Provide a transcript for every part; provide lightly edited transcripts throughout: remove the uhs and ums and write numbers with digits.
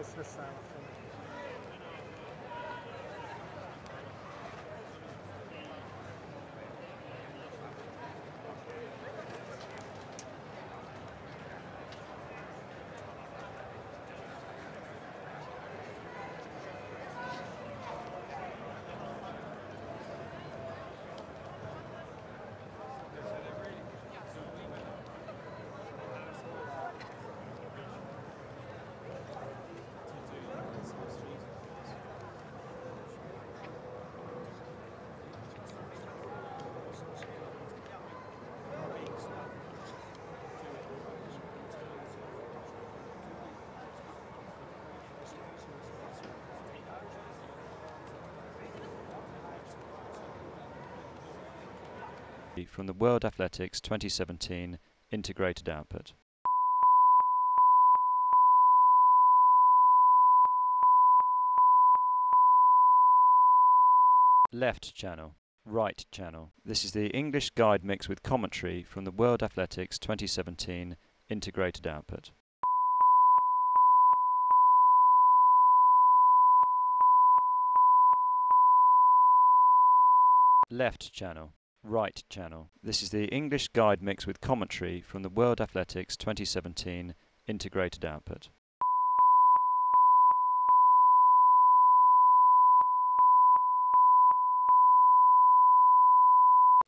מפספסה לכם. From the World Athletics 2017 integrated output. Left channel, right channel. This is the English guide mix with commentary from the World Athletics 2017 integrated output. Left channel, right channel. This is the English guide mix with commentary from the World Athletics 2017 integrated output.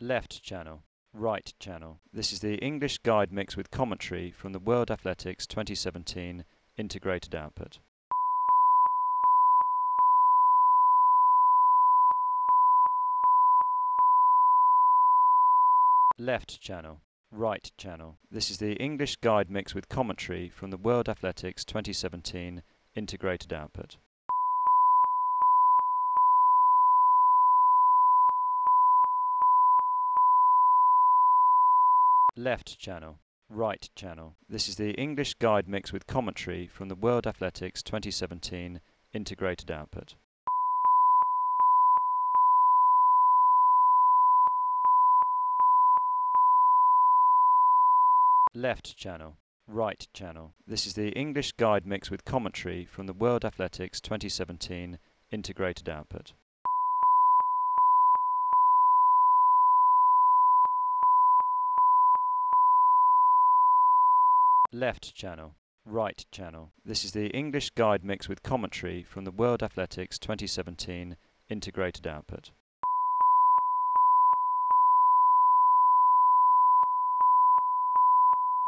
Left channel, right channel. This is the English guide mix with commentary from the World Athletics 2017 integrated output. Left channel, right channel. This is the English guide mix with commentary from the World Athletics 2017 integrated output. Left channel, right channel. This is the English guide mix with commentary from the World Athletics 2017 integrated output. Left channel, right channel. This is the English guide mix with commentary from the World Athletics 2017 integrated output. Left channel, right channel. This is the English guide mix with commentary from the World Athletics 2017 integrated output. Left channel,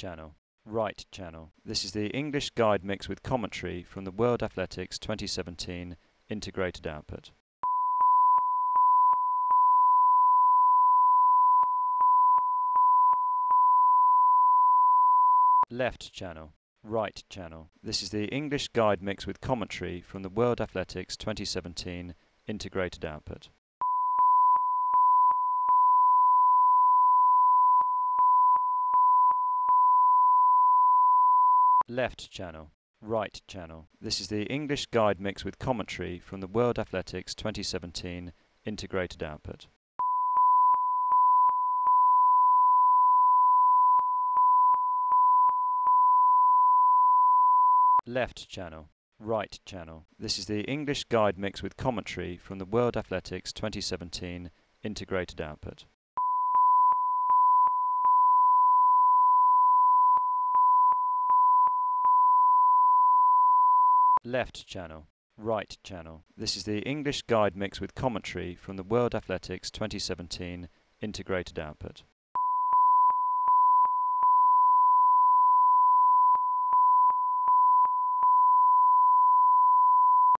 right channel. This is the English guide mix with commentary from the World Athletics 2017 integrated output. Left channel, right channel. This is the English guide mix with commentary from the World Athletics 2017 integrated output. Left channel, right channel. This is the English guide mix with commentary from the World Athletics 2017 integrated output. Left channel, right channel. This is the English guide mix with commentary from the World Athletics 2017 integrated output. Left channel, right channel. This is the English guide mix with commentary from the World Athletics 2017 integrated output.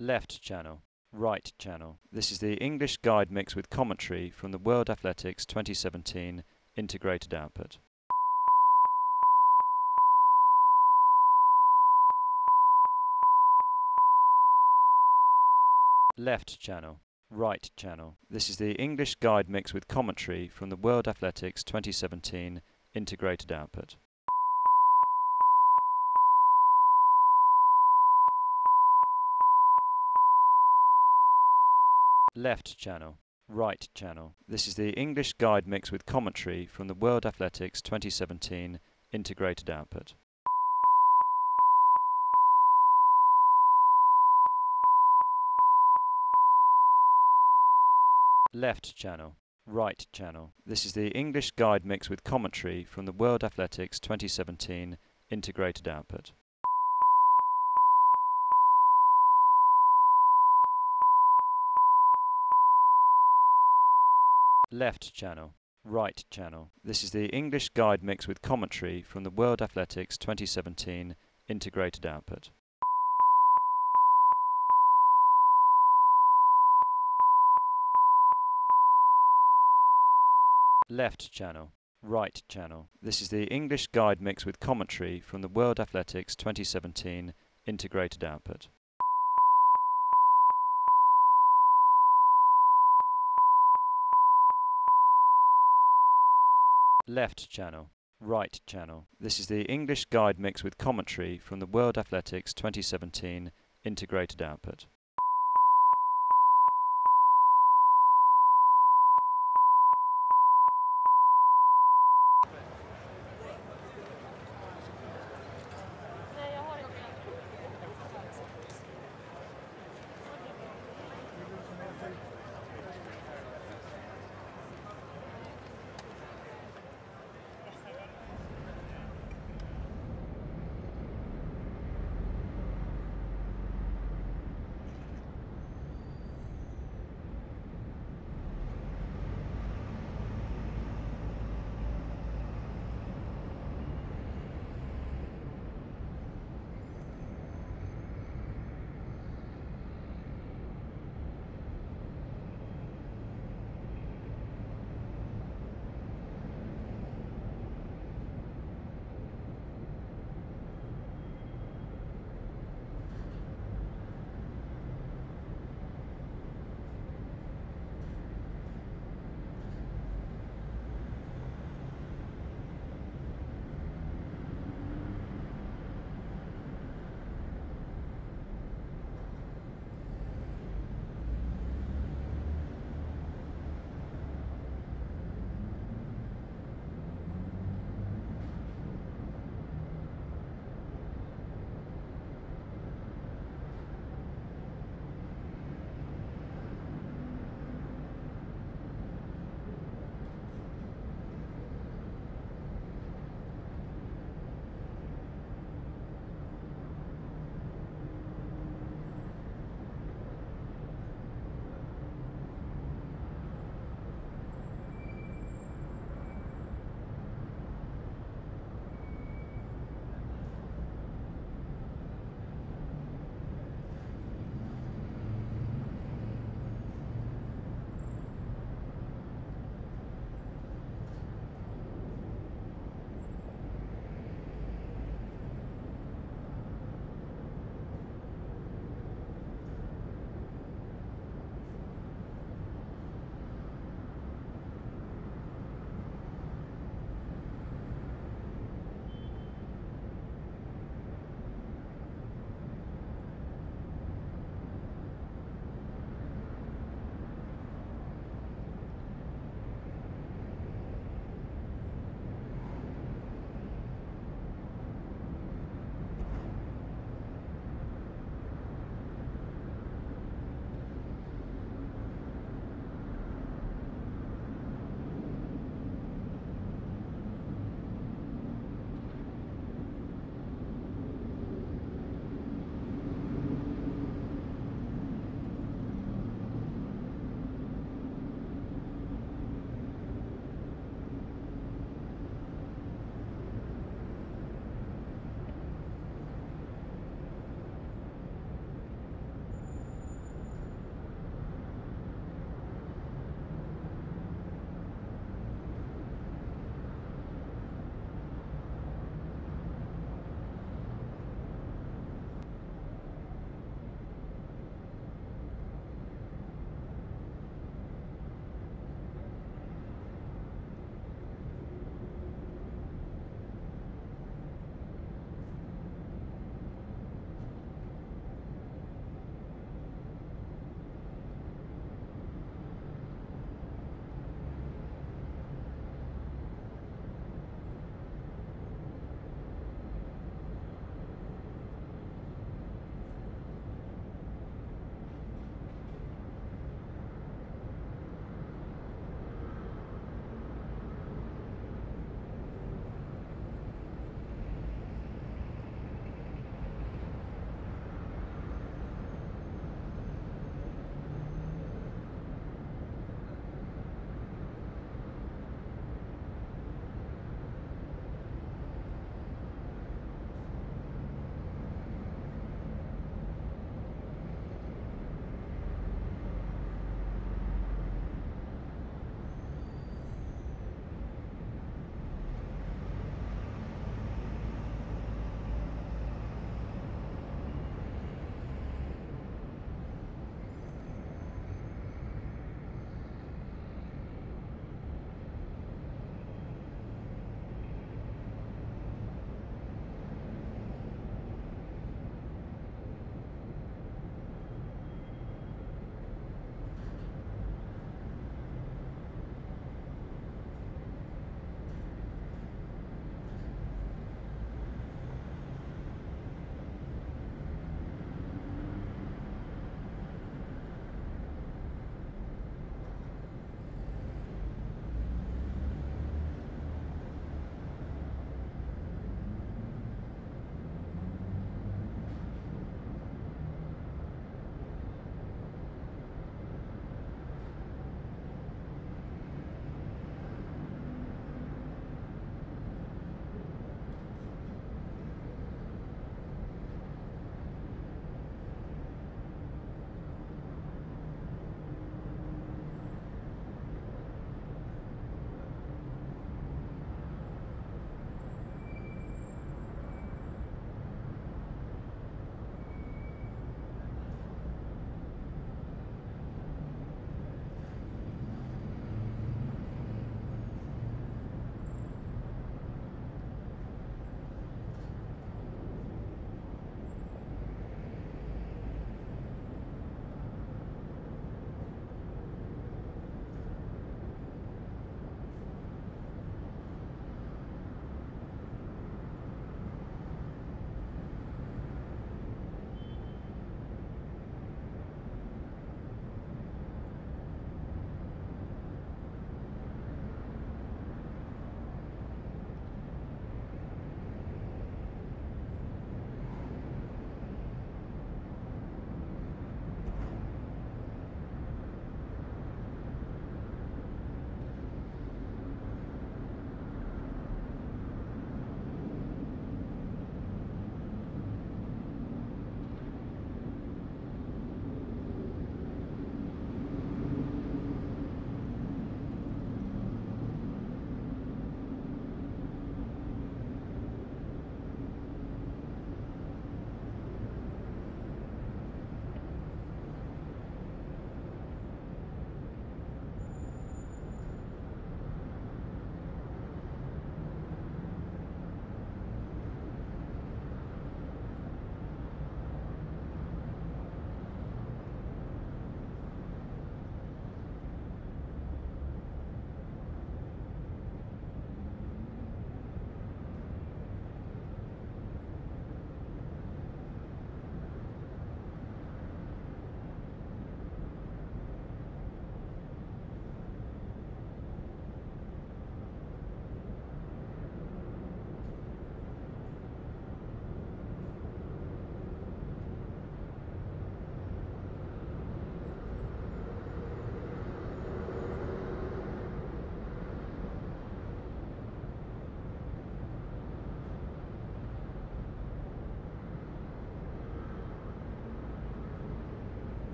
Left channel, right channel. This is the English guide mix with commentary from the World Athletics 2017 integrated output. Left channel, right channel. This is the English guide mix with commentary from the World Athletics 2017 integrated output. Left channel, right channel. This is the English guide mix with commentary from the World Athletics 2017 integrated output. Left channel. Right channel. This is the English guide mix with commentary from the World Athletics 2017 integrated output. Left channel. Right channel. This is the English guide mix with commentary from the World Athletics 2017 integrated output. Left channel. Right channel. This is the English guide mix with commentary from the World Athletics 2017 integrated output. Left channel. Right channel. This is the English guide mix with commentary from the World Athletics 2017 integrated output.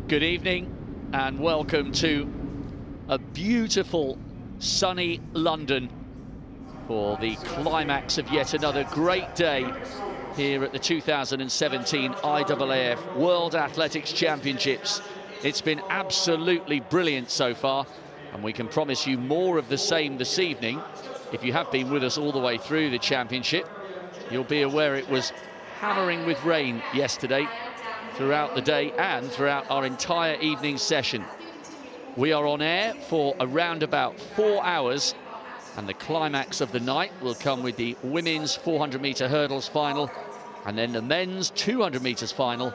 Good evening and welcome to a beautiful sunny London for the climax of yet another great day here at the 2017 IAAF World Athletics Championships. It's been absolutely brilliant so far, and we can promise you more of the same this evening. If you have been with us all the way through the championship, you'll be aware it was hammering with rain yesterday throughout the day and throughout our entire evening session. We are on air for around about 4 hours, and the climax of the night will come with the women's 400-metre hurdles final and then the men's 200 metres final,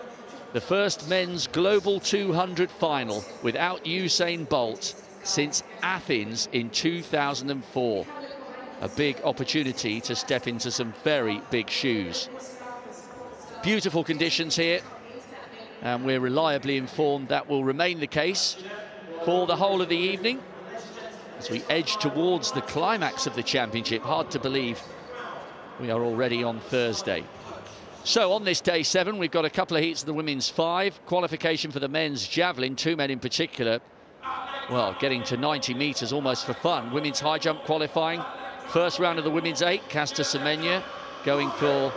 the first men's global 200 final without Usain Bolt since Athens in 2004. A big opportunity to step into some very big shoes. Beautiful conditions here, and we're reliably informed that will remain the case for the whole of the evening as we edge towards the climax of the championship. Hard to believe we are already on Thursday. So on this day 7, we've got a couple of heats of the women's 5, qualification for the men's javelin, 2 men in particular, well, getting to 90 metres almost for fun. Women's high jump qualifying, first round of the women's 8, Caster Semenya going for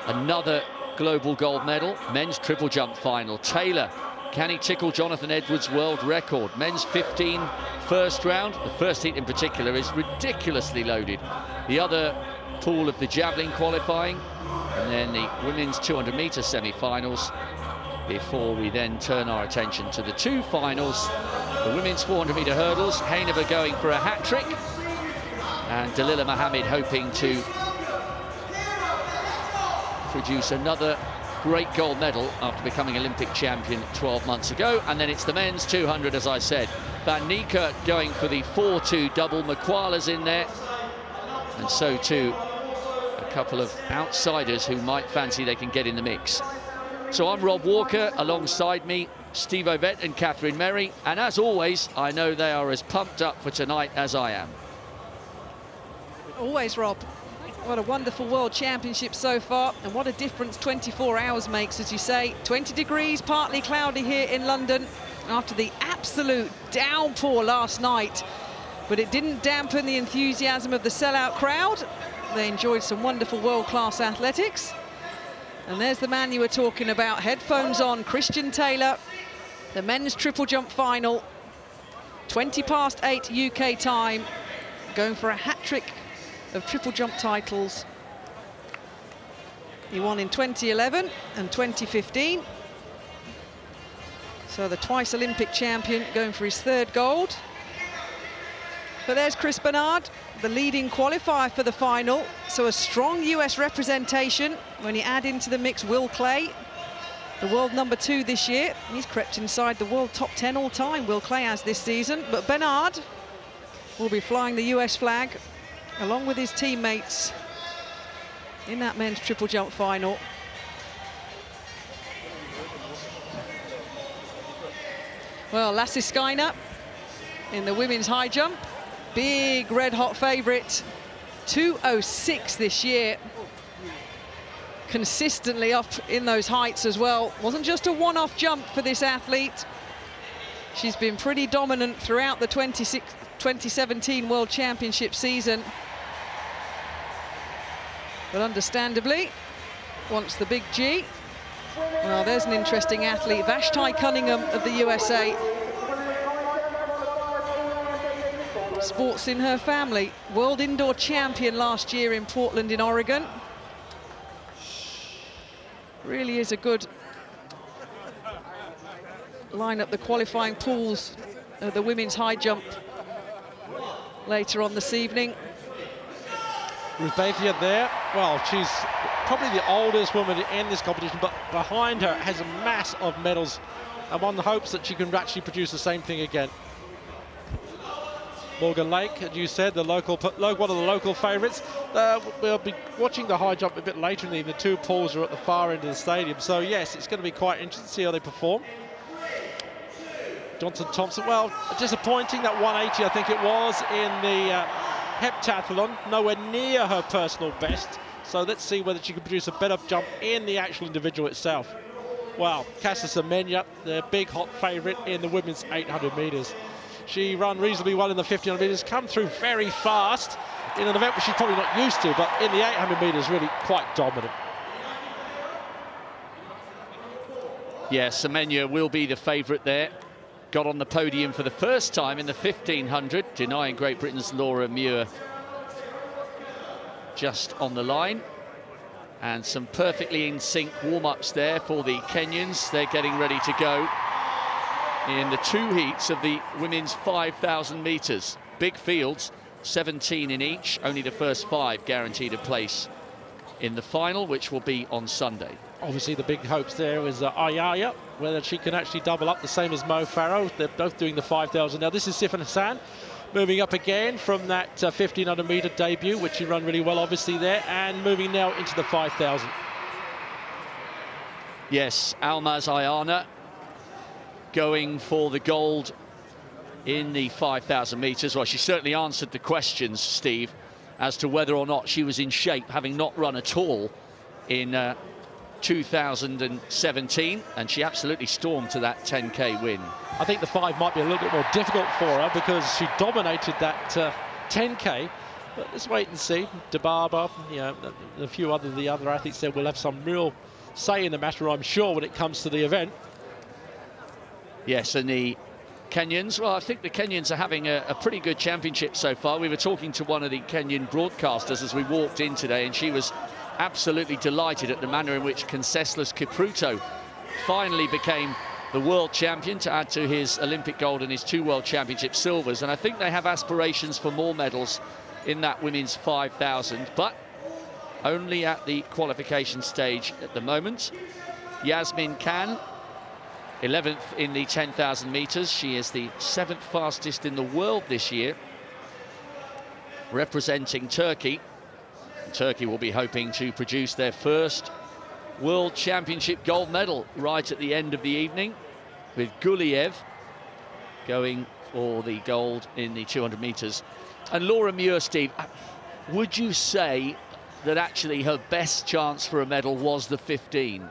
another global gold medal. Men's triple jump final, Taylor, can he tickle Jonathan Edwards' world record? Men's 15 first round, the first heat in particular is ridiculously loaded. The other pool of the javelin qualifying, and then the women's 200 metre semi-finals, before we then turn our attention to the 2 finals. The women's 400 metre hurdles, Hainova going for a hat-trick, and Dalila Mohammed hoping to produce another great gold medal after becoming Olympic champion 12 months ago. And then it's the men's 200, as I said. Van Niekerk going for the 4-2 double. Makwala's in there, and so too a couple of outsiders who might fancy they can get in the mix. So I'm Rob Walker, alongside me Steve Ovett and Catherine Merry, and as always I know they are as pumped up for tonight as I am. Always, Rob. What a wonderful World Championship so far, and what a difference 24 hours makes, as you say. 20 degrees, partly cloudy here in London after the absolute downpour last night, but it didn't dampen the enthusiasm of the sellout crowd. They enjoyed some wonderful world-class athletics. And there's the man you were talking about, headphones on, Christian Taylor, the men's triple jump final, 20 past 8 UK time, going for a hat-trick of triple jump titles. He won in 2011 and 2015. So the twice Olympic champion going for his 3rd gold. But there's Chris Bernard, the leading qualifier for the final. So a strong US representation when you add into the mix Will Clay, the world number 2 this year. He's crept inside the world top 10 all time, Will Clay has this season. But Bernard will be flying the US flag along with his teammates in that men's triple jump final. Well, Lassiskainen in the women's high jump, big red hot favourite, 2:06 this year, consistently up in those heights as well. Wasn't just a one-off jump for this athlete. She's been pretty dominant throughout the 2017 World Championship season, but understandably wants the big G. Well, there's an interesting athlete, Vashti Cunningham of the USA. Sports in her family, world indoor champion last year in Portland in Oregon. Really is a good line up the qualifying pools of the women's high jump later on this evening. Ruthbathia there, well, she's probably the oldest woman in this competition, but behind her has a mass of medals, and one hopes that she can actually produce the same thing again. Morgan Lake, as you said, the local, one of the local favourites. We'll be watching the high jump a bit later in the evening. The 2 pools are at the far end of the stadium, so yes, it's going to be quite interesting to see how they perform. Johnson Thompson, well, disappointing that 180, I think it was, in the heptathlon, nowhere near her personal best. So let's see whether she can produce a better jump in the actual individual itself. Well, Casa Semenya, the big hot favourite in the women's 800 metres. She ran reasonably well in the 1500 metres, come through very fast in an event which she's probably not used to, but in the 800 metres really quite dominant. Yeah, Semenya will be the favourite there. Got on the podium for the first time in the 1500, denying Great Britain's Laura Muir just on the line. And some perfectly in sync warm-ups there for the Kenyans. They're getting ready to go in the two heats of the women's 5,000 metres. Big fields, 17 in each, only the first 5 guaranteed a place in the final, which will be on Sunday. Obviously the big hopes there is Ayaya, whether she can actually double up the same as Mo Farrow. They're both doing the 5,000. Now this is Sifan Hassan moving up again from that 1500 metre debut, which she run really well obviously there, and moving now into the 5,000. Yes, Almaz Ayana going for the gold in the 5,000 metres. Well, she certainly answered the questions, Steve, as to whether or not she was in shape, having not run at all in 2017, and she absolutely stormed to that 10k win. I think the 5 might be a little bit more difficult for her because she dominated that 10k, but let's wait and see. Debaba, you know, a few of the other athletes there will have some real say in the matter, I'm sure, when it comes to the event. Yes, and the Kenyans, well, I think the Kenyans are having a pretty good championship so far. We were talking to one of the Kenyan broadcasters as we walked in today, and she was absolutely delighted at the manner in which Conseslus Kipruto finally became the world champion to add to his Olympic gold and his 2 World Championship silvers. And I think they have aspirations for more medals in that women's 5,000, but only at the qualification stage at the moment. Yasmin Khan, 11th in the 10,000 metres. She is the 7th fastest in the world this year, representing Turkey. Turkey will be hoping to produce their first World Championship gold medal right at the end of the evening, with Guliev going for the gold in the 200 metres. And Laura Muir, Steve, would you say that actually her best chance for a medal was the 15?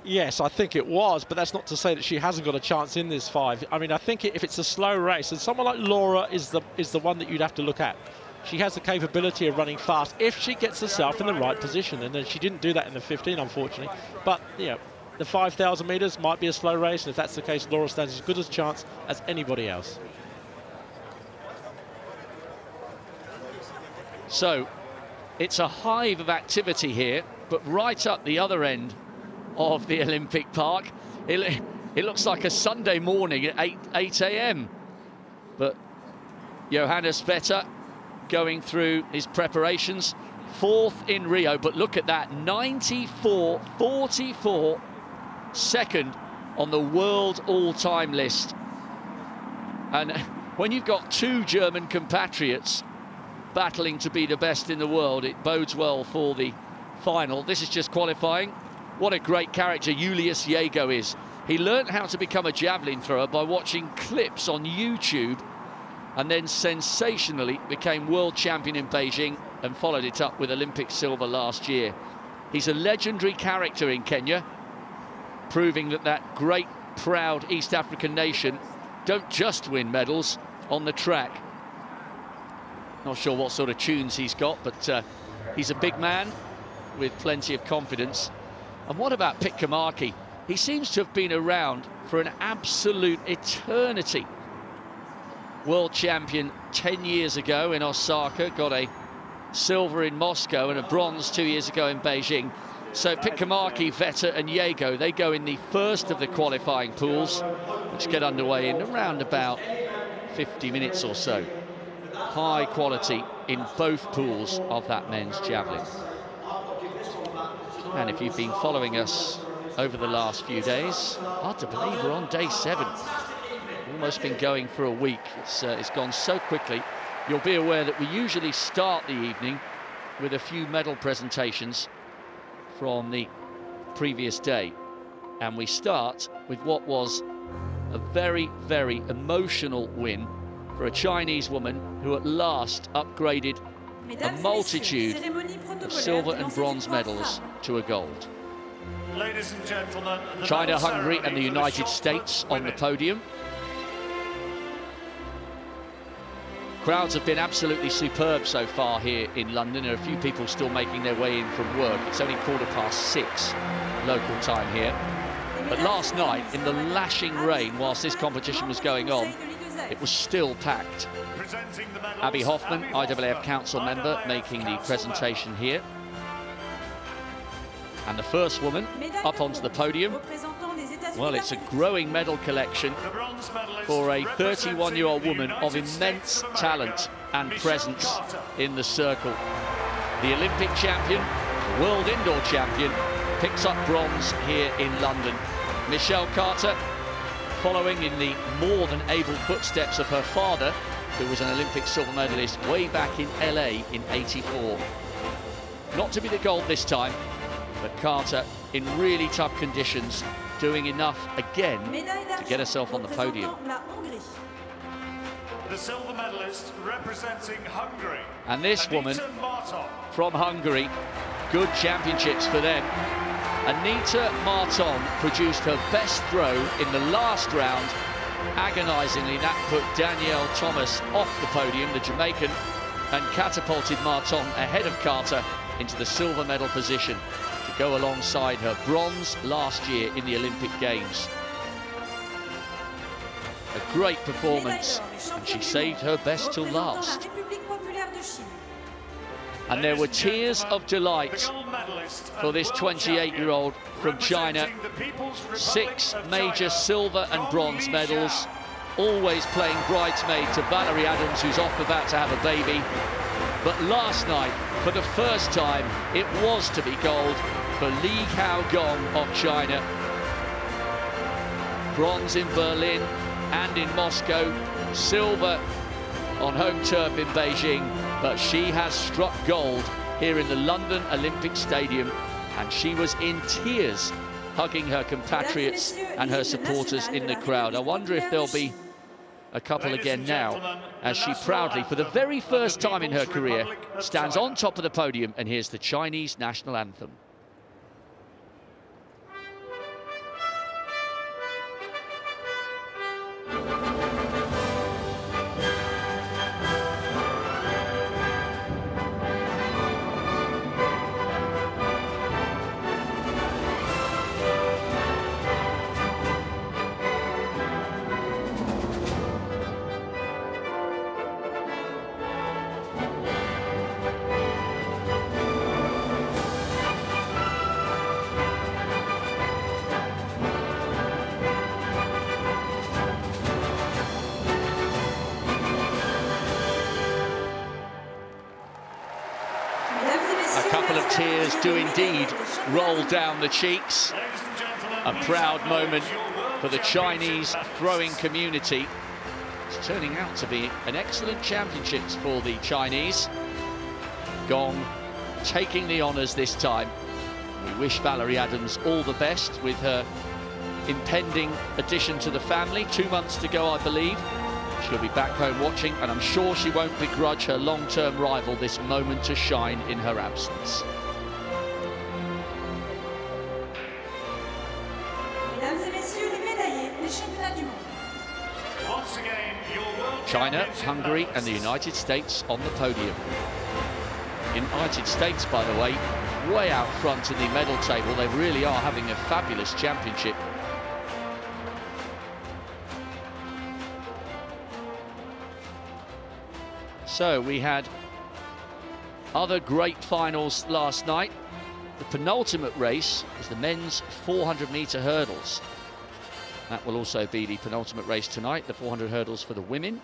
Yes, I think it was, but that's not to say that she hasn't got a chance in this 5. I mean, I think if it's a slow race, and someone like Laura is the one that you'd have to look at. She has the capability of running fast if she gets herself in the right position, and then she didn't do that in the 15, unfortunately. But, you know, the 5,000 metres might be a slow race, and if that's the case, Laura stands as good a chance as anybody else. So, it's a hive of activity here, but right up the other end of the Olympic Park, it looks like a Sunday morning at 8 a.m. But Johannes Vetter going through his preparations, 4th in Rio, but look at that, 94.44, second on the world all-time list. And when you've got 2 German compatriots battling to be the best in the world, it bodes well for the final. This is just qualifying. What a great character Julius Jaego is. He learned how to become a javelin thrower by watching clips on YouTube, and then sensationally became world champion in Beijing and followed it up with Olympic silver last year. He's a legendary character in Kenya, proving that that great, proud East African nation don't just win medals on the track. Not sure what sort of tunes he's got, but he's a big man with plenty of confidence. And what about Pitkamaki? He seems to have been around for an absolute eternity. World champion 10 years ago in Osaka, got a silver in Moscow and a bronze 2 years ago in Beijing. So Pitkamaki, Vetter and Jaego, they go in the first of the qualifying pools, which get underway in around about 50 minutes or so. High quality in both pools of that men's javelin. And if you've been following us over the last few days, hard to believe we're on day 7. Almost been going for a week. It's gone so quickly. You'll be aware that we usually start the evening with a few medal presentations from the previous day. And we start with what was a very, very emotional win for a Chinese woman who at last upgraded a multitude of silver and bronze medals to a gold. Ladies and gentlemen, China, Hungary and the United States on the podium. Crowds have been absolutely superb so far here in London. There are a few people still making their way in from work. It's only 6:15 local time here. But last night, in the lashing rain, whilst this competition was going on, it was still packed. Abby Hoffman, IAAF Council member, making the presentation here. And the first woman up onto the podium. Well, it's a growing medal collection for a 31-year-old woman of immense talent and presence in the circle. The Olympic champion, world indoor champion, picks up bronze here in London. Michelle Carter, following in the more than able footsteps of her father, who was an Olympic silver medalist way back in LA in '84. Not to be the gold this time, but Carter in really tough conditions, doing enough again to get herself on the podium. The silver medalist representing Hungary. And this woman from Hungary, good championships for them. Anita Marton produced her best throw in the last round. Agonisingly, that put Danielle Thomas off the podium, the Jamaican, and catapulted Marton ahead of Carter into the silver medal position to go alongside her bronze last year in the Olympic Games. A great performance, and she saved her best till last. And there were tears of delight for this 28-year-old from China. 6 major silver and bronze medals, always playing bridesmaid to Valerie Adams, who's off about to have a baby. But last night, for the first time, it was to be gold for Li Haogong of China. Bronze in Berlin and in Moscow, silver on home turf in Beijing, but she has struck gold here in the London Olympic Stadium, and she was in tears hugging her compatriots and her supporters in the crowd. I wonder if there'll be a couple again now, as she proudly, for the very first time in her career, stands on top of the podium, and here's the Chinese national anthem. Tears do indeed roll down the cheeks. A proud moment for the Chinese throwing community. It's turning out to be an excellent championships for the Chinese. Gong taking the honours this time. We wish Valerie Adams all the best with her impending addition to the family. 2 months to go, I believe. She'll be back home watching, and I'm sure she won't begrudge her long-term rival this moment to shine in her absence. China, Hungary and the United States on the podium. The United States, by the way, way out front in the medal table. They really are having a fabulous championship. So we had other great finals last night. The penultimate race is the men's 400-metre hurdles. That will also be the penultimate race tonight, the 400 hurdles for the women.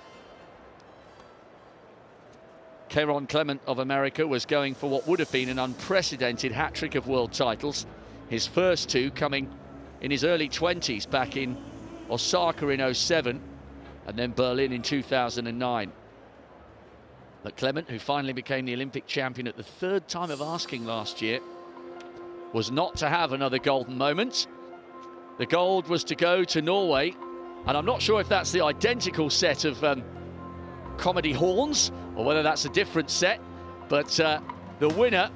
Keron Clement of America was going for what would have been an unprecedented hat-trick of world titles. His first 2 coming in his early 20s back in Osaka in '07 and then Berlin in 2009. But Clement, who finally became the Olympic champion at the 3rd time of asking last year, was not to have another golden moment. The gold was to go to Norway, and I'm not sure if that's the identical set of comedy horns or whether that's a different set, but the winner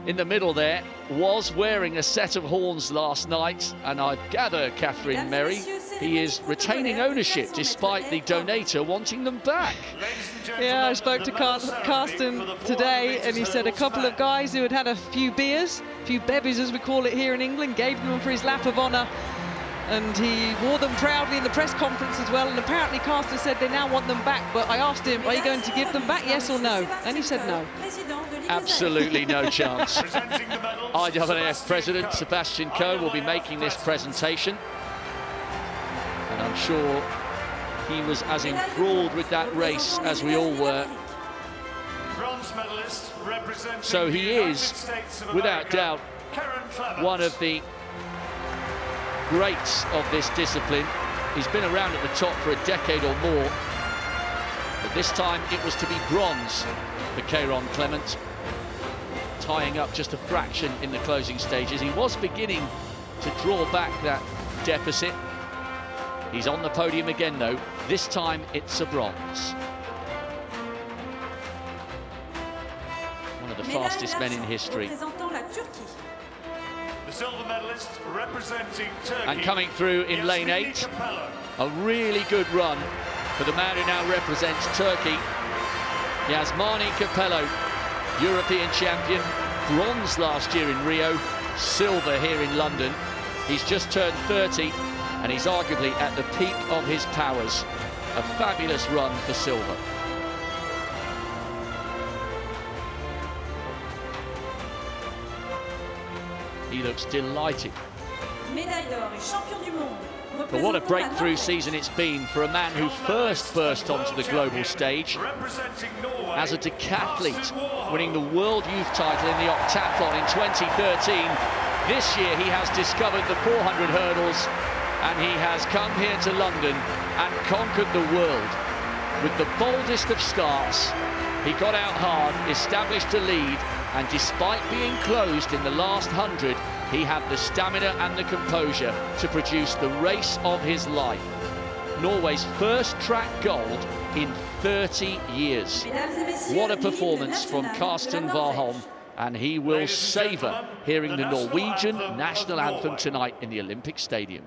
in the middle there was wearing a set of horns last night, and I gather, Catherine Merry, he is retaining ownership despite the donator wanting them back. Yeah, I spoke to Karistyne today, and he said a couple of guys who had had a few beers, a few bevies as we call it here in England, gave them for his lap of honour, and he wore them proudly in the press conference as well. And apparently Karistyne said they now want them back, but I asked him, are you going to give them back, yes or no? And he said no. Absolutely no chance. IAAF President Sebastian Coe will be making this presentation, and I'm sure he was as enthralled with that race as we all were. So he is, without doubt, one of the greats of this discipline. He's been around at the top for a decade or more, but this time it was to be bronze for Keiron Clement, tying up just a fraction in the closing stages. He was beginning to draw back that deficit. He's on the podium again though. This time it's a bronze. One of the fastest men in history. The silver medalist representing Turkey. And coming through in lane 8, a really good run for the man who now represents Turkey. Yasmani Capello, European champion, bronze last year in Rio, silver here in London. He's just turned 30 and he's arguably at the peak of his powers. A fabulous run for silver. He looks delighted. But what a breakthrough season it's been for a man who first burst onto the global stage as a decathlete, winning the World Youth title in the octathlon in 2013. This year he has discovered the 400 hurdles, and he has come here to London and conquered the world. With the boldest of starts, he got out hard, established a lead, and despite being closed in the last 100, he had the stamina and the composure to produce the race of his life. Norway's first track gold in 30 years. What a performance from Karsten Warholm, and he will savour hearing the Norwegian national anthem tonight in the Olympic Stadium.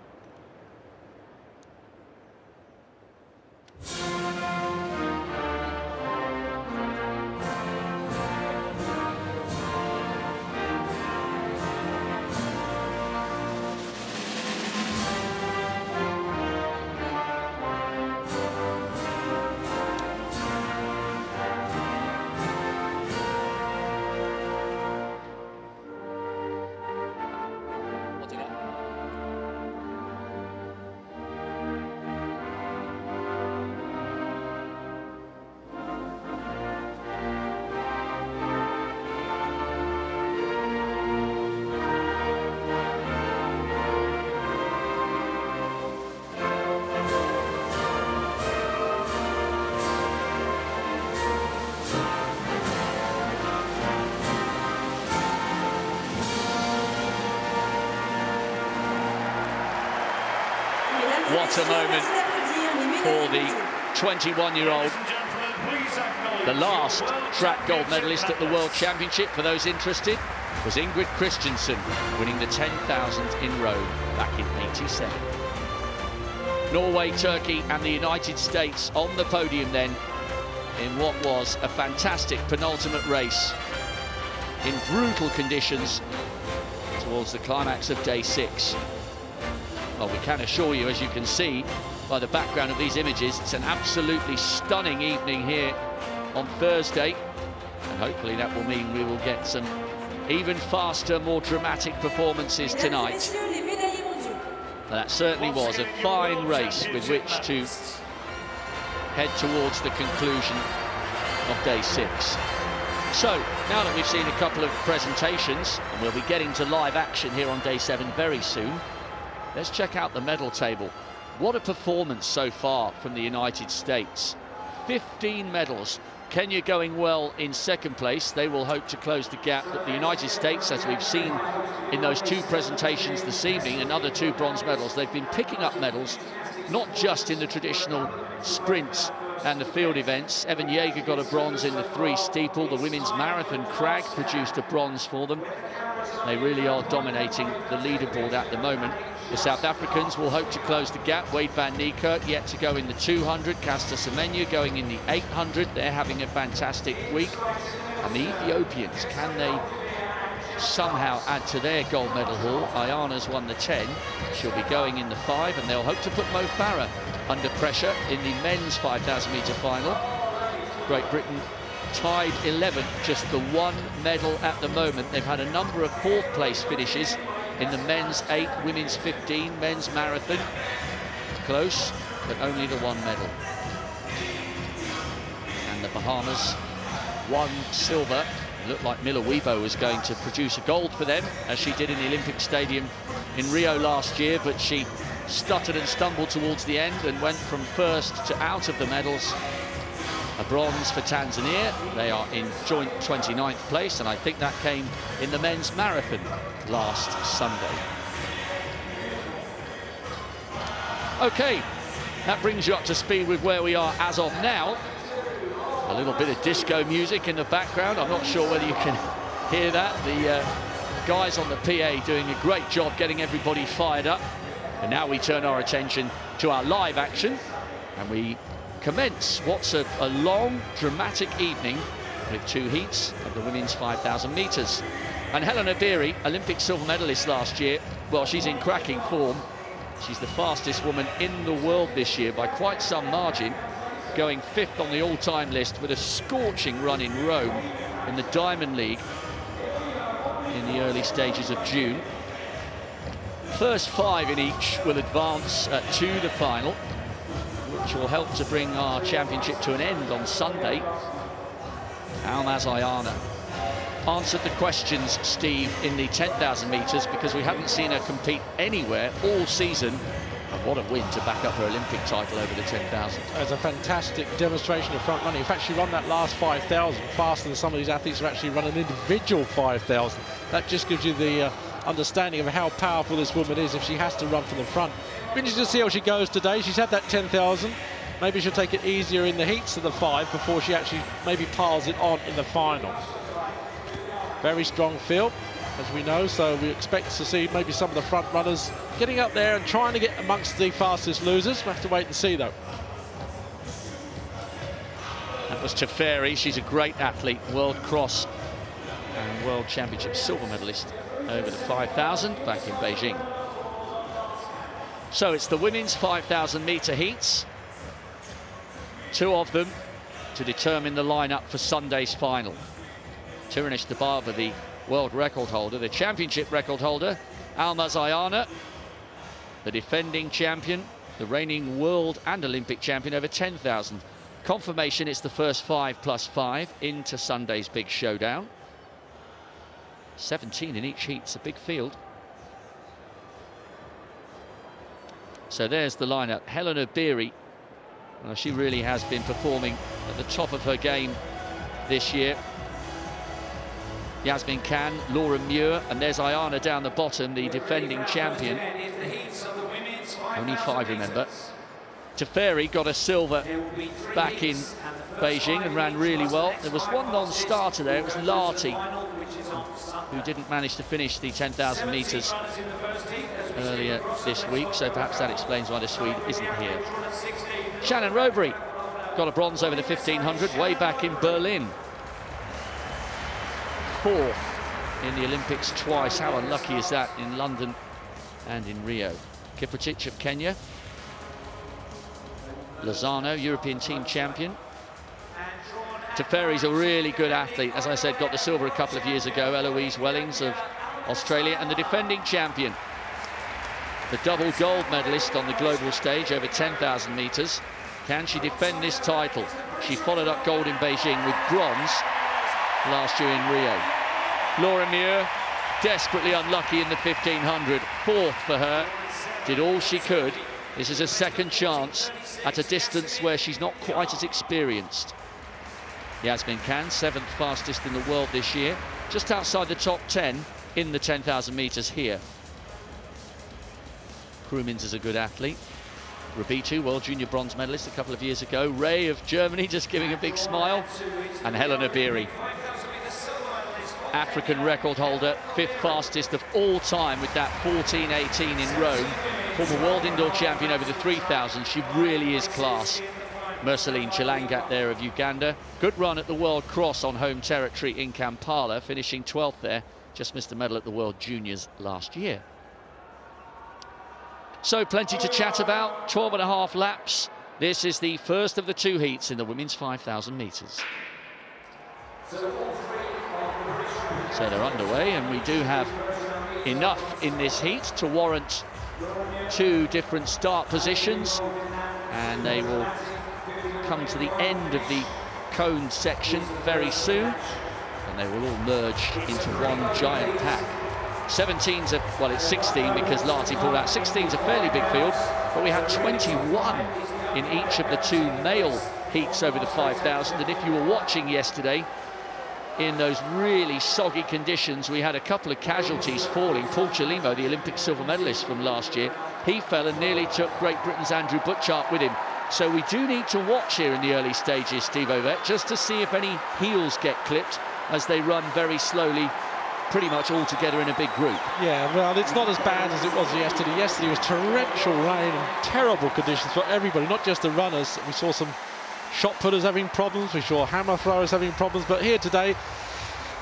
What a moment for the 21-year-old, the last track gold medalist at the World Championship. For those interested, was Ingrid Christensen, winning the 10,000 in Rome back in '87. Norway, Turkey and the United States on the podium then in what was a fantastic penultimate race in brutal conditions towards the climax of day 6. Well, we can assure you, as you can see by the background of these images, it's an absolutely stunning evening here on Thursday, and hopefully that will mean we will get some even faster, more dramatic performances tonight. That certainly was a fine race with which to head towards the conclusion of day 6. So, now that we've seen a couple of presentations, and we'll be getting to live action here on day 7 very soon, let's check out the medal table. What a performance so far from the United States. 15 medals. Kenya going well in second place. They will hope to close the gap. But the United States, as we've seen in those 2 presentations this evening, another 2 bronze medals. They've been picking up medals, not just in the traditional sprint and the field events. Evan Yeager got a bronze in the 3 steeple. The women's marathon, Cragg produced a bronze for them. They really are dominating the leaderboard at the moment. The South Africans will hope to close the gap. Wade van Niekerk yet to go in the 200. Caster Semenya going in the 800. They're having a fantastic week. And the Ethiopians, can they somehow add to their gold medal haul? Ayana's won the 10. She'll be going in the 5, and they'll hope to put Mo Farah under pressure in the men's 5,000 metre final. Great Britain tied 11th, just the 1 medal at the moment. They've had a number of 4th place finishes in the men's 8, women's 15, men's marathon. Close, but only the 1 medal. And the Bahamas, 1 silver. It looked like Mila Weibo was going to produce a gold for them, as she did in the Olympic Stadium in Rio last year, but she stuttered and stumbled towards the end and went from first to out of the medals. A bronze for Tanzania. They are in joint 29th place, and I think that came in the men's marathon last Sunday. Okay, that brings you up to speed with where we are as of now. A little bit of disco music in the background. I'm not sure whether you can hear that. The guys on the PA doing a great job getting everybody fired up. And now we turn our attention to our live action, and we commence what's a long, dramatic evening with 2 heats of the women's 5,000 metres. And Helena Beery, Olympic silver medalist last year, well, she's in cracking form. She's the fastest woman in the world this year by quite some margin, going 5th on the all-time list with a scorching run in Rome in the Diamond League in the early stages of June. First 5 in each will advance to the final, which will help to bring our championship to an end on Sunday. Almaz Ayana answered the questions, Steve, in the 10,000 metres, because we haven't seen her compete anywhere all season. And what a win to back up her Olympic title over the 10,000. It's a fantastic demonstration of front running. In fact, she run that last 5,000 faster than some of these athletes who actually run an individual 5,000. That just gives you the understanding of how powerful this woman is if she has to run from the front. Interesting to see how she goes today. She's had that 10,000. Maybe she'll take it easier in the heats of the 5 before she actually maybe piles it on in the final. Very strong field, as we know, so we expect to see maybe some of the front runners getting up there and trying to get amongst the fastest losers. We'll have to wait and see, though. That was Teferi. She's a great athlete, World Cross and World Championship silver medalist over the 5,000 back in Beijing. So it's the women's 5,000 metre heats. 2 of them to determine the lineup for Sunday's final. Tiranish Dibaba, the world record holder, the championship record holder, Almaz Ayana, the defending champion, the reigning world and Olympic champion over 10,000. Confirmation, it's the first 5+5 into Sunday's big showdown. 17 in each heat, it's a big field. So there's the lineup. Helena Beery, well, she really has been performing at the top of her game this year. Yasmin Khan, Laura Muir, and there's Ayana down the bottom, the defending champion. Only 5, remember. Teferi got a silver back in Beijing and ran really well. There was one non-starter there, it was Lati, who didn't manage to finish the 10,000 metres earlier this week, so perhaps that explains why the Swede isn't here. Shannon Robury got a bronze over the 1,500 way back in Berlin. 4th in the Olympics twice. How unlucky is that in London and in Rio. Kiprotich of Kenya. Lozano, European team champion. Teferi's a really good athlete. As I said, got the silver a couple of years ago. Eloise Wellings of Australia, and the defending champion. The double gold medalist on the global stage over 10,000 metres. Can she defend this title? She followed up gold in Beijing with bronze last year in Rio. Laura Muir, desperately unlucky in the 1,500. 4th for her, did all she could. This is a second chance at a distance where she's not quite as experienced. Yasmin Khan, 7th fastest in the world this year, just outside the top 10 in the 10,000 metres here. Krumins is a good athlete. Rabitu, World Junior bronze medalist a couple of years ago. Ray of Germany just giving a big smile. And Helena Beery, African record holder, 5th fastest of all time with that 14:18 in Rome. Former world indoor champion over the 3,000. She really is class. Merceline Chilangat there of Uganda. Good run at the World Cross on home territory in Kampala, finishing 12th there. Just missed a medal at the World Juniors last year. So plenty to chat about. 12.5 laps. This is the first of the 2 heats in the women's 5,000 metres. So they're underway, and we do have enough in this heat to warrant 2 different start positions, and they will come to the end of the cone section very soon, and they will all merge into one giant pack. 17's well, it's 16 because Lati pulled out. 16's a fairly big field, but we had 21 in each of the 2 male heats over the 5,000. And if you were watching yesterday, in those really soggy conditions, we had a couple of casualties falling. Paul Chalimo, the Olympic silver medalist from last year, he fell and nearly took Great Britain's Andrew Butchart with him. So we do need to watch here in the early stages, Steve Ovett, just to see if any heels get clipped as they run very slowly, pretty much all together in a big group. Yeah, well, it's not as bad as it was yesterday. Yesterday was torrential rain and terrible conditions for everybody, not just the runners. We saw some shot putters having problems, we saw hammer throwers having problems, but here today,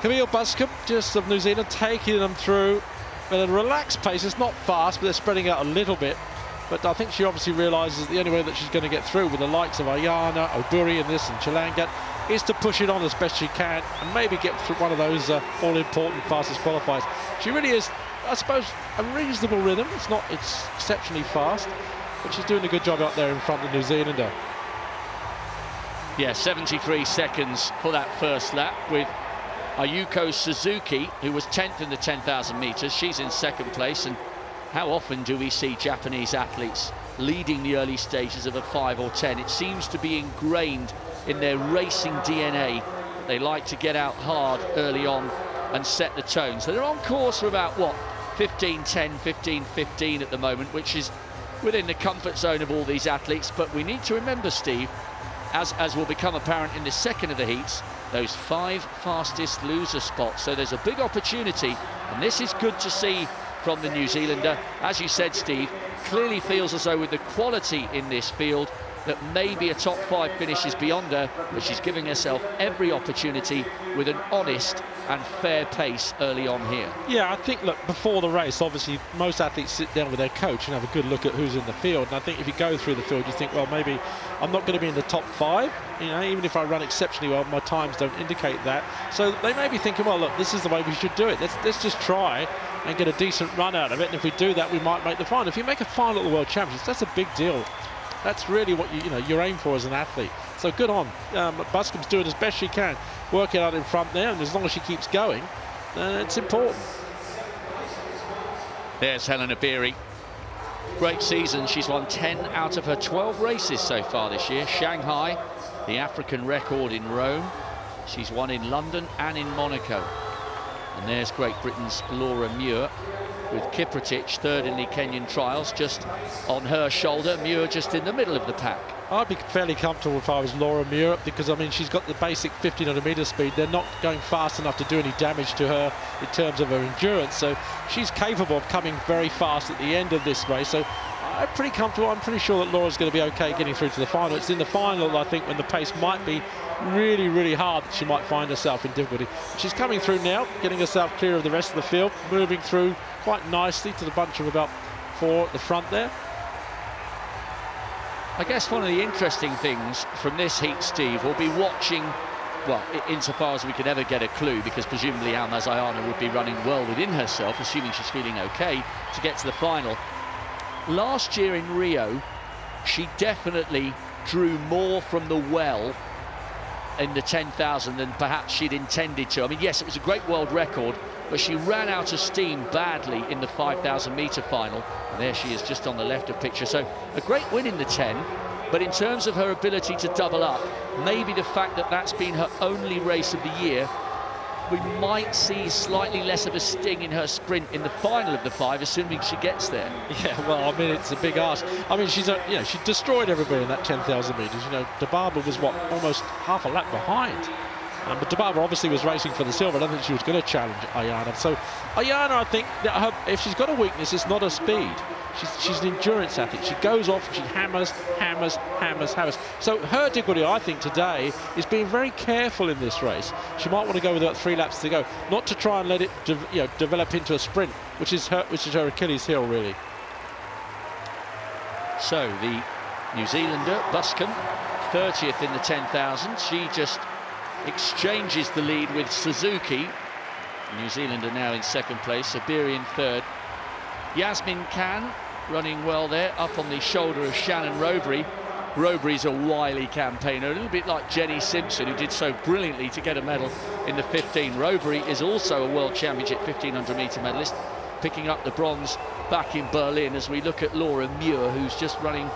Camille Buscombe, just of New Zealand, taking them through at a relaxed pace. It's not fast, but they're spreading out a little bit. But I think she obviously realises the only way that she's going to get through with the likes of Ayana, Oburi and this and Chilangat is to push it on as best she can and maybe get through one of those all-important fastest qualifiers. She really is, I suppose, a reasonable rhythm. It's exceptionally fast, but she's doing a good job out there in front of the New Zealander. Yeah, 73 seconds for that first lap with Ayuko Suzuki, who was 10th in the 10,000 metres. She's in 2nd place, and how often do we see Japanese athletes leading the early stages of a 5 or 10? It seems to be ingrained in their racing DNA. They like to get out hard early on and set the tone. So they're on course for about, what, 15-10, 15-15 at the moment, which is within the comfort zone of all these athletes. But we need to remember, Steve, as will become apparent in the second of the heats, those 5 fastest loser spots. So there's a big opportunity, and this is good to see from the New Zealander. As you said, Steve, clearly feels as though with the quality in this field that maybe a top 5 finish is beyond her, but she's giving herself every opportunity with an honest and fair pace early on here. Yeah, I think, look, before the race, obviously most athletes sit down with their coach and have a good look at who's in the field, and I think if you go through the field you think, well, maybe I'm not going to be in the top 5, you know, even if I run exceptionally well, my times don't indicate that. So they may be thinking, well, look, this is the way we should do it. Let's just try and get a decent run out of it, and if we do that we might make the final. If you make a final at the World Championships, that's a big deal. That's really what you aim for as an athlete. So good on. Buscombe's doing as best she can, working out in front there, and as long as she keeps going, it's important. There's Helena Beery. Great season. She's won 10 out of her 12 races so far this year. Shanghai, the African record in Rome. She's won in London and in Monaco. And there's Great Britain's Laura Muir, with Kiprotich 3rd in the Kenyan trials, just on her shoulder. Muir just in the middle of the pack. I'd be fairly comfortable if I was Laura Muir, because I mean she's got the basic 1500-metre speed. They're not going fast enough to do any damage to her in terms of her endurance, so she's capable of coming very fast at the end of this race. So I'm pretty comfortable. I'm pretty sure that Laura's going to be okay getting through to the final. It's in the final, I think, when the pace might be really, really hard, that she might find herself in difficulty. She's coming through now, getting herself clear of the rest of the field, moving through quite nicely to the bunch of about 4 at the front there. I guess one of the interesting things from this heat, Steve, will be watching, well, insofar as we can ever get a clue, because presumably Almaz Ayana would be running well within herself, assuming she's feeling okay, to get to the final. Last year in Rio, she definitely drew more from the well in the 10,000 than perhaps she'd intended to. I mean, yes, it was a great world record, but she ran out of steam badly in the 5,000 metre final. And there she is, just on the left of picture. So a great win in the 10, but in terms of her ability to double up, maybe the fact that that's been her only race of the year we might see slightly less of a sting in her sprint in the final of the 5, assuming she gets there. Yeah, well, I mean, it's a big ask. I mean, she destroyed everybody in that 10,000 metres. You know, Dibaba was, what, almost half a lap behind. But Dibaba obviously was racing for the silver. I don't think she was going to challenge Ayana. So Ayana, I think, if she's got a weakness, it's not her speed. She's an endurance athlete. She goes off and she hammers. So her difficulty, I think, today is being very careful in this race. She might want to go with about 3 laps to go, not to try and let it develop into a sprint, which is her Achilles heel, really. So the New Zealander, Buscombe, 30th in the 10,000. She just exchanges the lead with Suzuki. New Zealander now in 2nd place, Iberian 3rd. Yasmin Khan running well there, up on the shoulder of Shannon Robury. Robury's a wily campaigner, a little bit like Jenny Simpson, who did so brilliantly to get a medal in the 15. Robury is also a World Championship 1500 metre medalist, picking up the bronze back in Berlin, as we look at Laura Muir, who's just running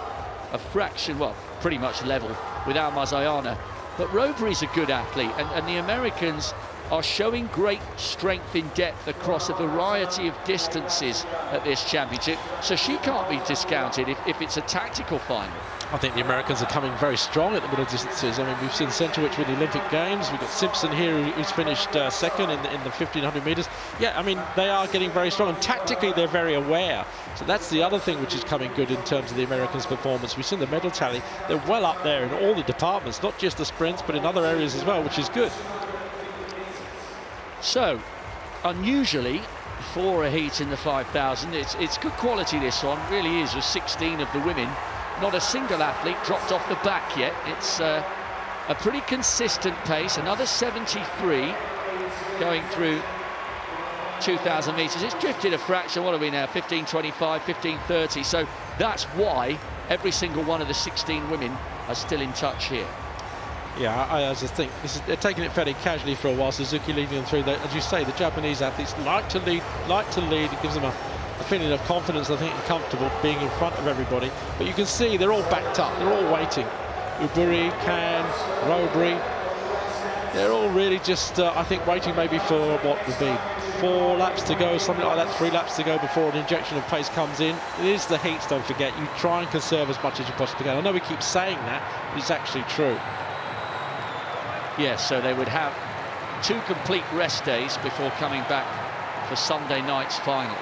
a fraction, well, pretty much level with Almaz Ayana. But Robury's a good athlete, and the Americans are showing great strength in depth across a variety of distances at this championship, so she can't be discounted if it's a tactical final. I think the Americans are coming very strong at the middle distances. I mean, we've seen Centrowich with the Olympic Games. We've got Simpson here, who's finished 2nd in the 1500 metres. Yeah, I mean, they are getting very strong, and tactically they're very aware. So that's the other thing which is coming good in terms of the Americans' performance. We've seen the medal tally. They're well up there in all the departments, not just the sprints, but in other areas as well, which is good. So, unusually, for a heat in the 5,000, it's good quality, this one, really is, with 16 of the women. Not a single athlete dropped off the back yet. It's a pretty consistent pace, another 73 going through 2,000 metres. It's drifted a fraction, what are we now, 15.25, 15.30, so that's why every single one of the 16 women are still in touch here. Yeah, I just think they're taking it fairly casually for a while. Suzuki leading them through. As you say, the Japanese athletes like to lead. It gives them a feeling of confidence, I think, and comfortable being in front of everybody. But you can see they're all backed up. They're all waiting. Uburi, Khan, Robury. They're all really just, I think, waiting maybe for what would be 4 laps to go, something like that, 3 laps to go before an injection of pace comes in. It is the heats, don't forget. You try and conserve as much as you possibly can. I know we keep saying that, but it's actually true. Yes, so they would have 2 complete rest days before coming back for Sunday night's final.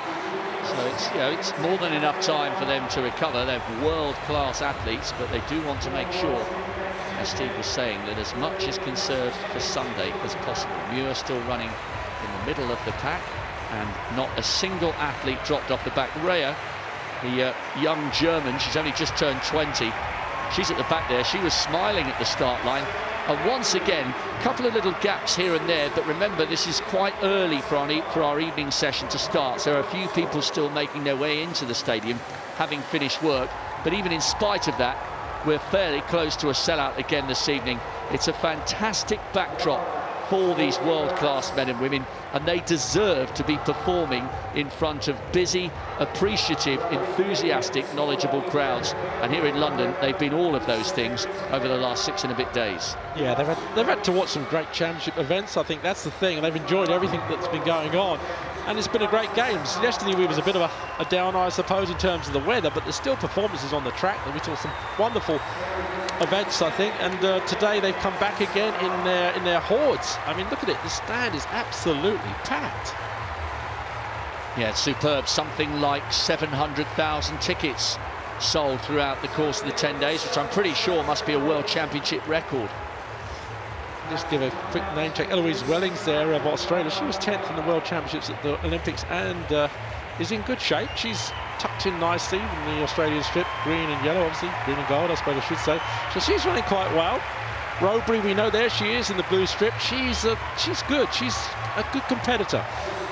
So it's more than enough time for them to recover. They're world-class athletes, but they do want to make sure, as Steve was saying, that as much is conserved for Sunday as possible. Muir still running in the middle of the pack, and not a single athlete dropped off the back. Rhea, the young German, she's only just turned 20. She's at the back there. She was smiling at the start line. And once again, a couple of little gaps here and there, but remember, this is quite early for our evening session to start, so there are a few people still making their way into the stadium, having finished work. But even in spite of that, we're fairly close to a sellout again this evening. It's a fantastic backdrop for these world-class men and women, and they deserve to be performing in front of busy, appreciative, enthusiastic, knowledgeable crowds. And here in London, they've been all of those things over the last 6 and a bit days. Yeah, they've had to watch some great championship events. I think that's the thing, and they've enjoyed everything that's been going on. And it's been a great game. Yesterday we was a bit of a down, I suppose, in terms of the weather, but there's still performances on the track. We saw some wonderful events, I think, and today they've come back again in their hordes. I mean, look at it, the stand is absolutely packed. Yeah, it's superb. Something like 700,000 tickets sold throughout the course of the 10 days, which I'm pretty sure must be a World Championship record. Just give a quick name check. Eloise Wellings there of Australia. She was 10th in the World Championships at the Olympics and is in good shape. She's tucked in nicely in the Australian strip, green and yellow, obviously, green and gold, I suppose I should say. So she's running quite well. Robury, we know there she is in the blue strip. She's good. She's a good competitor.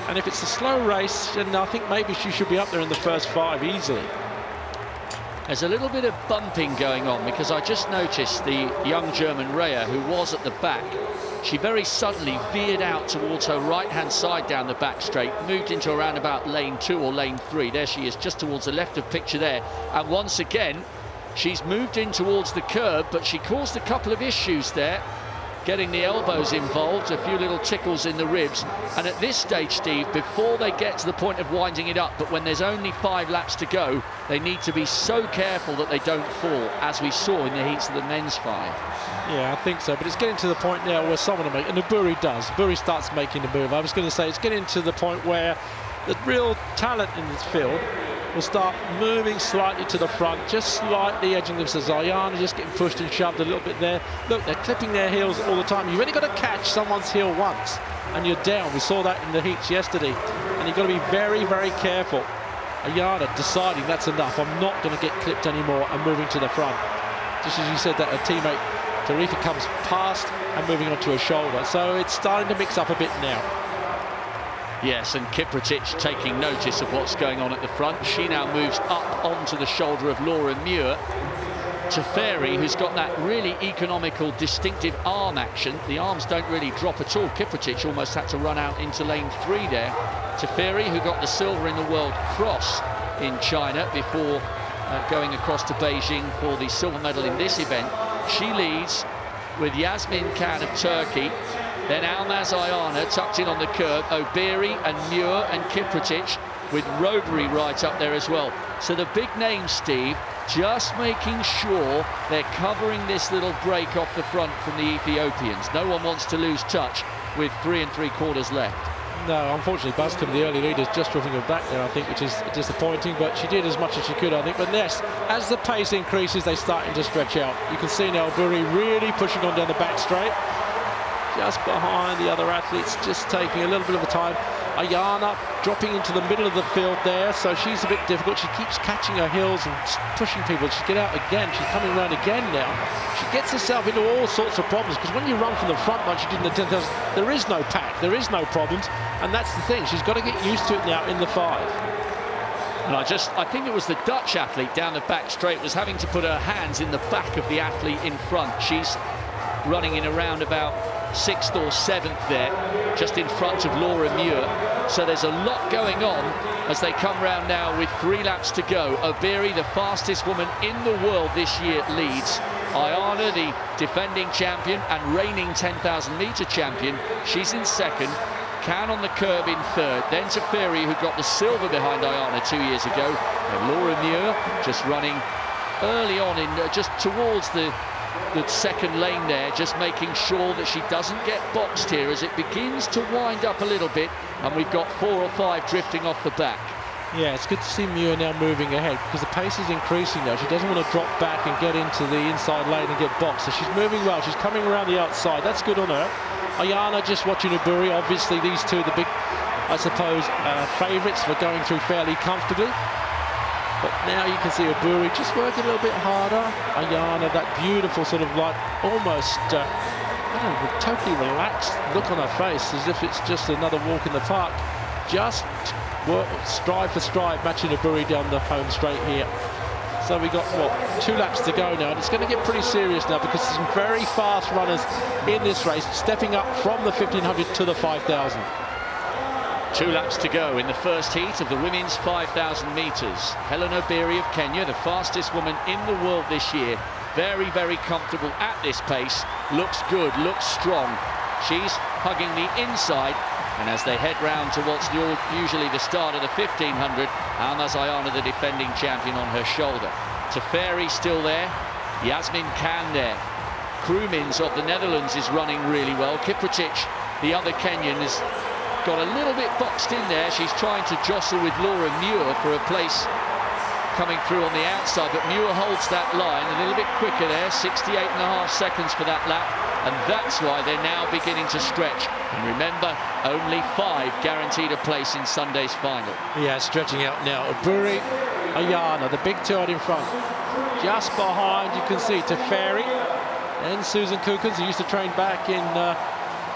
And if it's a slow race, then I think maybe she should be up there in the first 5 easily. There's a little bit of bumping going on because I just noticed the young German Rhea, who was at the back, she very suddenly veered out towards her right-hand side down the back straight, moved into around about lane 2 or lane 3. There she is, just towards the left of picture there. And once again, she's moved in towards the curb, but she caused a couple of issues there. getting the elbows involved, a few little tickles in the ribs. And at this stage, Steve, before they get to the point of winding it up, but when there's only 5 laps to go, they need to be so careful that they don't fall, as we saw in the heats of the men's 5. Yeah, I think so, but it's getting to the point now where someone will make, and Buri does. Buri starts making the move. I was going to say it's getting to the point where the real talent in this field will start moving slightly to the front, just slightly edging themselves. Ayana just getting pushed and shoved a little bit there. Look, they're clipping their heels all the time. You've only got to catch someone's heel once, and you're down. We saw that in the heats yesterday, and you've got to be very, very careful. Ayana deciding that's enough. I'm not going to get clipped anymore and moving to the front. Just as you said that, her teammate Tarifa comes past and moving on to her shoulder. So it's starting to mix up a bit now. Yes, and Kiprotich taking notice of what's going on at the front. She now moves up onto the shoulder of Laura Muir. Teferi, who's got that really economical, distinctive arm action. The arms don't really drop at all. Kiprotich almost had to run out into lane 3 there. Teferi, who got the silver in the World Cross in China before going across to Beijing for the silver medal in this event. She leads with Yasmin Khan of Turkey. Then Almaz Ayana tucked in on the curb, Obiri and Muir and Kiprotich, with Robbery right up there as well. So the big names, Steve, just making sure they're covering this little break off the front from the Ethiopians. No one wants to lose touch with 3 3/4 left. No, unfortunately, Bascom, the early leader, is just dropping her back there, I think, which is disappointing, but she did as much as she could, I think. But yes, as the pace increases, they're starting to stretch out. You can see now Buri really pushing on down the back straight, just behind the other athletes, just taking a little bit of a time. Ayana dropping into the middle of the field there, so she's a bit difficult. She keeps catching her heels and pushing people. She get out again. She's coming around again now. She gets herself into all sorts of problems, because when you run from the front like she did in the 10,000, there is no pack, there is no problems, and that's the thing. She's got to get used to it now in the 5. And I think it was the Dutch athlete down the back straight was having to put her hands in the back of the athlete in front. She's running in around about 6th or 7th there, just in front of Laura Muir. So there's a lot going on as they come round now with 3 laps to go. Obiri, the fastest woman in the world this year, leads. Ayana, the defending champion and reigning 10,000 metre champion, she's in 2nd. Khan on the curb in 3rd. Then Teferi, who got the silver behind Ayana 2 years ago. And Laura Muir just running early on in just towards the 2nd lane there, just making sure that she doesn't get boxed here as it begins to wind up a little bit, and we've got 4 or 5 drifting off the back. Yeah, it's good to see Muir now moving ahead, because the pace is increasing now. She doesn't want to drop back and get into the inside lane and get boxed, so she's moving well. She's coming around the outside. That's good on her. Ayana just watching Obiri. Obviously these two, the big, I suppose, favourites for going through fairly comfortably. But now you can see Obiri just working a little bit harder. Ayana, that beautiful sort of like almost, I don't know, totally relaxed look on her face, as if it's just another walk in the park. Just work stride for stride, matching Obiri down the home straight here. So we got, what, 2 laps to go now, and it's going to get pretty serious now, because there's some very fast runners in this race, stepping up from the 1500 to the 5000. 2 laps to go in the first heat of the women's 5,000 metres. Helen Obiri of Kenya, the fastest woman in the world this year. Very, very comfortable at this pace. Looks good, looks strong. She's hugging the inside. And as they head round to what's usually the start of the 1500, Almaz Ayana, the defending champion, on her shoulder. Teferi still there. Yasmin Khan there. Kroemins of the Netherlands is running really well. Kiprotich, the other Kenyan, is got a little bit boxed in there. She's trying to jostle with Laura Muir for a place coming through on the outside, but Muir holds that line a little bit quicker there. 68.5 seconds for that lap, and that's why they're now beginning to stretch. And remember, only 5 guaranteed a place in Sunday's final. Yeah, stretching out now. Obiri, Ayana, the big 2 out in front. Just behind, you can see Teferi and Susan Kookens, who used to train back in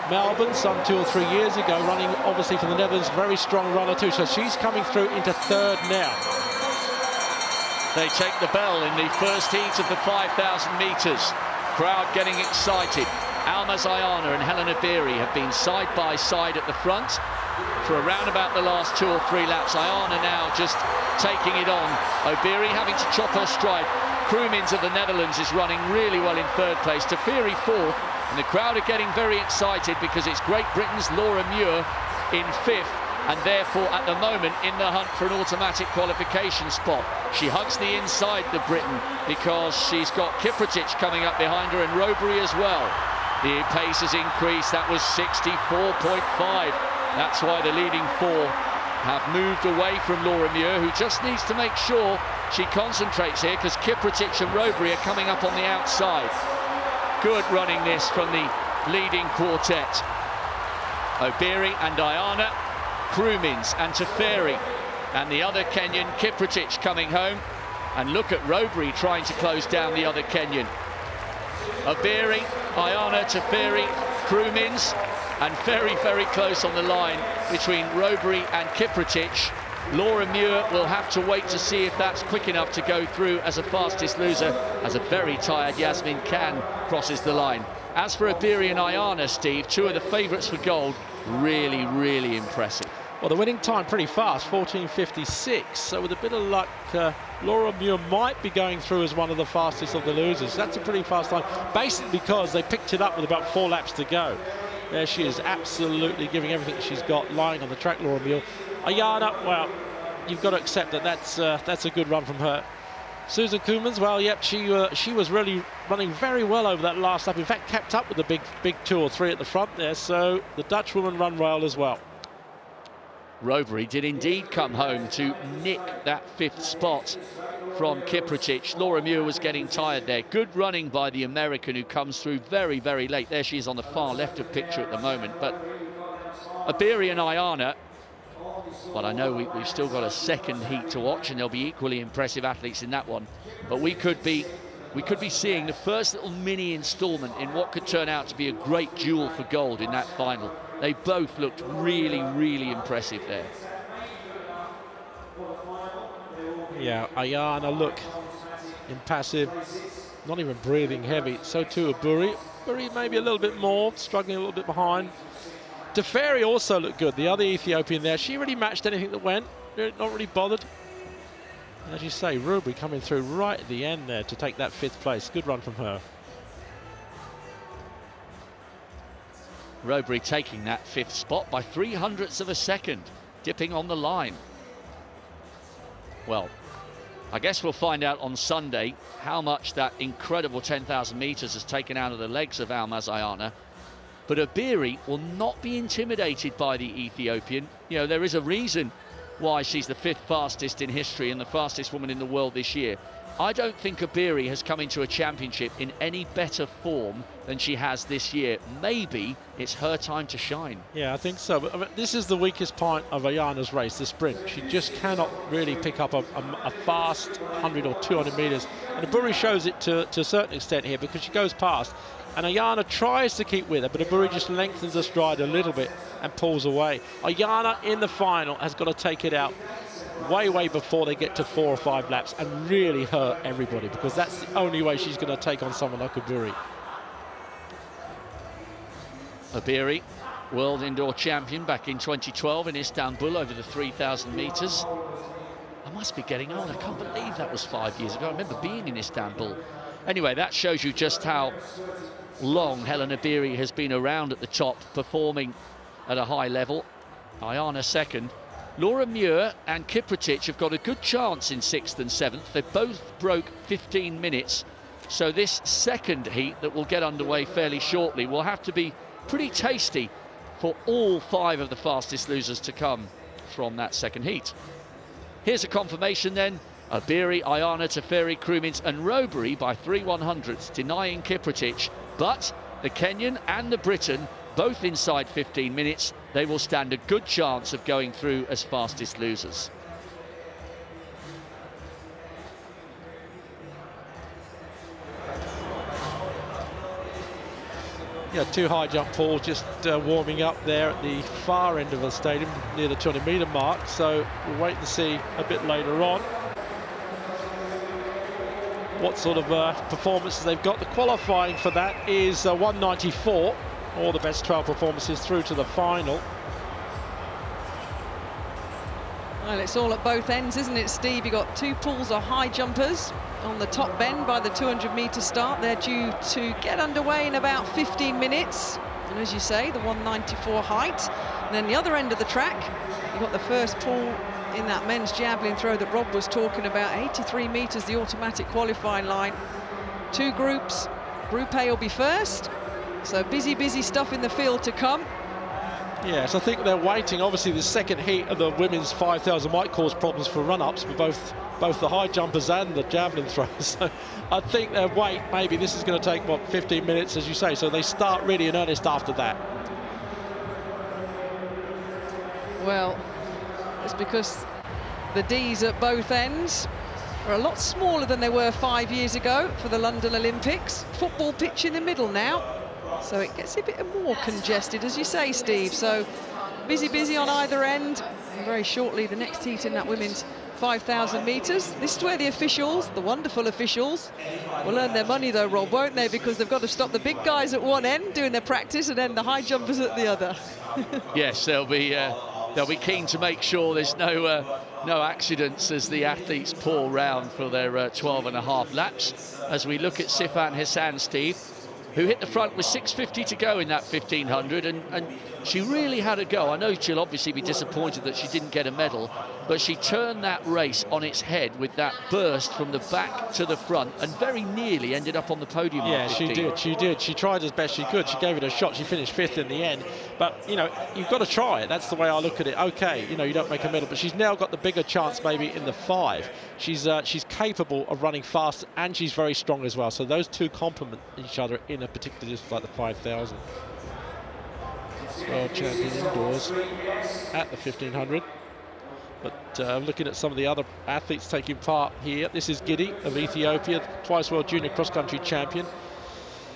Melbourne some 2 or 3 years ago, running obviously for the Netherlands. Very strong runner too, so she's coming through into 3rd now. They take the bell in the first heat of the 5,000 metres. Crowd getting excited. Almaz Ayana and Helen Obiri have been side by side at the front for around about the last 2 or 3 laps. Ayana now just taking it on. Obiri having to chop her stride. Kroemins of the Netherlands is running really well in 3rd place. Teferi 4th. And the crowd are getting very excited because it's Great Britain's Laura Muir in 5th, and therefore at the moment in the hunt for an automatic qualification spot. She hugs the inside, the Briton, because she's got Kiprotich coming up behind her and Robury as well. The pace has increased. That was 64.5. That's why the leading 4 have moved away from Laura Muir, who just needs to make sure she concentrates here, because Kiprotich and Robury are coming up on the outside. Good running this from the leading quartet. Obiri and Diana, Krumins and Teferi, and the other Kenyan, Kiprotich, coming home. And look at Robury trying to close down the other Kenyan. Obiri, Ayana, Teferi, Krumins, and very, very close on the line between Robury and Kiprotich. Laura Muir will have to wait to see if that's quick enough to go through as a fastest loser, as a very tired Yasmin Khan crosses the line. As for Obiri and Ayana, Steve, 2 of the favourites for gold, really, really impressive. Well, the winning time pretty fast, 14.56. So with a bit of luck, Laura Muir might be going through as one of the fastest of the losers. That's a pretty fast time, basically because they picked it up with about 4 laps to go. There she is, absolutely giving everything she's got, lying on the track, Laura Muir. Ayana, well, you've got to accept that that's a good run from her. Susan Koemans, well, yep, she was really running very well over that last lap. In fact, kept up with the big 2 or 3 at the front there. So the Dutch woman run well as well. Robury did indeed come home to nick that 5th spot from Kiprotich. Laura Muir was getting tired there. Good running by the American, who comes through very, very late. There she is on the far left of picture at the moment. But Obiri and Ayana, well, I know we've still got a second heat to watch, and there'll be equally impressive athletes in that one. But we could be seeing the first little mini instalment in what could turn out to be a great duel for gold in that final. They both looked really, really impressive there. Yeah, Ayana, look, impassive, not even breathing heavy. So too Obiri. Obiri maybe a little bit more, struggling a little bit behind. Teferi also looked good, the other Ethiopian there. She really matched anything that went, not really bothered. And as you say, Robury coming through right at the end there to take that 5th place. Good run from her. Robury taking that 5th spot by 0.03 of a second, dipping on the line. Well, I guess we'll find out on Sunday how much that incredible 10,000 metres has taken out of the legs of Almaz Ayana. But Obiri will not be intimidated by the Ethiopian. You know, there is a reason why she's the 5th fastest in history and the fastest woman in the world this year. I don't think Obiri has come into a championship in any better form than she has this year. Maybe it's her time to shine. Yeah, I think so. But I mean, this is the weakest point of Ayana's race, the sprint. She just cannot really pick up a fast 100 or 200 metres. And Obiri shows it to a certain extent here, because she goes past. And Ayana tries to keep with her, but Obiri just lengthens the stride a little bit and pulls away. Ayana in the final has got to take it out way before they get to 4 or 5 laps and really hurt everybody, because that's the only way she's going to take on someone like Obiri. Obiri, world indoor champion back in 2012 in Istanbul over the 3,000 metres. I must be getting old. I can't believe that was 5 years ago. I remember being in Istanbul. Anyway, that shows you just how long Helen Obiri has been around at the top, performing at a high level. Ayana second. Laura Muir and Kiprotich have got a good chance in 6th and 7th. They both broke 15 minutes. So this second heat that will get underway fairly shortly will have to be pretty tasty for all 5 of the fastest losers to come from that second heat. Here's a confirmation then. Obiri, Ayana, Teferi, Krumins and Robury by 3/100ths, denying Kiprotich. But the Kenyan and the Briton, both inside 15 minutes, they will stand a good chance of going through as fastest losers. Yeah, 2 high jump pools just warming up there at the far end of the stadium near the 200-metre mark, so we'll wait to see a bit later on what sort of performances they've got. The qualifying for that is 194, all the best 12 performances through to the final. Well, it's all at both ends, isn't it, Steve? You've got 2 pools of high jumpers, on the top bend by the 200-metre start. They're due to get underway in about 15 minutes. And as you say, the 194 height. And then the other end of the track, you've got the first pool in that men's javelin throw that Rob was talking about. 83 metres, the automatic qualifying line. Two groups. Group A will be first. So busy stuff in the field to come. Yes, I think they're waiting. Obviously, the second heat of the women's 5,000 might cause problems for run-ups for both the high jumpers and the javelin throwers. So I think they'll wait. Maybe this is going to take, what, 15 minutes, as you say. So they start really in earnest after that. Well, it's because the Ds at both ends are a lot smaller than they were 5 years ago for the London Olympics. Football pitch in the middle now. So it gets a bit more congested, as you say, Steve. So busy on either end. And very shortly, the next heat in that women's 5,000 metres. This is where the officials, the wonderful officials, will earn their money, though, Rob, won't they? Because they've got to stop the big guys at one end doing their practice and then the high jumpers at the other. Yes, they'll be keen to make sure there's no accidents as the athletes pour round for their 12.5 laps. As we look at Sifan Hassan, Steve, who hit the front with 6:50 to go in that 1500, and she really had a go. I know she'll obviously be disappointed that she didn't get a medal, but she turned that race on its head with that burst from the back to the front and very nearly ended up on the podium. Yeah, she did. She tried as best she could. She gave it a shot. She finished 5th in the end. But, you know, you've got to try it. That's the way I look at it. OK, you know, you don't make a medal, but she's now got the bigger chance maybe in the 5. She's capable of running fast, and she's very strong as well. So those two complement each other in a particular distance like the 5,000. World champion indoors at the 1500. But looking at some of the other athletes taking part here, this is Giddy of Ethiopia, twice world junior cross-country champion.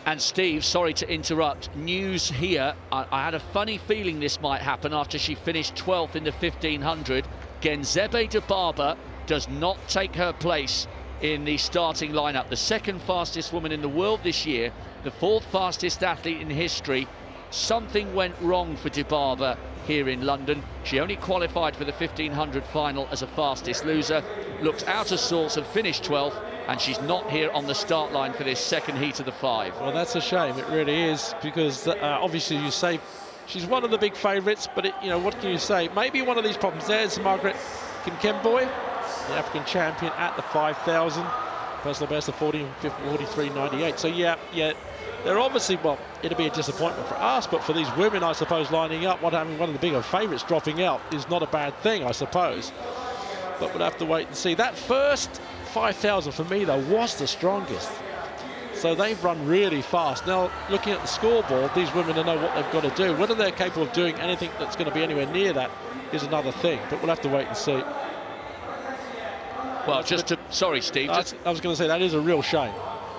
And Steve, sorry to interrupt, news here. I had a funny feeling this might happen after she finished 12th in the 1500. Genzebe Dibaba does not take her place in the starting lineup. The second fastest woman in the world this year, the 4th fastest athlete in history. Something went wrong for Dibaba here in London. She only qualified for the 1500 final as a fastest loser, looked out of sorts and finished 12th, and she's not here on the start line for this second heat of the 5. Well, that's a shame, it really is, because obviously you say she's one of the big favourites, but you know, what can you say? Maybe one of these problems. There's Margaret Kimkemboy, the African champion at the 5,000. Personal best of 43.98. So yeah, they're obviously, well, it'll be a disappointment for us, but for these women, I suppose, lining up, having one of the bigger favourites dropping out is not a bad thing, I suppose. But we'll have to wait and see. That first 5,000 for me, though, was the strongest. So they've run really fast. Now, looking at the scoreboard, these women know what they've got to do. Whether they're capable of doing anything that's going to be anywhere near that is another thing, but we'll have to wait and see. Well, sorry, Steve. I was going to say, that is a real shame.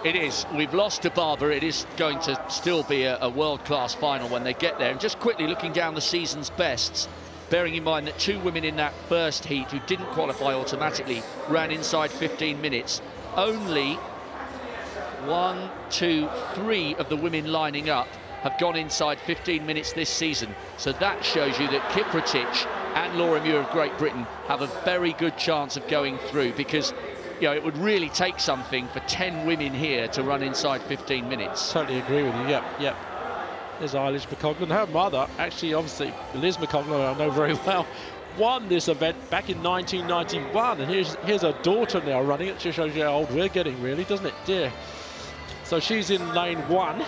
It is. We've lost Dibaba. It is going to still be a world-class final when they get there. And just quickly looking down the season's bests, bearing in mind that 2 women in that first heat who didn't qualify automatically ran inside 15 minutes. Only 1, 2, 3 of the women lining up have gone inside 15 minutes this season. So that shows you that Kiprotich and Laura Muir of Great Britain have a very good chance of going through, because you know, it would really take something for 10 women here to run inside 15 minutes. Totally agree with you. Yep. There's Eilish McCoglan. Her mother, actually, obviously, Liz McCoglan, I know very well, won this event back in 1991. And here's her daughter now running it. Just shows you how old we're getting, really, doesn't it, dear? So she's in lane 1.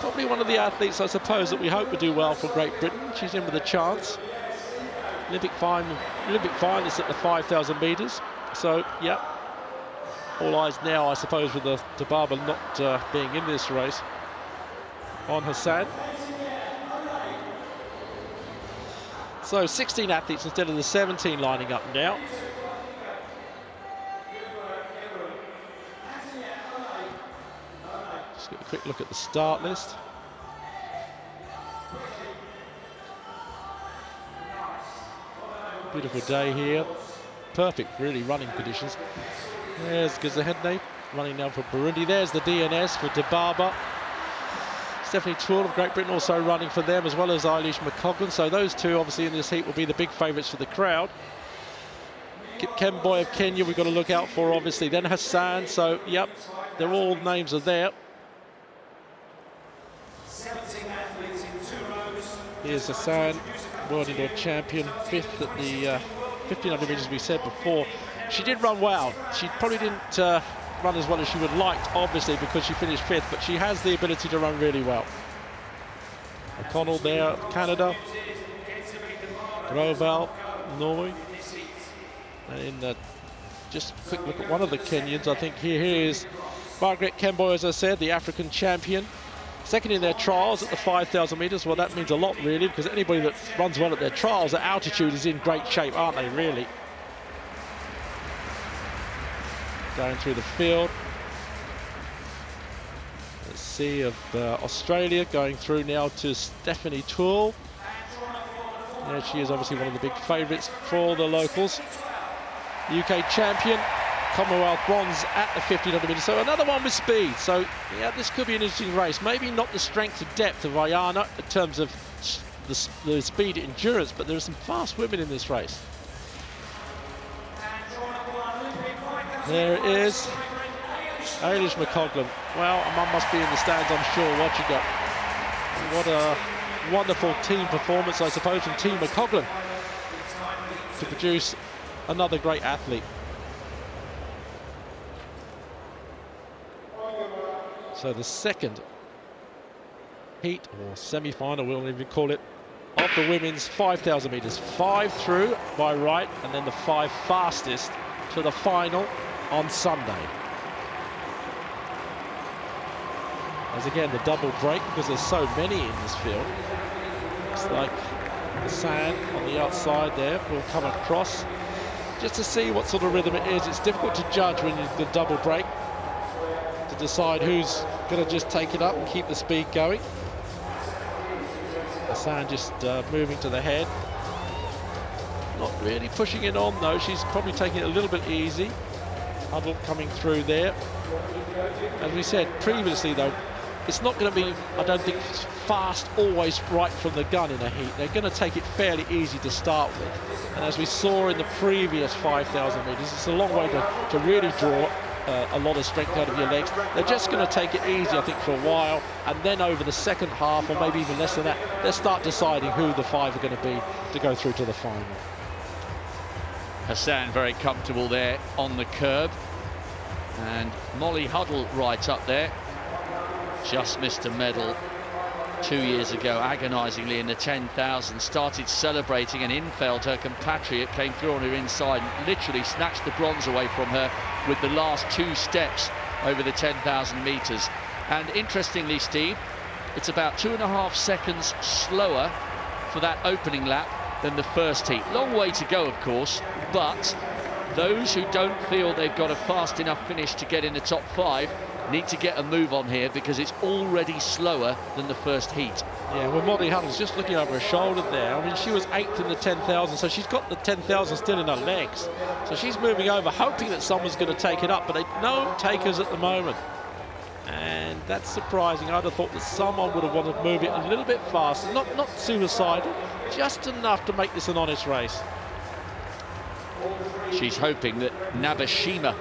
Probably one of the athletes, I suppose, that we hope will do well for Great Britain. She's in with a chance. Olympic finalist at the 5,000 metres. So, yeah. All eyes now, I suppose, with the Dibaba not being in this race on Hassan. So 16 athletes instead of the 17 lining up now. Just get a quick look at the start list. Beautiful day here. Perfect, really, running conditions. There's Gizahedne running now for Burundi. There's the DNS for Dibaba. Stephanie Toole of Great Britain also running for them, as well as Eilish McCoglan. So those two, obviously, in this heat will be the big favourites for the crowd. Kemboi of Kenya we've got to look out for, obviously. Then Hassan, so, yep, they're all names are there. Here's Hassan, world indoor champion, 5th at the 1500 metres we said before. She did run well. She probably didn't run as well as she would like, obviously, because she finished 5th, but she has the ability to run really well. O'Connell there, Canada. Groval, Norway. And just a quick look at one of the Kenyans. I think here is Margaret Kemboi, as I said, the African champion. Second in their trials at the 5,000 metres. Well, that means a lot, really, because anybody that runs well at their trials at altitude is in great shape, aren't they, really? Going through the field. Let's see of Australia going through now to Stephanie Toole. Yeah, she is obviously one of the big favourites for the locals. UK champion, Commonwealth bronze at the 1500 metres. So another one with speed. So yeah, this could be an interesting race. Maybe not the strength and depth of Ayana in terms of the speed endurance, but there are some fast women in this race. There it is, Eilish McCoglin. Well, a mum must be in the stands, I'm sure, watching it. What a wonderful team performance, I suppose, from Team McCoglin to produce another great athlete. So the second heat, or semi-final, we'll even call it, of the women's 5,000 metres. 5 through by right, and then the 5 fastest to the final on Sunday. As again, the double break, because there's so many in this field. Looks like the sand on the outside there will come across. Just to see what sort of rhythm it is. It's difficult to judge when you do the double break, to decide who's going to just take it up and keep the speed going. The sand just moving to the head. Not really pushing it on, though. She's probably taking it a little bit easy. Huddle coming through there. As we said previously, though, it's not going to be, I don't think, fast always right from the gun in a heat. They're going to take it fairly easy to start with. And as we saw in the previous 5,000 metres, it's a long way to really draw a lot of strength out of your legs. They're just going to take it easy, I think, for a while. And then over the second half, or maybe even less than that, they'll start deciding who the 5 are going to be to go through to the final. Hassan very comfortable there on the curb. And Molly Huddle right up there. Just missed a medal 2 years ago, agonisingly in the 10,000. Started celebrating, and Infeld, her compatriot, came through on her inside and literally snatched the bronze away from her with the last 2 steps over the 10,000 metres. And interestingly, Steve, it's about 2.5 seconds slower for that opening lap than the first heat. Long way to go, of course, but those who don't feel they've got a fast enough finish to get in the top 5 need to get a move on here, because it's already slower than the first heat. Yeah, well, Molly Huddle's just looking over her shoulder there. I mean, she was 8th in the 10,000, so she's got the 10,000 still in her legs. So she's moving over, hoping that someone's going to take it up, but no takers at the moment. And that's surprising. I'd have thought that someone would have wanted to move it a little bit faster. Not suicidal, just enough to make this an honest race. She's hoping that Nabashima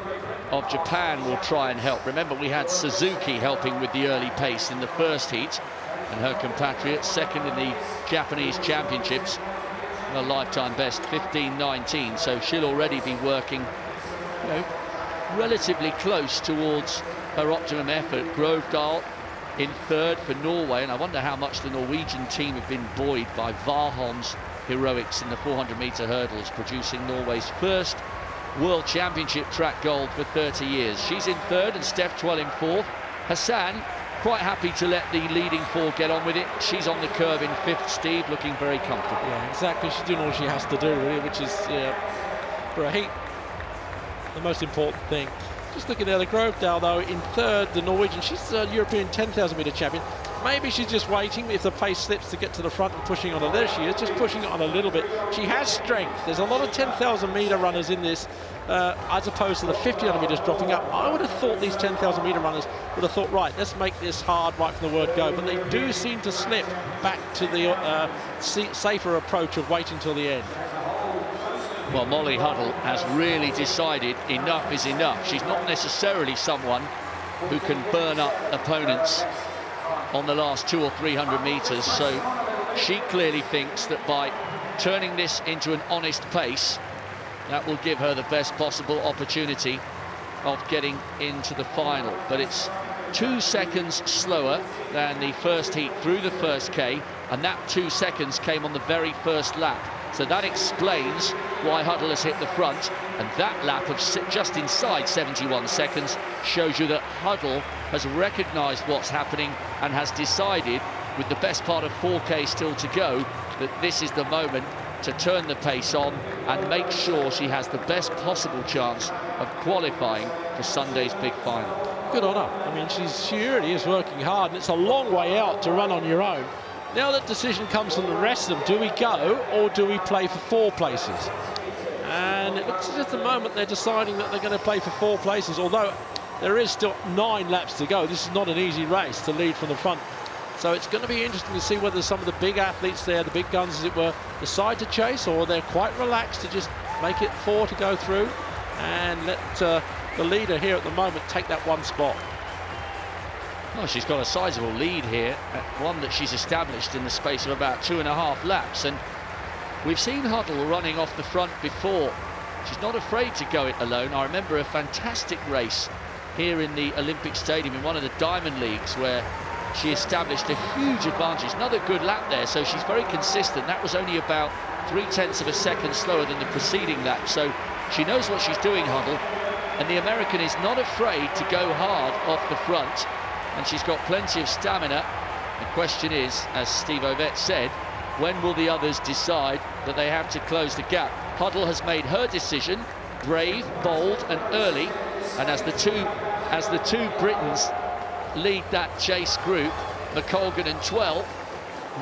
of Japan will try and help. Remember, we had Suzuki helping with the early pace in the first heat, and her compatriot second in the Japanese championships, her lifetime best 15:19. So she'll already be working, you know, relatively close towards her optimum effort. Grovedal in 3rd for Norway, and I wonder how much the Norwegian team have been buoyed by Warholm's heroics in the 400-metre hurdles, producing Norway's first World Championship track gold for 30 years. She's in 3rd and Steph Twell in 4th. Hassan quite happy to let the leading 4 get on with it. She's on the curve in 5th, Steve, looking very comfortable. Yeah, exactly. She's doing all she has to do, really, which is, for a heat, the most important thing. Just looking at the Grovedal, though, in 3rd, the Norwegian. She's a European 10,000 metre champion. Maybe she's just waiting if the pace slips to get to the front and pushing on her. There she is, just pushing it on a little bit. She has strength. There's a lot of 10,000 metre runners in this, as opposed to the 1,500 metres dropping up. I would have thought these 10,000 metre runners would have thought, right, let's make this hard right from the word go. But they do seem to slip back to the safer approach of waiting till the end. Well, Molly Huddle has really decided enough is enough. She's not necessarily someone who can burn up opponents on the last 200 or 300 metres, so she clearly thinks that by turning this into an honest pace, that will give her the best possible opportunity of getting into the final. But it's 2 seconds slower than the first heat through the first K, and that 2 seconds came on the very first lap. So that explains why Huddle has hit the front, and that lap of just inside 71 seconds shows you that Huddle has recognised what's happening and has decided, with the best part of 4K still to go, that this is the moment to turn the pace on and make sure she has the best possible chance of qualifying for Sunday's big final. Good on her. I mean, she really is working hard, and it's a long way out to run on your own. Now that decision comes from the rest of them. Do we go or do we play for 4 places? And it looks as if at the moment they're deciding that they're going to play for 4 places, although there is still 9 laps to go. This is not an easy race to lead from the front. So it's going to be interesting to see whether some of the big athletes there, the big guns as it were, decide to chase, or they're quite relaxed to just make it 4 to go through and let the leader here at the moment take that 1 spot. Well, she's got a sizable lead here, one that she's established in the space of about 2.5 laps, and we've seen Huddle running off the front before. She's not afraid to go it alone. I remember a fantastic race here in the Olympic Stadium in one of the Diamond Leagues where she established a huge advantage. Another good lap there, so she's very consistent. That was only about 0.3 of a second slower than the preceding lap, so she knows what she's doing, Huddle, and the American is not afraid to go hard off the front, and she's got plenty of stamina. The question is, as Steve Ovett said, when will the others decide that they have to close the gap? Huddle has made her decision, brave, bold and early, and as the two Britons lead that chase group, McColgan and 12,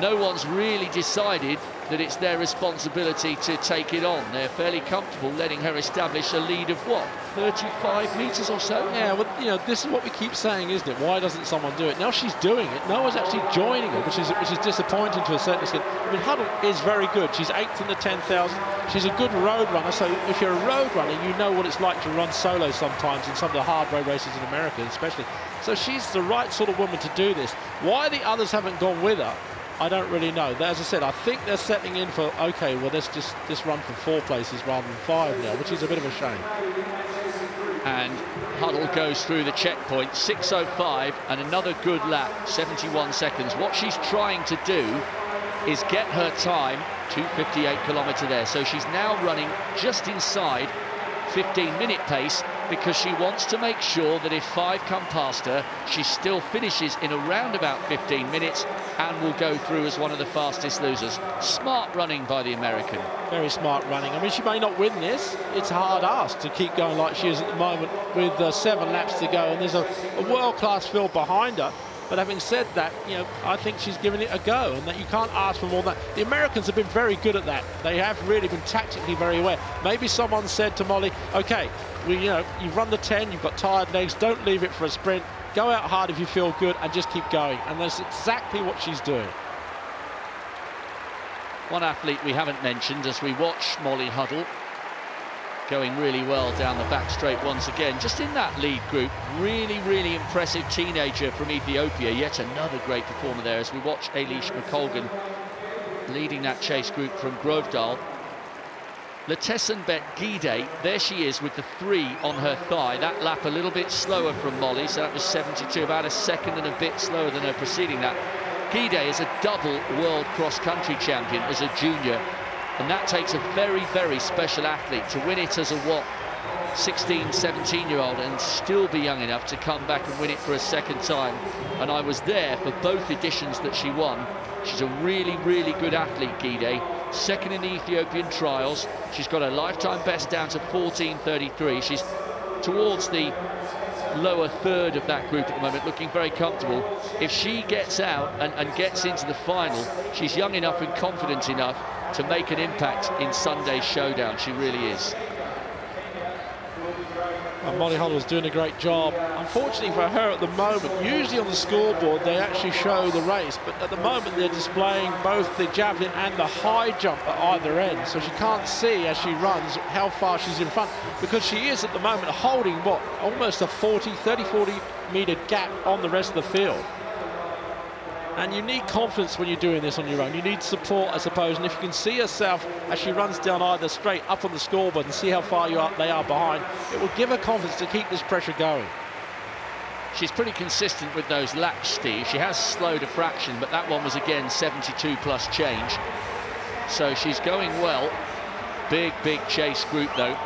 no one's really decided that it's their responsibility to take it on. They're fairly comfortable letting her establish a lead of what, 35 metres or so? Yeah, well, you know, this is what we keep saying, isn't it? Why doesn't someone do it? Now she's doing it. No one's actually joining her, which is disappointing to a certain extent. I mean, Huddle is very good. She's 8th in the 10,000. She's a good road runner, so if you're a road runner, you know what it's like to run solo sometimes in some of the hard road races in America, especially. So she's the right sort of woman to do this. Why the others haven't gone with her, I don't really know. As I said, I think they're settling in for, okay, well, let's just run for 4 places rather than 5 now, which is a bit of a shame. And Huddle goes through the checkpoint, 6:05, and another good lap, 71 seconds. What she's trying to do is get her time, 2:58 kilometre there. So she's now running just inside 15-minute pace, because she wants to make sure that if 5 come past her, she still finishes in around about 15 minutes and will go through as one of the fastest losers. Smart running by the American. Very smart running. I mean, she may not win this. It's a hard ask to keep going like she is at the moment with 7 laps to go, and there's a world-class field behind her. But having said that, you know, I think she's given it a go, and that you can't ask for more than that. The Americans have been very good at that. They have really been tactically very aware. Maybe someone said to Molly, okay, you've run the 10, you've got tired legs, don't leave it for a sprint. Go out hard if you feel good and just keep going. And that's exactly what she's doing. One athlete we haven't mentioned as we watch Molly Huddle going really well down the back straight once again, just in that lead group. Really impressive teenager from Ethiopia, yet another great performer there as we watch Eilish McColgan leading that chase group from Grovedal. Letesenbet Gide, there she is with the 3 on her thigh. That lap a little bit slower from Molly, so that was 72, about a second and a bit slower than her preceding lap. Gide is a double world cross-country champion as a junior, and that takes a very special athlete to win it as a 16, 17-year-old and still be young enough to come back and win it for a second time. And I was there for both editions that she won. She's a really good athlete, Gide. Second in the Ethiopian trials. She's got a lifetime best down to 14:33. She's towards the lower third of that group at the moment, looking very comfortable. If she gets out and gets into the final, she's young enough and confident enough to make an impact in Sunday's showdown. She really is. And Molly Huddle's doing a great job. Unfortunately for her at the moment, usually on the scoreboard they actually show the race, but at the moment they're displaying both the javelin and the high jump at either end, so she can't see as she runs how far she's in front, because she is at the moment holding what, almost a 30-40 metre gap on the rest of the field. And you need confidence when you're doing this on your own. You need support, I suppose. And if you can see yourself as she runs down either straight up on the scoreboard and see how far they are behind, it will give her confidence to keep this pressure going. She's pretty consistent with those laps, Steve. She has slowed a fraction, but that one was again 72 plus change. So she's going well. Big chase group though.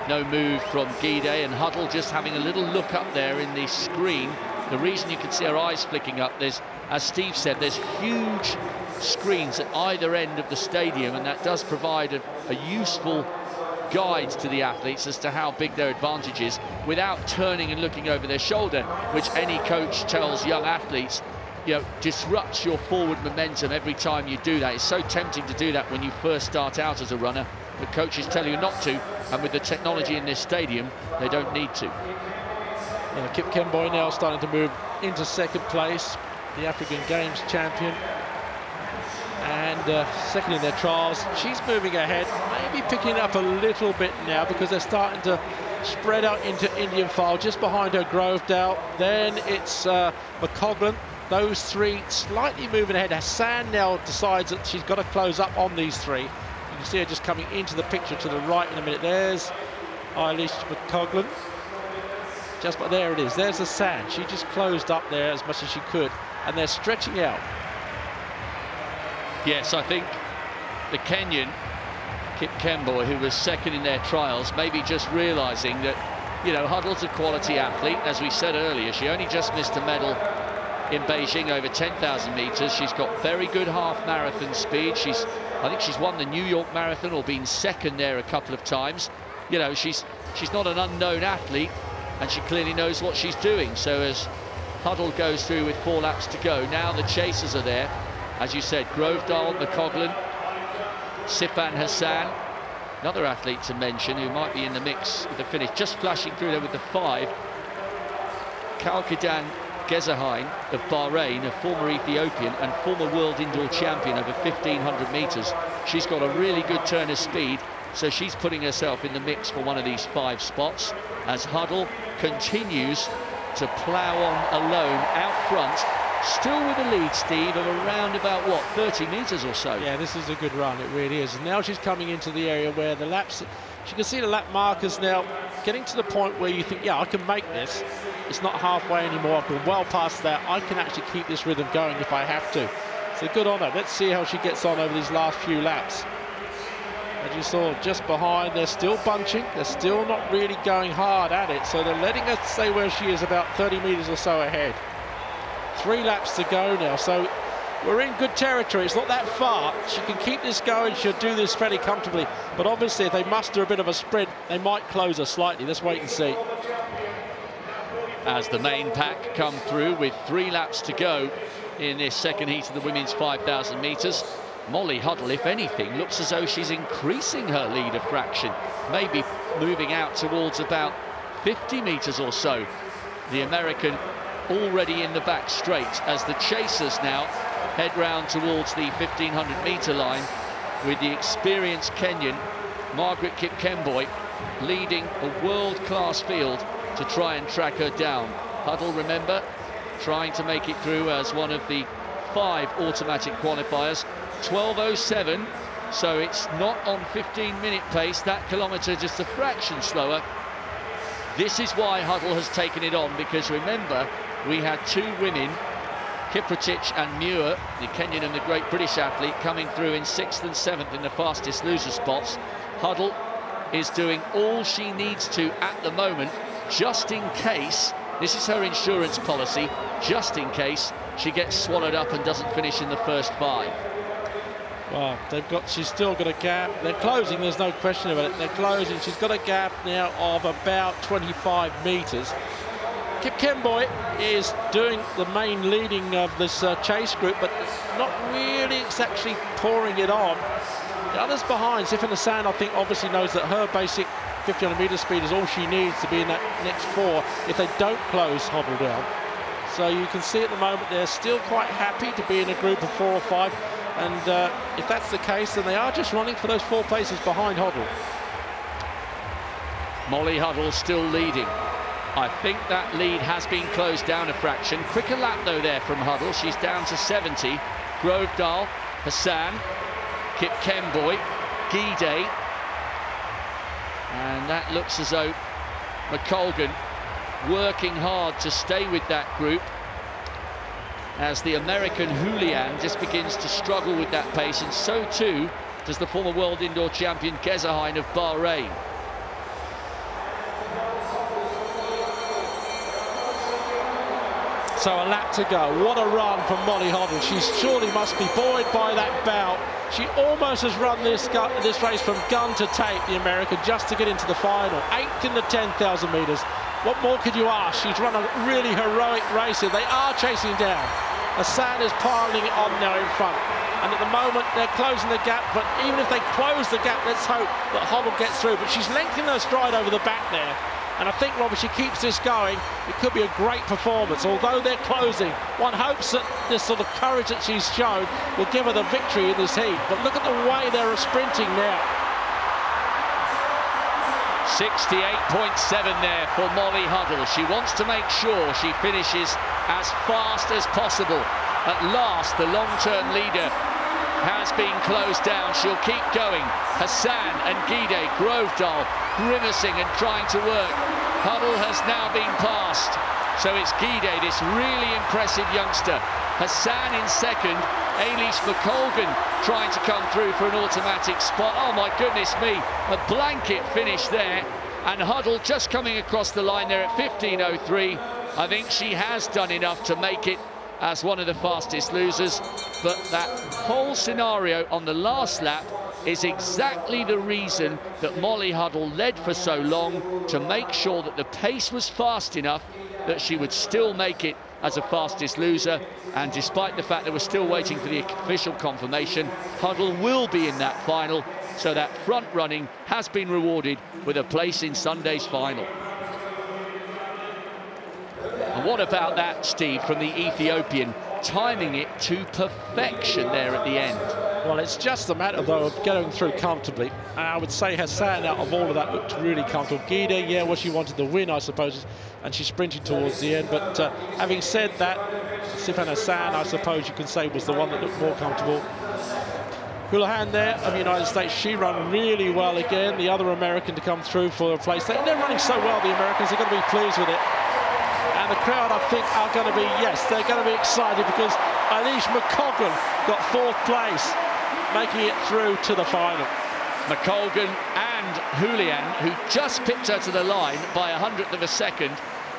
No move from Guide, and Huddle just having a little look up there in the screen. The reason you can see her eyes flicking up, there's, as Steve said, there's huge screens at either end of the stadium, and that does provide a useful guide to the athletes as to how big their advantage is without turning and looking over their shoulder, which any coach tells young athletes, you know, disrupts your forward momentum every time you do that. It's so tempting to do that when you first start out as a runner, but coaches tell you not to, and with the technology in this stadium, they don't need to. Kip Kemboy now starting to move into second place, the African Games champion, and second in their trials. She's moving ahead, maybe picking up a little bit now because they're starting to spread out into Indian file. Just behind her, Grovedale, then it's McCoglin. Those three slightly moving ahead. Hassan now decides that she's got to close up on these three. You can see her just coming into the picture to the right in a minute. There's Eilish McCoglin. But there it is, there's the sand. She just closed up there as much as she could, and they're stretching out. Yes, I think the Kenyan, Kip Kemboy, who was second in their trials, maybe just realising that, you know, Huddle's a quality athlete. As we said earlier, she only just missed a medal in Beijing over 10,000 metres. She's got very good half marathon speed. I think she's won the New York Marathon or been second there a couple of times. You know, she's not an unknown athlete, and she clearly knows what she's doing. So as Huddle goes through with 4 laps to go, now the chasers are there. As you said, Grovedale, McCoglin, Sifan Hassan, another athlete to mention who might be in the mix with the finish, just flashing through there with the 5. Kalkidan Gezahein of Bahrain, a former Ethiopian and former world indoor champion over 1,500 metres. She's got a really good turn of speed, so she's putting herself in the mix for one of these 5 spots as Huddle continues to plough on alone out front, still with a lead, Steve, of around about, what, 30 metres or so. Yeah, this is a good run, it really is. And now she's coming into the area where the laps, you can see the lap markers now getting to the point where you think, yeah, I can make this. It's not halfway anymore. I've gone well past that. I can actually keep this rhythm going if I have to. So good on her. Let's see how she gets on over these last few laps. As you saw, just behind, they're still bunching. They're still not really going hard at it. So they're letting her stay where she is, about 30 metres or so ahead. 3 laps to go now. So we're in good territory. It's not that far. She can keep this going. She'll do this fairly comfortably. But obviously, if they muster a bit of a sprint, they might close her slightly. Let's wait and see. As the main pack come through with 3 laps to go in this second heat of the women's 5,000 metres. Molly Huddle, if anything, looks as though she's increasing her lead a fraction, maybe moving out towards about 50 metres or so. The American already in the back straight as the chasers now head round towards the 1,500 metre line with the experienced Kenyan Margaret Kip Kemboy leading a world-class field to try and track her down. Huddle, remember, trying to make it through as one of the 5 automatic qualifiers. 12:07, so it's not on 15-minute pace. That kilometre just a fraction slower. This is why Huddle has taken it on, because remember, we had 2 women, Kiprotich and Muir, the Kenyan and the great British athlete, coming through in 6th and 7th in the fastest loser spots. Huddle is doing all she needs to at the moment, just in case, this is her insurance policy, just in case she gets swallowed up and doesn't finish in the first 5. Well, she's still got a gap. They're closing, there's no question about it. They're closing. She's got a gap now of about 25 metres. Kip Kemboy is doing the main leading of this chase group, but not really actually pouring it on. The others behind, Sifan Hassan, I think, obviously knows that her basic 1500-meter speed is all she needs to be in that next 4 if they don't close Hoddle down. So you can see at the moment they're still quite happy to be in a group of 4 or 5, and if that's the case, then they are just running for those 4 places behind Hoddle. Molly Huddle still leading. I think that lead has been closed down a fraction. Quicker lap though there from Huddle. She's down to 70. Grovedal, Hassan, Kipkemboy, Guide, and that looks as though McColgan working hard to stay with that group as the American Julian just begins to struggle with that pace, and so too does the former world indoor champion Gezahein of Bahrain. So a lap to go. What a run from Molly Hoddle. She surely must be buoyed by that bout. She almost has run this race from gun to tape, the American, just to get into the final. 8th in the 10,000 metres. What more could you ask? She's run a really heroic race here. They are chasing down. Hassan is piling it on now in front. And at the moment, they're closing the gap. But even if they close the gap, let's hope that Hoddle gets through. But she's lengthening her stride over the back there. And I think, Robert, she keeps this going, it could be a great performance. Although they're closing, one hopes that this sort of courage that she's shown will give her the victory in this heat. But look at the way they're sprinting now. 68.7 there for Molly Huddle. She wants to make sure she finishes as fast as possible. At last, the long-term leader has been closed down. She'll keep going. Hassan and Guide, Grovedal grimacing and trying to work. Huddle has now been passed. So it's Guide, this really impressive youngster. Hassan in second. Eilish McColgan trying to come through for an automatic spot. Oh my goodness me, a blanket finish there. And Huddle just coming across the line there at 15:03. I think she has done enough to make it as one of the fastest losers, but that whole scenario on the last lap is exactly the reason that Molly Huddle led for so long, to make sure that the pace was fast enough that she would still make it as a fastest loser. And despite the fact that we're still waiting for the official confirmation, Huddle will be in that final, so that front running has been rewarded with a place in Sunday's final. And what about that, Steve, from the Ethiopian, timing it to perfection there at the end? Well, it's just a matter, though, of getting through comfortably. And I would say Hassan, out of all of that, looked really comfortable. Guide, yeah, well, she wanted the win, I suppose, and she sprinted towards the end. But having said that, Sifan Hassan, I suppose you can say, was the one that looked more comfortable. Houlihan there of the United States, she ran really well again. The other American to come through for a place. They're running so well, the Americans, they're going to be pleased with it. And the crowd, I think, are going to be, yes, they're going to be excited, because Eilish McColgan got 4th place, making it through to the final. McColgan and Julian, who just pipped her to the line by 100th of a second,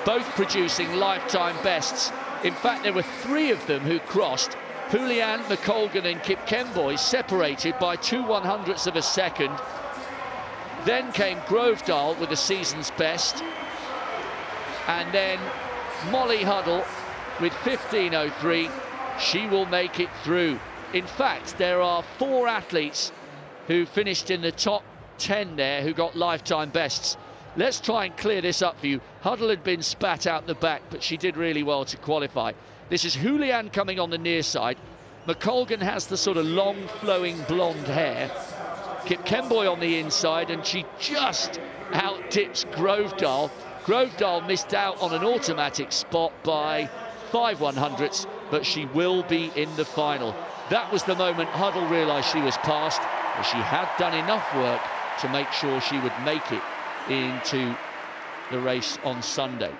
both producing lifetime bests. In fact, there were 3 of them who crossed. Julian, McColgan and Kipkemboy separated by 2 100ths of a second. Then came Grovedal with a season's best. And then Molly Huddle with 15:03. She will make it through. In fact, there are 4 athletes who finished in the top 10 there who got lifetime bests. Let's try and clear this up for you. Huddle had been spat out the back, but she did really well to qualify. This is Julian coming on the near side. McColgan has the sort of long flowing blonde hair. Kipkemboy on the inside, and she just out-tips Grovedal. Grovedal missed out on an automatic spot by 5 100ths, but she will be in the final. That was the moment Huddle realised she was passed, but she had done enough work to make sure she would make it into the race on Sunday.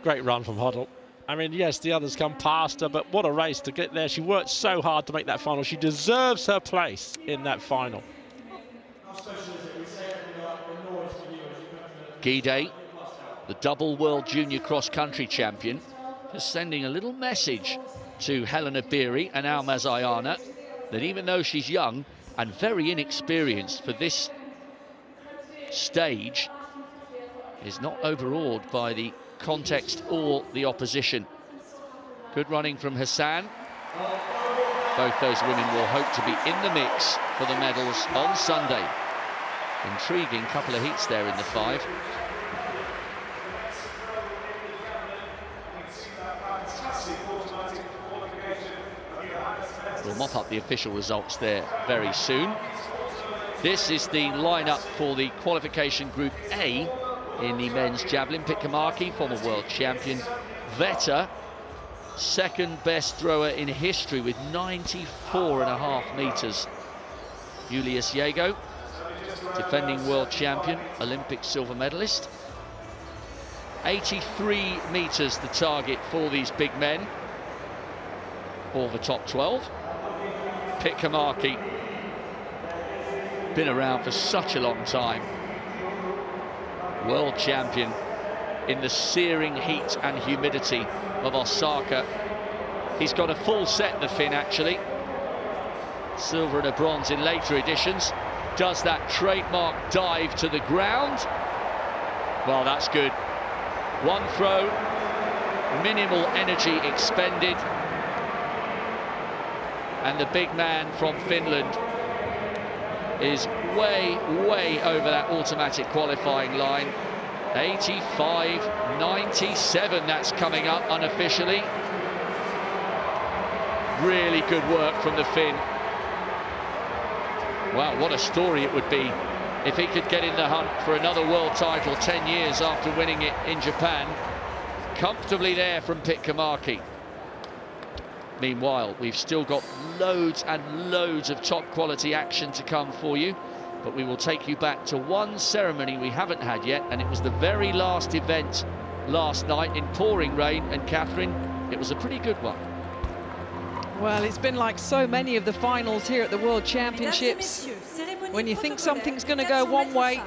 Great run from Huddle. I mean, yes, the others come past her, but what a race to get there. She worked so hard to make that final. She deserves her place in that final. Guide, the double world junior cross-country champion, is sending a little message to Helena Beery and Almaz Ayana that even though she's young and very inexperienced for this stage, is not overawed by the context or the opposition. Good running from Hassan. Both those women will hope to be in the mix for the medals on Sunday. Intriguing couple of heats there in the 5. We'll mop up the official results there very soon. This is the lineup for the qualification Group A in the men's javelin. Pitkamaki, former world champion. Veta, second best thrower in history with 94.5 meters. Julius Jago, defending world champion, Olympic silver medalist. 83 meters the target for these big men, all the top 12. Pitkamaki, been around for such a long time. World champion in the searing heat and humidity of Osaka. He's got a full set, the Finn, actually. Silver and a bronze in later editions. Does that trademark dive to the ground? Well, that's good. One throw, minimal energy expended. And the big man from Finland is way, way over that automatic qualifying line. 85.97, that's coming up unofficially. Really good work from the Finn. Wow, what a story it would be if he could get in the hunt for another world title 10 years after winning it in Japan. Comfortably there from Pitkamaki. Meanwhile, we've still got loads and loads of top quality action to come for you, but we will take you back to one ceremony we haven't had yet, and it was the very last event last night in pouring rain, and Catherine, it was a pretty good one. Well, it's been like so many of the finals here at the World Championships. When you think something's going to go one way,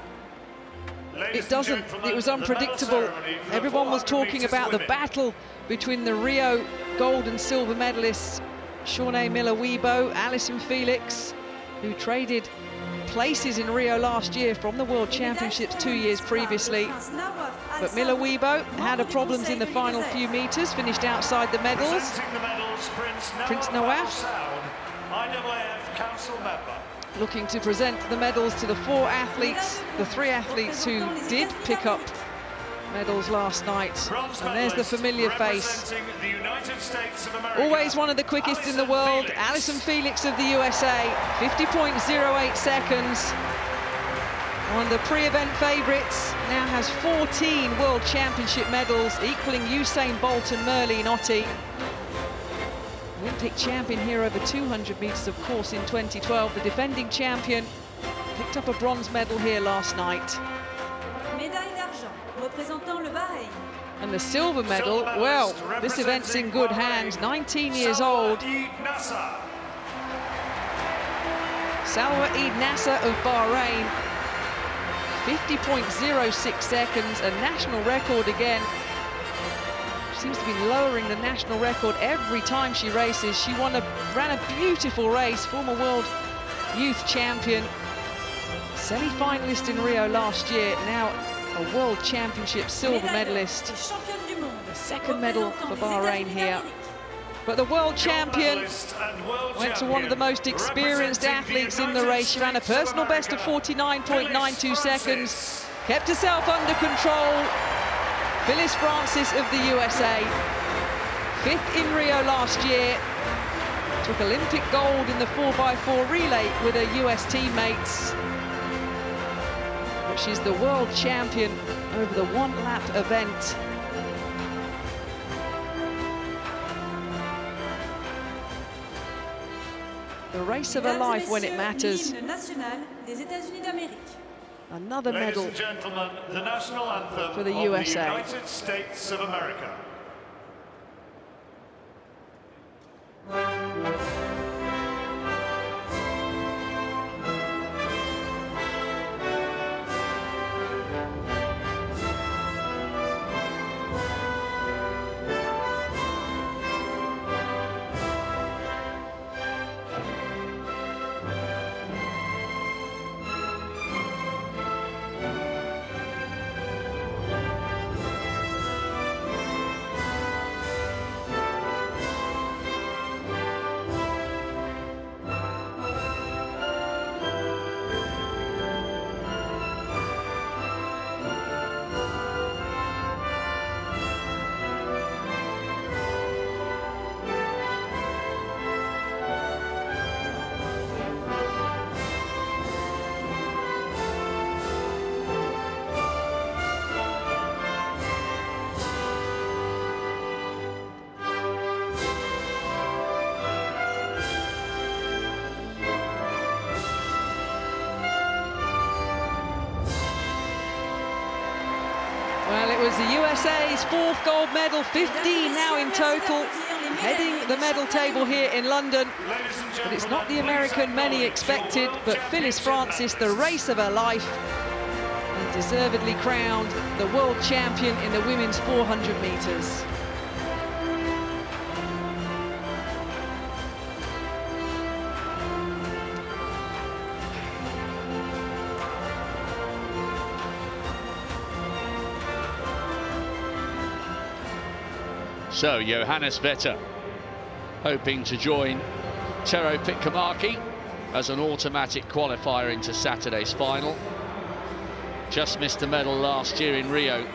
it doesn't. It was unpredictable. Everyone was talking about the battle between the Rio gold and silver medalists, Shawnee Miller-Weibo, Alison Felix, who traded places in Rio last year from the World Championships 2 years previously. But Miller-Weibo had problems in the final few meters, finished outside the medals. Prince Nawaf looking to present the medals to the 4 athletes, the 3 athletes who did pick up medals last night. And there's the familiar face. Always one of the quickest in the world, Alison Felix of the USA, 50.08 seconds. One of the pre-event favourites, now has 14 World Championship medals, equaling Usain Bolt and Merlene Ottey. Olympic champion here over 200 metres, of course, in 2012. The defending champion picked up a bronze medal here last night. And the silver medal, well, this event's in good hands. 19 years old. Salwa Eid Nasser of Bahrain. 50.06 seconds, a national record again. She seems to be lowering the national record every time she races. She ran a beautiful race, former world youth champion, semi-finalist in Rio last year, now a World Championship silver medalist. The second medal for Bahrain here. But the world champion went to one of the most experienced athletes in the race. She ran a personal best of 49.92 seconds, kept herself under control. Phyllis Francis of the USA, 5th in Rio last year, took Olympic gold in the 4x4 relay with her US teammates. But she's the world champion over the one-lap event. The race of her life when it matters. Another medal the national anthem for the of USA. The United States of America. was the USA's 4th gold medal, 15 now in total, heading the medal table here in London. But it's not the American many expected, but Phyllis Francis, the race of her life, and deservedly crowned the world champion in the women's 400 metres. So Johannes Vetter hoping to join Tero Pitkämäki as an automatic qualifier into Saturday's final. Just missed a medal last year in Rio,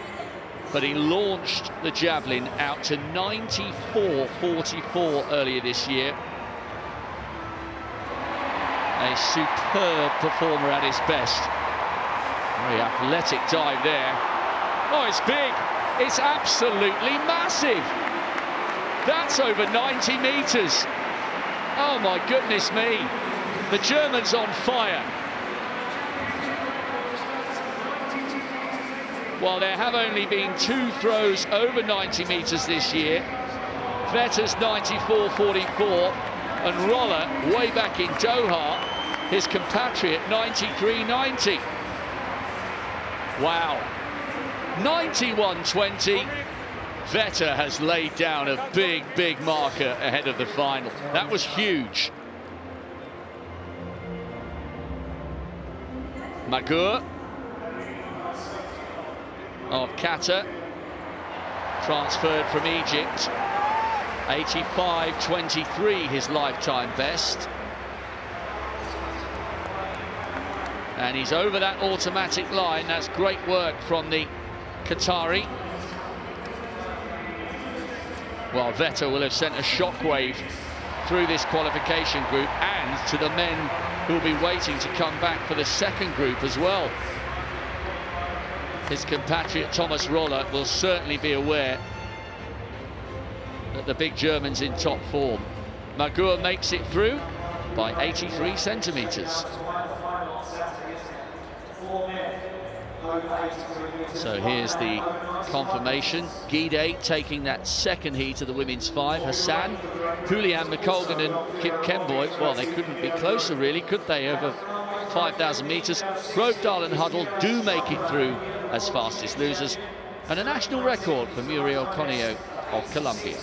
but he launched the javelin out to 94.44 earlier this year. A superb performer at his best. Very athletic dive there. Oh, it's big. It's absolutely massive. That's over 90 metres. Oh my goodness me. The German's on fire. Well, there have only been 2 throws over 90 metres this year. Vetter's 94.44 and Roller, way back in Doha, his compatriot 93.90. Wow. 91.20. Vetter has laid down a big marker ahead of the final. That was huge. Magur of Qatar, transferred from Egypt. 85.23, his lifetime best. And he's over that automatic line. That's great work from the Qatari. Well, Vetter will have sent a shockwave through this qualification group and to the men who will be waiting to come back for the second group as well. His compatriot Thomas Roller will certainly be aware that the big German's in top form. Magur makes it through by 83 centimetres. So here's the confirmation. Guide taking that second heat of the women's 5. Hassan, Julian McColgan and Kip Kemboy, well, they couldn't be closer really, could they, over 5,000 metres. Grovedal and Huddle do make it through as fastest losers. And a national record for Muriel Conillo of Colombia.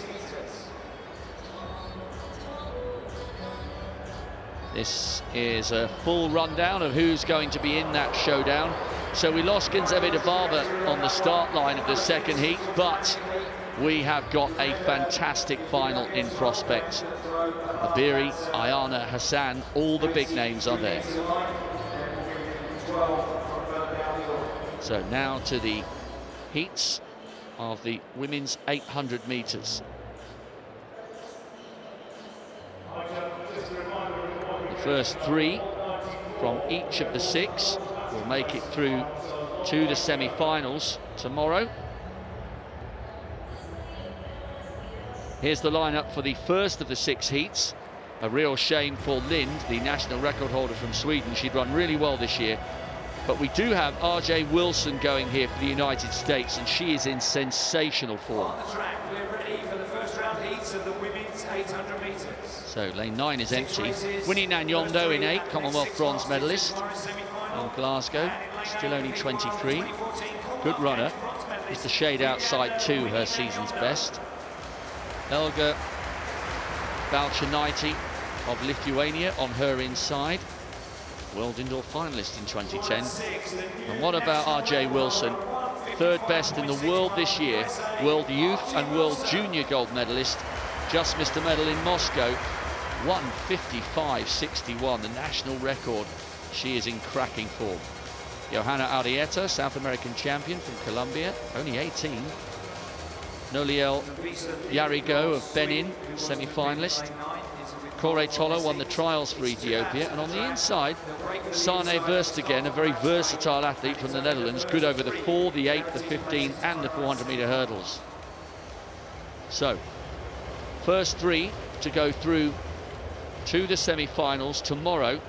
This is a full rundown of who's going to be in that showdown. So we lost Gonzalo de Barba on the start line of the second heat, but we have got a fantastic final in prospect. Abiri, Ayana, Hassan, all the big names are there. So now to the heats of the women's 800 metres. The first 3 from each of the 6 will make it through to the semi-finals tomorrow. Here's the lineup for the first of the 6 heats. A real shame for Lind, the national record holder from Sweden. She'd run really well this year. But we do have R.J. Wilson going here for the United States, and she is in sensational form. On the track, we're ready for the first round heats of the women's 800 metres. So lane 9 is empty. Winnie Nanyondo in 8, Commonwealth bronze medalist in Glasgow, still only 23. Good runner. Just a shade outside 2, her season's best. Elga Balchinaiti of Lithuania on her inside. World indoor finalist in 2010. And what about R.J. Wilson? 3rd best in the world this year. World youth and world junior gold medalist. Just missed a medal in Moscow. 1:55.61, the national record. She is in cracking form. Johanna Arrieta, South American champion from Colombia, only 18. Noliel Yarigo of Benin, semi-finalist. Kore Tolo won the trials for Ethiopia. And on the inside, Sane Verstegen, a very versatile athlete from the Netherlands, good over the 4, the 8, the 15 and the 400-metre hurdles. So, first 3 to go through to the semi-finals tomorrow.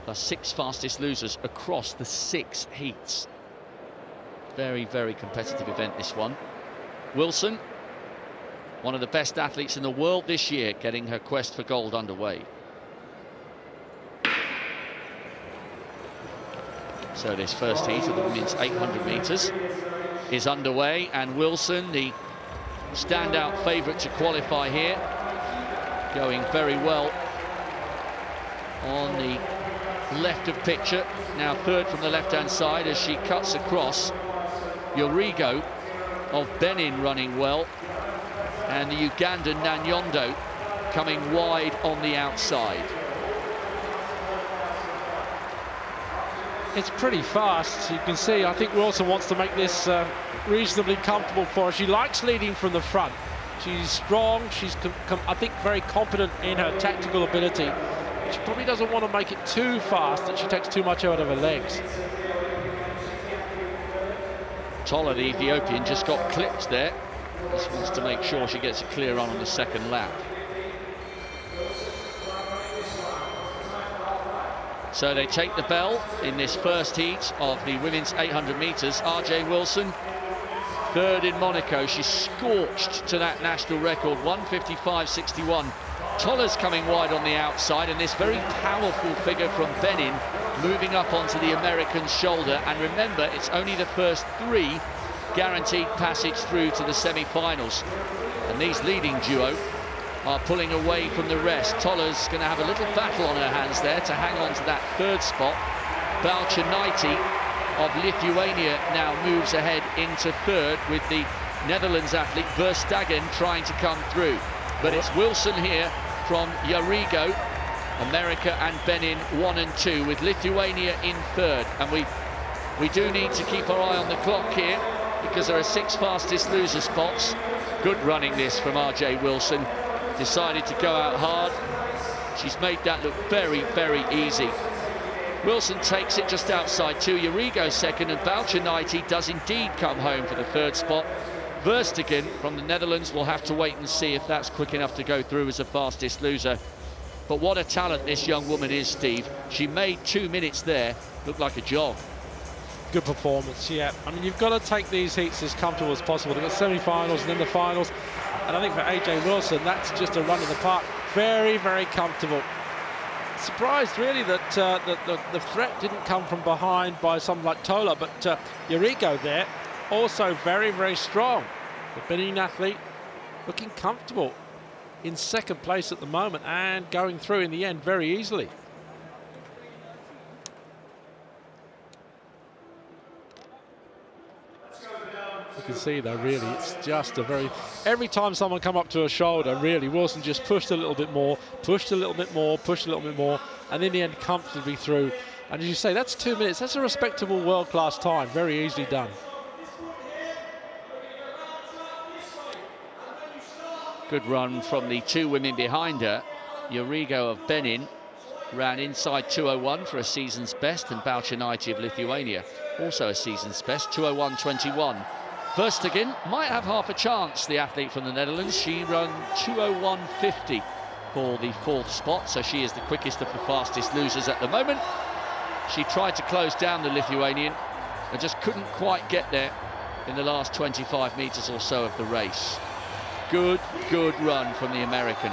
The 6 fastest losers across the 6 heats. Very, very competitive event, this one. Wilson, one of the best athletes in the world this year, getting her quest for gold underway. So this first heat of the women's 800 metres is underway, and Wilson, the standout favourite to qualify here, going very well on the left of picture, now third from the left-hand side as she cuts across. Yorigo of Benin running well, and the Ugandan Nanyondo coming wide on the outside. It's pretty fast, you can see. I think Wilson wants to make this reasonably comfortable for her. She likes leading from the front. She's strong, she's I think very competent in her tactical ability. She probably doesn't want to make it too fast that she takes too much out of her legs. Tola, the Ethiopian, just got clipped there. Just wants to make sure she gets a clear run on the second lap. So they take the bell in this first heat of the women's 800 metres. RJ Wilson, third in Monaco. She's scorched to that national record, 1:55.61. Tola's coming wide on the outside, and this very powerful figure from Benin moving up onto the American's shoulder. And remember, it's only the first three guaranteed passage through to the semi-finals. And these leading duo are pulling away from the rest. Tola's going to have a little battle on her hands there to hang on to that third spot. Balchinaiti of Lithuania now moves ahead into third, with the Netherlands athlete Verstappen trying to come through. But it's Wilson here from Yorigo, America and Benin 1 and 2, with Lithuania in third. And we do need to keep our eye on the clock here, because there are 6 fastest loser spots. Good running this from RJ Wilson. Decided to go out hard. She's made that look very, very easy. Wilson takes it just outside 2. Yorigo second, and Balchinaiti does indeed come home for the third spot. Verstappen from the Netherlands will have to wait and see if that's quick enough to go through as the fastest loser. But what a talent this young woman is, Steve. She made 2 minutes there look like a jog. Good performance, yeah. I mean, you've got to take these heats as comfortable as possible. They've got semi-finals and then the finals. And I think for AJ Wilson, that's just a run in the park. Very, very comfortable. Surprised, really, that the threat didn't come from behind by someone like Tola, but Yorigo there, also very, very strong. The Benin athlete looking comfortable in second place at the moment and going through in the end very easily. You can see though, really, it's just a very... Every time someone come up to a shoulder, really, Wilson just pushed a little bit more, pushed a little bit more, pushed a little bit more, and in the end comfortably through. And as you say, that's 2 minutes. That's a respectable world-class time. Very easily done. Good run from the 2 women behind her. Yorigo of Benin ran inside 2:01 for a season's best, and Balchinaiti of Lithuania also a season's best, 2:01.21. Verstappen might have half a chance, the athlete from the Netherlands. She ran 2:01.50 for the 4th spot, so she is the quickest of the fastest losers at the moment. She tried to close down the Lithuanian and just couldn't quite get there in the last 25 metres or so of the race. Good run from the American.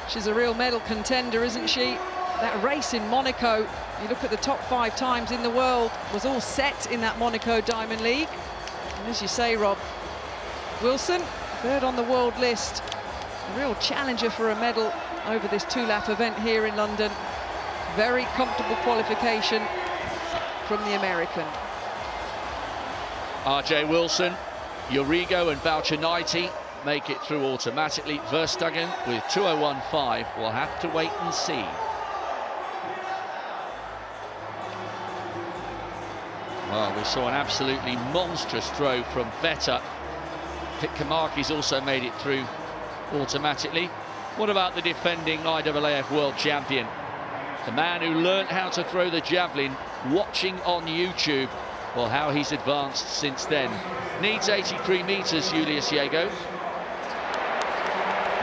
She's a real medal contender, isn't she? That race in Monaco, you look at the top 5 times in the world, was all set in that Monaco Diamond League. And as you say, Rob, Wilson, third on the world list, a real challenger for a medal over this 2-lap event here in London. Very comfortable qualification from the American. RJ Wilson, Yorigo and Balchinaiti make it through automatically. Verstappen with 2:01.5 will have to wait and see. Well, we saw an absolutely monstrous throw from Veta. Kamaki's also made it through automatically. What about the defending IAAF world champion? The man who learnt how to throw the javelin, watching on YouTube. Well, how he's advanced since then. Needs 83 metres, Julius Jaego.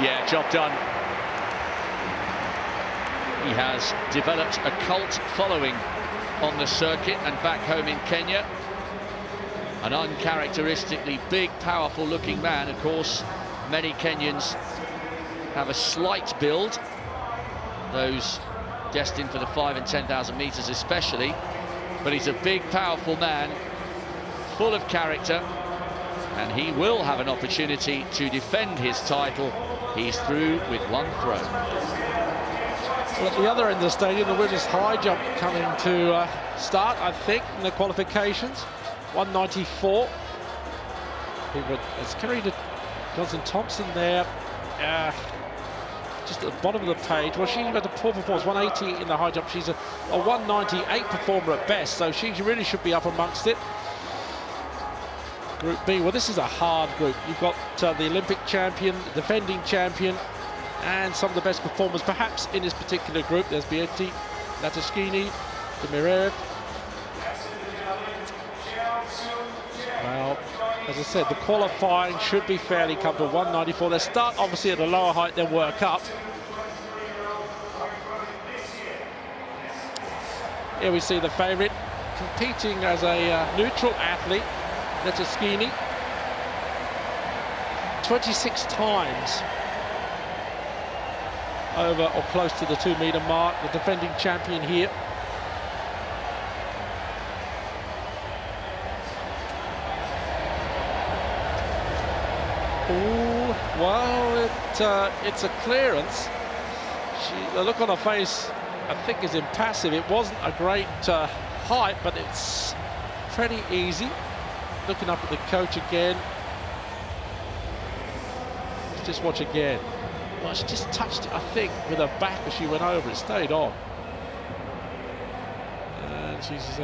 Yeah, job done. He has developed a cult following on the circuit and back home in Kenya. An uncharacteristically big, powerful-looking man. Of course, many Kenyans have a slight build, those destined for the 5,000 and 10,000 metres especially. But he's a big, powerful man, full of character, and he will have an opportunity to defend his title. He's through with one throw. Well, at the other end of the stadium, the women's high jump coming to start, I think, in the qualifications. 194. It's Kariita Johnson-Thompson there, just at the bottom of the page. Well, she had a poor performance, 180 in the high jump. She's a 198 performer at best, so she really should be up amongst it. Group B, well, this is a hard group. You've got the Olympic champion, defending champion, and some of the best performers perhaps in this particular group. There's Bieti, Lataskini, Demirev. Well, as I said, the qualifying should be fairly comfortable. 194. They start obviously at a lower height, then work up. Here we see the favourite competing as a neutral athlete, Lataskini. 26 times over or close to the 2 metre mark. The defending champion here. Ooh, well, it's a clearance. The look on her face, I think, is impassive. It wasn't a great height, but it's pretty easy. Looking up at the coach again. Let's just watch again. Well, she just touched it, I think, with her back as she went over. It stayed on. And she's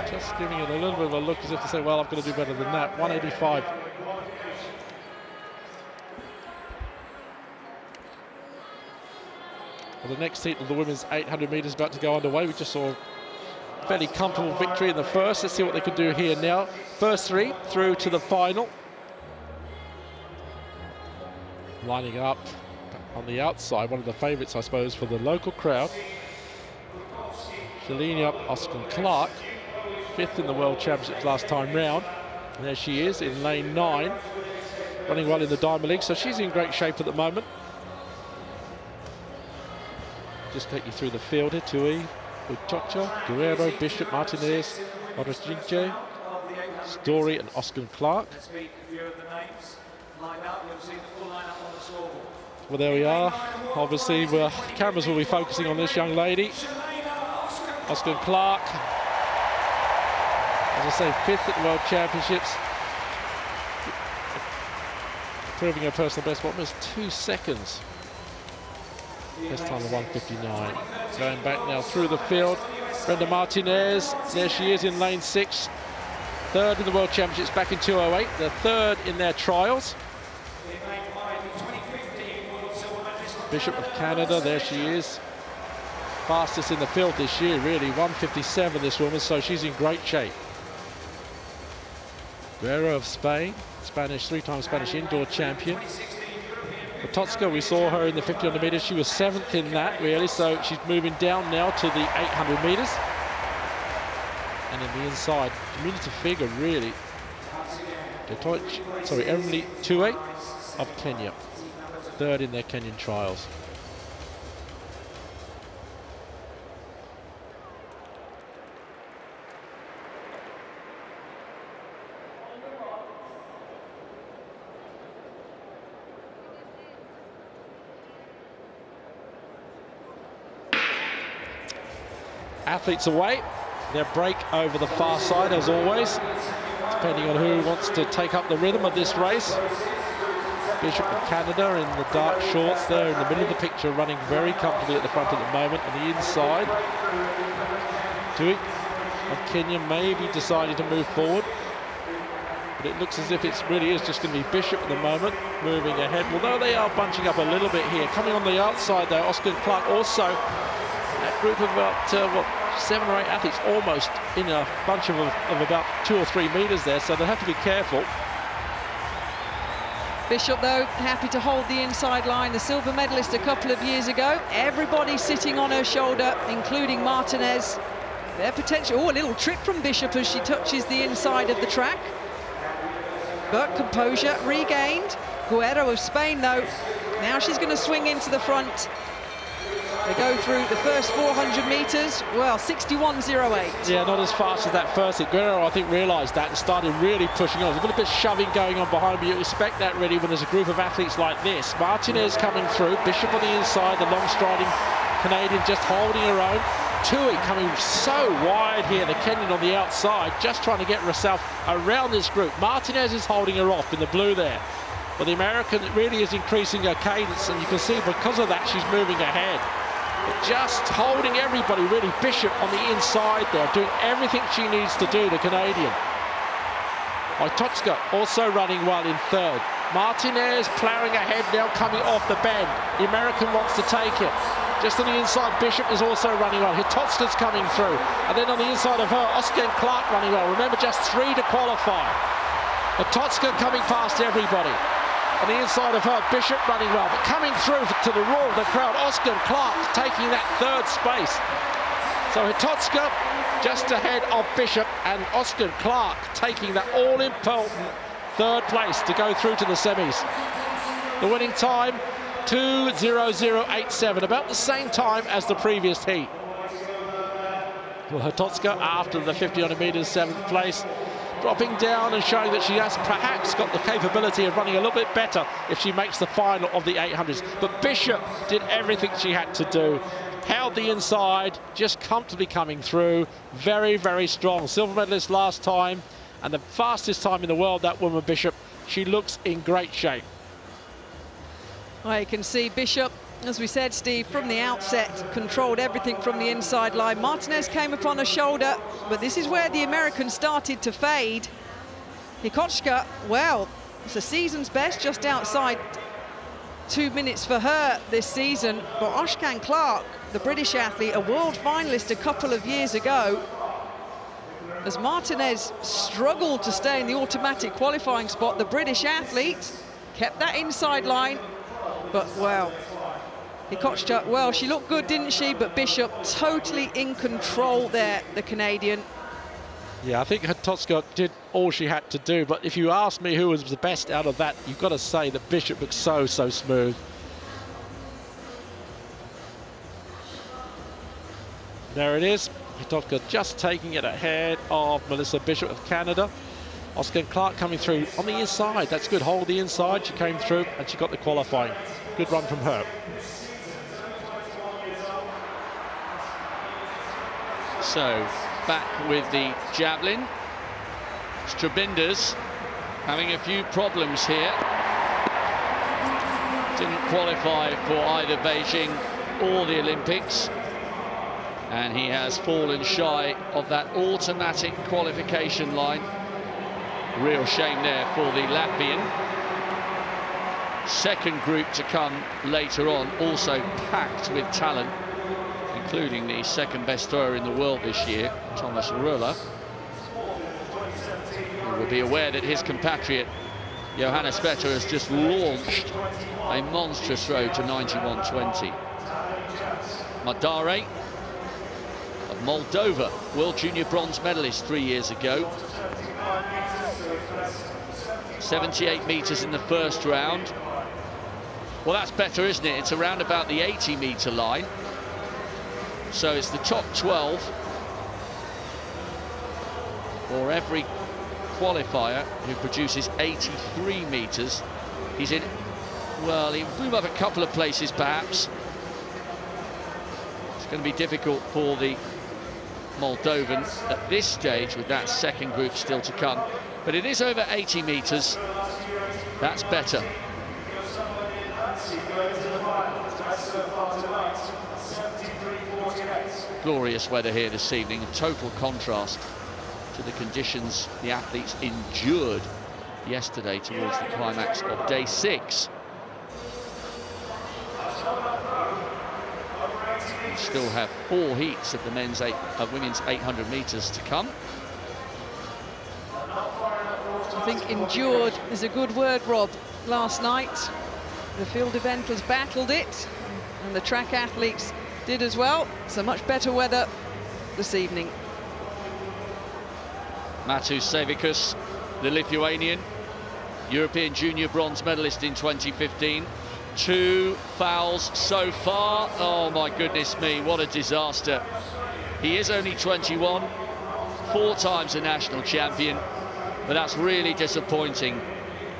just giving it a little bit of a look as if to say, well, I've got to do better than that. 185. Well, the next heat of the women's 800 metres about to go underway. We just saw a fairly comfortable victory in the first. Let's see what they can do here now. First 3 through to the final. Lining up on the outside, one of the favourites, I suppose, for the local crowd. Shalini Oscar Clark, 5th in the World Championships last time round. And there she is in lane 9, running well in the Diamond League, so she's in great shape at the moment. Just take you through the field here. Tui, Uchocha, Guerrero, Bishop, Martinez, Orosjinche, Story and Oscar Clark. Well, there we are. Obviously, cameras will be focusing on this young lady. Oscar Clark, as I say, 5th at the World Championships. Proving her personal best, almost 2 seconds. Best time of 1:59. Going back now through the field. Brenda Martinez, there she is in lane 6. 3rd in the World Championships back in 2:08. The 3rd in their trials. Bishop of Canada, there she is. Fastest in the field this year, really. 1:57 this woman, so she's in great shape. Guerrero of Spain, Spanish, 3-time Spanish indoor champion. Potocka, we saw her in the 50 metres. She was 7th in that, really, so she's moving down now to the 800 metres. And in the inside, diminutive figure, really. Emily Tue of Kenya, 3rd in their Kenyan trials. Athletes away, their break over the far side as always, depending on who wants to take up the rhythm of this race. Bishop of Canada in the dark shorts there in the middle of the picture, running very comfortably at the front at the moment. On the inside, Tui of Kenya maybe deciding to move forward, but it looks as if it really is just going to be Bishop at the moment moving ahead, although they are bunching up a little bit here. Coming on the outside though, Oscar Clark also. That group of about 7 or 8 athletes almost in a bunch of about 2 or 3 metres there, so they'll have to be careful. Bishop, though, happy to hold the inside line, the silver medalist a couple of years ago. Everybody sitting on her shoulder, including Martinez. Their potential. Oh, a little trip from Bishop as she touches the inside of the track. But composure regained. Guerrero of Spain, though. Now she's going to swing into the front. They go through the first 400 metres, well, 61.08. Yeah, not as fast as that first hit. Guerrero, I think, realised that and started really pushing on. There's a little bit of shoving going on behind me. You expect that really when there's a group of athletes like this. Martinez coming through, Bishop on the inside, the long striding Canadian just holding her own. Tui coming so wide here, the Kenyan on the outside, just trying to get herself around this group. Martinez is holding her off in the blue there. But the American really is increasing her cadence, and you can see because of that she's moving ahead. But just holding everybody, really. Bishop on the inside there, doing everything she needs to do, the Canadian. Wojtowska also running well in third. Martinez ploughing ahead now, coming off the bend. The American wants to take it. Just on the inside, Bishop is also running well. Hitotska's coming through. And then on the inside of her, Oscar and Clark running well. Remember, just 3 to qualify. Hitotska coming past everybody. On the inside of her, Bishop running well. But coming through to the roar of the crowd, Oscar and Clark taking that third space. So Hitotska just ahead of Bishop, and Oscar and Clark taking that all-important third place to go through to the semis. The winning time, 2:00.87, about the same time as the previous heat. Well, Hitotska, after the 50 metres, 7th place, dropping down and showing that she has perhaps got the capability of running a little bit better if she makes the final of the 800s. But Bishop did everything she had to do. Held the inside, just comfortably coming through. Very, very strong. Silver medalist last time, and the fastest time in the world, that woman Bishop. She looks in great shape. Well, you can see Bishop, as we said, Steve, from the outset, controlled everything from the inside line. Martinez came upon her shoulder, but this is where the American started to fade. Hikochka, well, it's a season's best, just outside 2 minutes for her this season. But Oshkan Clark, the British athlete, a world finalist a couple of years ago, as Martinez struggled to stay in the automatic qualifying spot, the British athlete kept that inside line. But, well, Hikochka, well, she looked good, didn't she? But Bishop totally in control there, the Canadian. Yeah, I think Hitotska did all she had to do. But if you ask me who was the best out of that, you've got to say that Bishop looks so, so smooth. There it is. Hitotska just taking it ahead of Melissa Bishop of Canada. Oscar and Clark coming through on the inside. That's good. Hold the inside. She came through and she got the qualifying. Good run from her. So, back with the javelin. Strabinder's having a few problems here. Didn't qualify for either Beijing or the Olympics. And he has fallen shy of that automatic qualification line. Real shame there for the Latvian. Second group to come later on, also packed with talent, including the second best thrower in the world this year, Thomas Röller. He will be aware that his compatriot, Johannes Vetter, has just launched a monstrous throw to 91.20. Madare of Moldova, world junior bronze medalist 3 years ago. 78 metres in the first round. Well, that's better, isn't it? It's around about the 80-metre line. So it's the top 12 for every qualifier who produces 83 metres. He's in, well, he blew up a couple of places, perhaps. It's going to be difficult for the Moldovan at this stage with that second group still to come. But it is over 80 metres. That's better. Glorious weather here this evening, a total contrast to the conditions the athletes endured yesterday towards the climax of day 6. We still have 4 heats of the women's 800 metres to come. I think endured is a good word, Rob. Last night, the field eventers battled it, and the track athletes did as well. So much better weather this evening. Matus Savikas, the Lithuanian, European junior bronze medalist in 2015. 2 fouls so far. Oh my goodness me, what a disaster. He is only 21, 4 times a national champion, but that's really disappointing.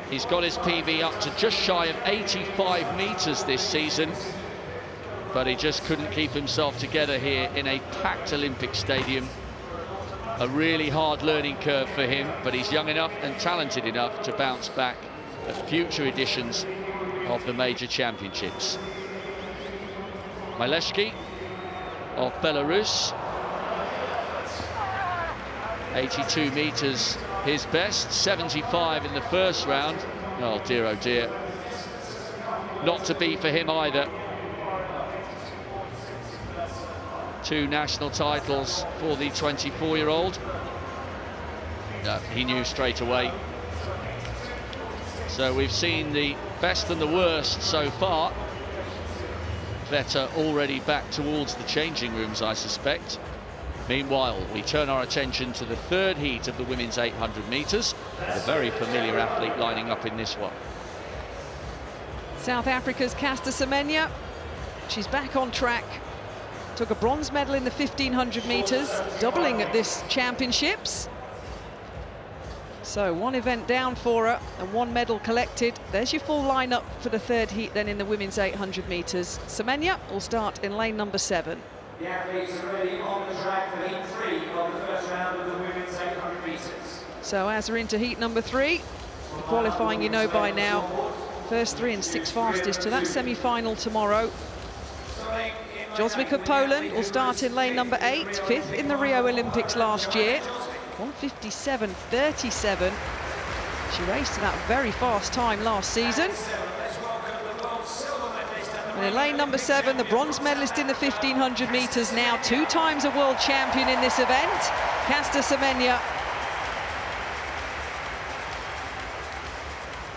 He's got his PB up to just shy of 85 meters this season, but he just couldn't keep himself together here in a packed Olympic stadium. A really hard learning curve for him, but he's young enough and talented enough to bounce back at future editions of the major championships. Mileshki of Belarus, 82 meters his best, 75 in the first round. Oh dear, oh dear. Not to be for him either. 2 national titles for the 24-year-old. He knew straight away. So we've seen the best and the worst so far. Vetter already back towards the changing rooms, I suspect. Meanwhile, we turn our attention to the 3rd heat of the women's 800 meters. A very familiar athlete lining up in this one. South Africa's Caster Semenya. She's back on track. Took a bronze medal in the 1500 meters, doubling at this championships. So 1 event down for her and 1 medal collected. There's your full lineup for the 3rd heat then in the women's 800 meters. Semenya will start in lane number 7. The athletes are ready on the track for heat 3 of the first round of the women's 800 meters. So as we're into heat number 3, the qualifying you know by now. First 3 and 6 fastest to that semi-final tomorrow. Josvik of Poland will start in lane number 8, 5th in the Rio Olympics last year. 1:57.37. She raced to that very fast time last season. And in lane number 7, the bronze medalist in the 1500 meters, now 2 times a world champion in this event, Caster Semenya.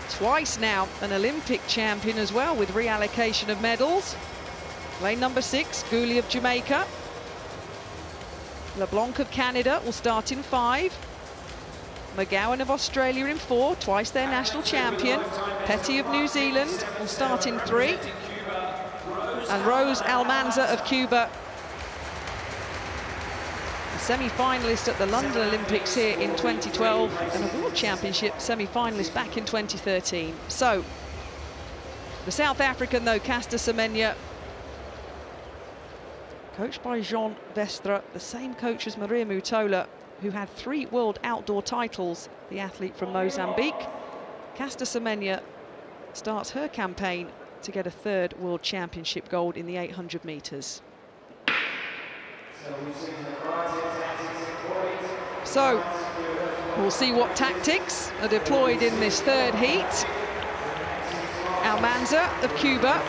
Twice now an Olympic champion as well, with reallocation of medals. Lane number 6, Gooley of Jamaica. LeBlanc of Canada will start in 5. McGowan of Australia in 4, twice their national champion. Petty of New Zealand will start in 3. And Rose Almanza of Cuba, a semi-finalist at the London Olympics here in 2012 and a World Championship semi-finalist back in 2013. So, the South African, though, Caster Semenya, coached by Jean Vestre, the same coach as Maria Mutola, who had 3 world outdoor titles, the athlete from Mozambique. Caster Semenya starts her campaign to get a 3rd World Championship gold in the 800 meters. So, we'll see what tactics are deployed in this 3rd heat. Almanza of Cuba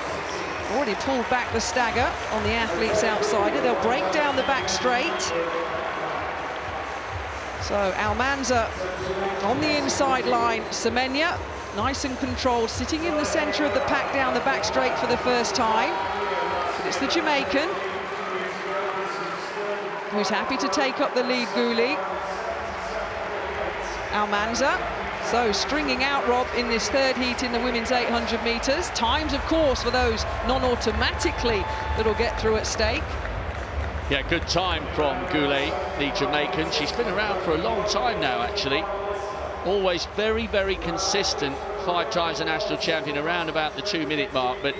already pulled back the stagger on the athletes outsider. They'll break down the back straight. So Almanza on the inside line. Semenya, nice and controlled, sitting in the centre of the pack down the back straight for the first time. But it's the Jamaican who's happy to take up the lead, Gooley. Almanza, so stringing out, Rob, in this 3rd heat in the women's 800 meters. Times, of course, for those non-automatically that'll get through at stake. Yeah, good time from Goulet, the Jamaican. She's been around for a long time now, actually. Always very, very consistent. 5 times a national champion, around about the 2-minute mark, but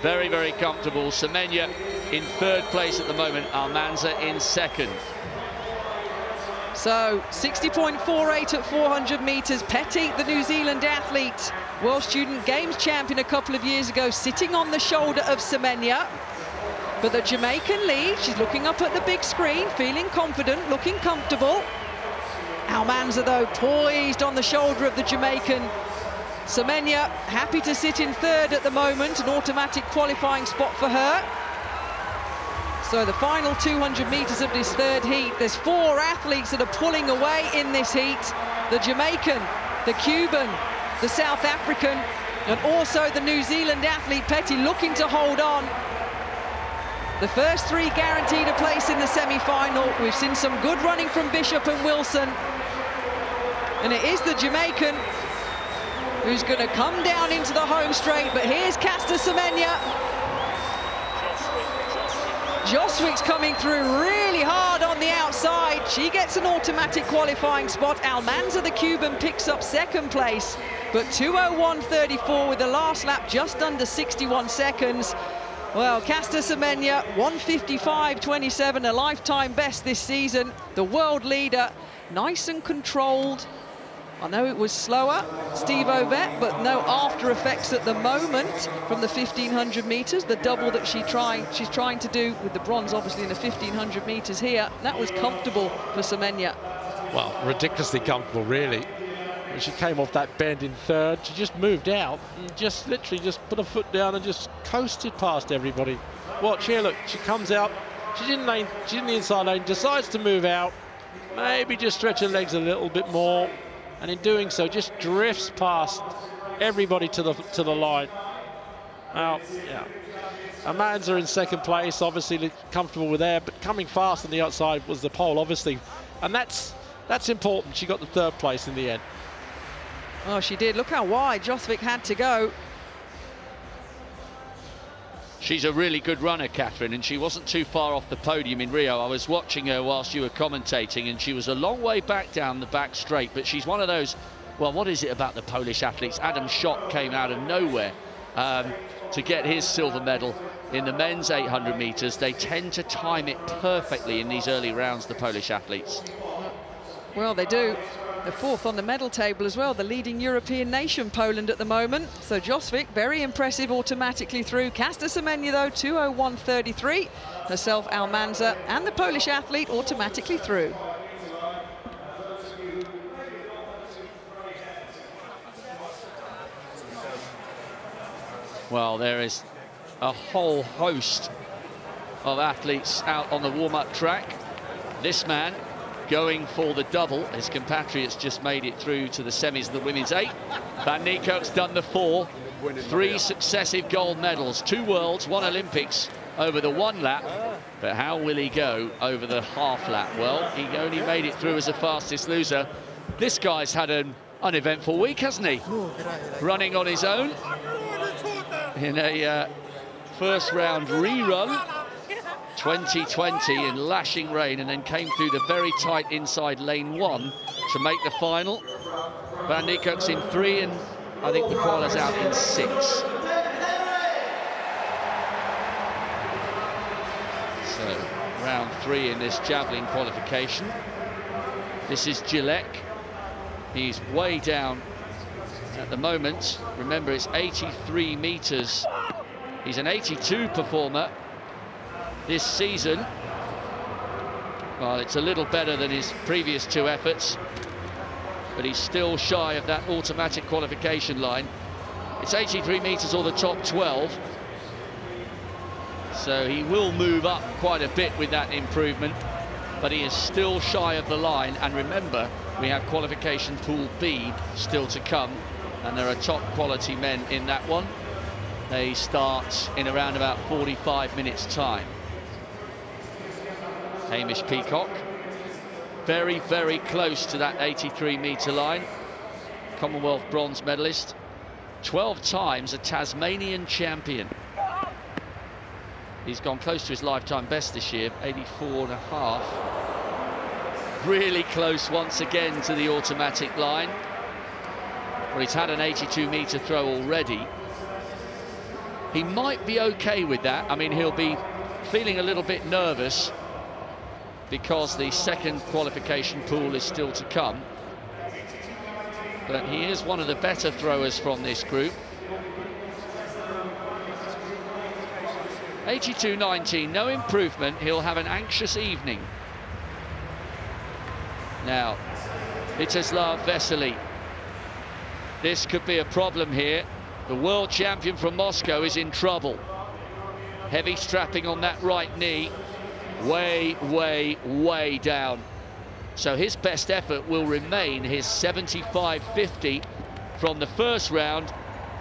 very, very comfortable. Semenya in 3rd place at the moment, Almanza in 2nd. So 60.48 at 400 meters. Petty, the New Zealand athlete, World Student Games champion a couple of years ago, sitting on the shoulder of Semenya. But the Jamaican lead, she's looking up at the big screen, feeling confident, looking comfortable. Almanza, though, poised on the shoulder of the Jamaican. Semenya happy to sit in 3rd at the moment, an automatic qualifying spot for her. So the final 200 meters of this 3rd heat, there's 4 athletes that are pulling away in this heat. The Jamaican, the Cuban, the South African, and also the New Zealand athlete Petty looking to hold on. The first 3 guaranteed a place in the semi-final. We've seen some good running from Bishop and Wilson. And it is the Jamaican who's going to come down into the home straight, but here's Caster Semenya. Joswick's coming through really hard on the outside. She gets an automatic qualifying spot. Almanza, the Cuban, picks up second place, but 2:01.34 with the last lap just under 61 seconds. Well, Caster Semenya, 1:55.27, a lifetime best this season. The world leader, nice and controlled. I know it was slower, Steve Ovett, but no after effects at the moment from the 1,500 metres. The double that she's trying to do with the bronze, obviously, in the 1,500 metres here. That was comfortable for Semenya. Well, ridiculously comfortable, really. When she came off that bend in third, she just moved out and just literally just put her foot down and just coasted past everybody. Watch here, look, she comes out, she's in the inside lane, decides to move out, maybe just stretch her legs a little bit more, and in doing so just drifts past everybody to the line. Now, yeah, Almanza in second place, obviously comfortable with there, but coming fast on the outside was the pole, obviously, and that's important. She got the third place in the end. Oh, she did. Look how wide Joswick had to go. She's a really good runner, Catherine, and she wasn't too far off the podium in Rio. I was watching her whilst you were commentating, and she was a long way back down the back straight, but she's one of those, well, what is it about the Polish athletes? Adam Schott came out of nowhere to get his silver medal in the men's 800 metres. They tend to time it perfectly in these early rounds, the Polish athletes. Well, they do. They're fourth on the medal table as well, the leading European nation, Poland, at the moment. So Joswick, very impressive, automatically through. Caster Semenya, though, 2:01.33. Herself, Almanza, and the Polish athlete automatically through. Well, there is a whole host of athletes out on the warm-up track. This man going for the double. His compatriots just made it through to the semis of the women's 8. Van Niekerk's done the 4. 3 successive gold medals, 2 worlds, 1 Olympics over the 1 lap. But how will he go over the half lap? Well, he only made it through as the fastest loser. This guy's had an uneventful week, hasn't he? Running on his own in a first round rerun 2020 in lashing rain, and then came through the very tight inside lane 1 to make the final. Van Niekerk's in 3, and I think the quali's out in 6. So round 3 in this javelin qualification. This is Gillek. He's way down at the moment. Remember, it's 83 meters. He's an 82 performer this season. Well, it's a little better than his previous 2 efforts, but he's still shy of that automatic qualification line. It's 83 meters or the top 12, so he will move up quite a bit with that improvement, but he is still shy of the line. And remember, we have qualification pool B still to come, and there are top quality men in that one. They start in around about 45 minutes time. Hamish Peacock, very, very close to that 83-metre line. Commonwealth bronze medalist, 12 times a Tasmanian champion. He's gone close to his lifetime best this year, 84.5. Really close once again to the automatic line. Well, he's had an 82-metre throw already. He might be okay with that. I mean, he'll be feeling a little bit nervous because the second qualification pool is still to come. But he is one of the better throwers from this group. 82.19, no improvement. He'll have an anxious evening. Now, Vyacheslav Vesely. This could be a problem here. The world champion from Moscow is in trouble. Heavy strapping on that right knee. Way, way, way down. So his best effort will remain his 75.50 from the first round,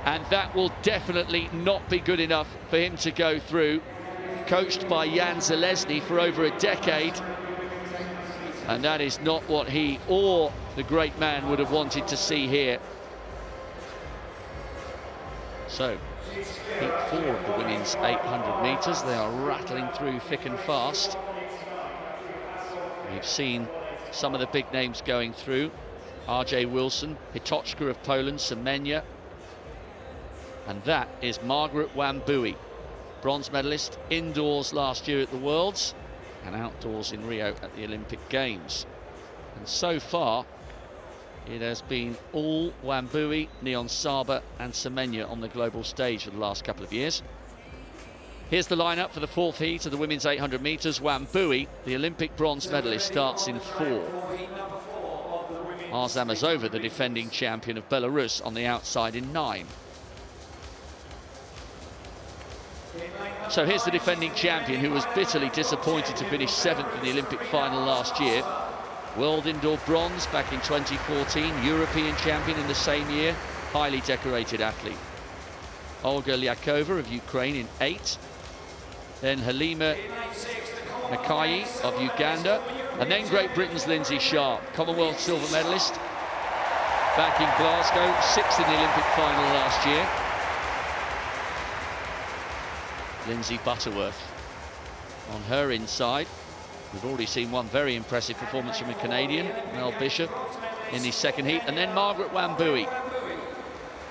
and that will definitely not be good enough for him to go through. Coached by Jan Zalesny for over a decade, and that is not what he or the great man would have wanted to see here. So, heat 4 of the women's 800 metres. They are rattling through thick and fast. We've seen some of the big names going through. R.J. Wilson, Hitochka of Poland, Semenya. And that is Margaret Wambui, bronze medalist indoors last year at the Worlds and outdoors in Rio at the Olympic Games. And so far, it has been all Wambui, Niyonsaba and Semenya on the global stage for the last couple of years. Here's the lineup for the 4th heat of the women's 800 metres. Wambui, the Olympic bronze medalist, starts in 4. Arzamazova, the defending champion of Belarus, on the outside in 9. So here's the defending champion, who was bitterly disappointed to finish 7th in the Olympic final last year. World indoor bronze back in 2014, European champion in the same year, highly decorated athlete. Olga Lyakova of Ukraine in 8. Then Halima Nakai of Uganda. And then Great Britain's Lindsay Sharp, Commonwealth silver medalist back in Glasgow, 6th in the Olympic final last year. Lindsay Butterworth on her inside. We've already seen one very impressive performance from a Canadian, Mel Bishop, in the 2nd heat. And then Margaret Wambui.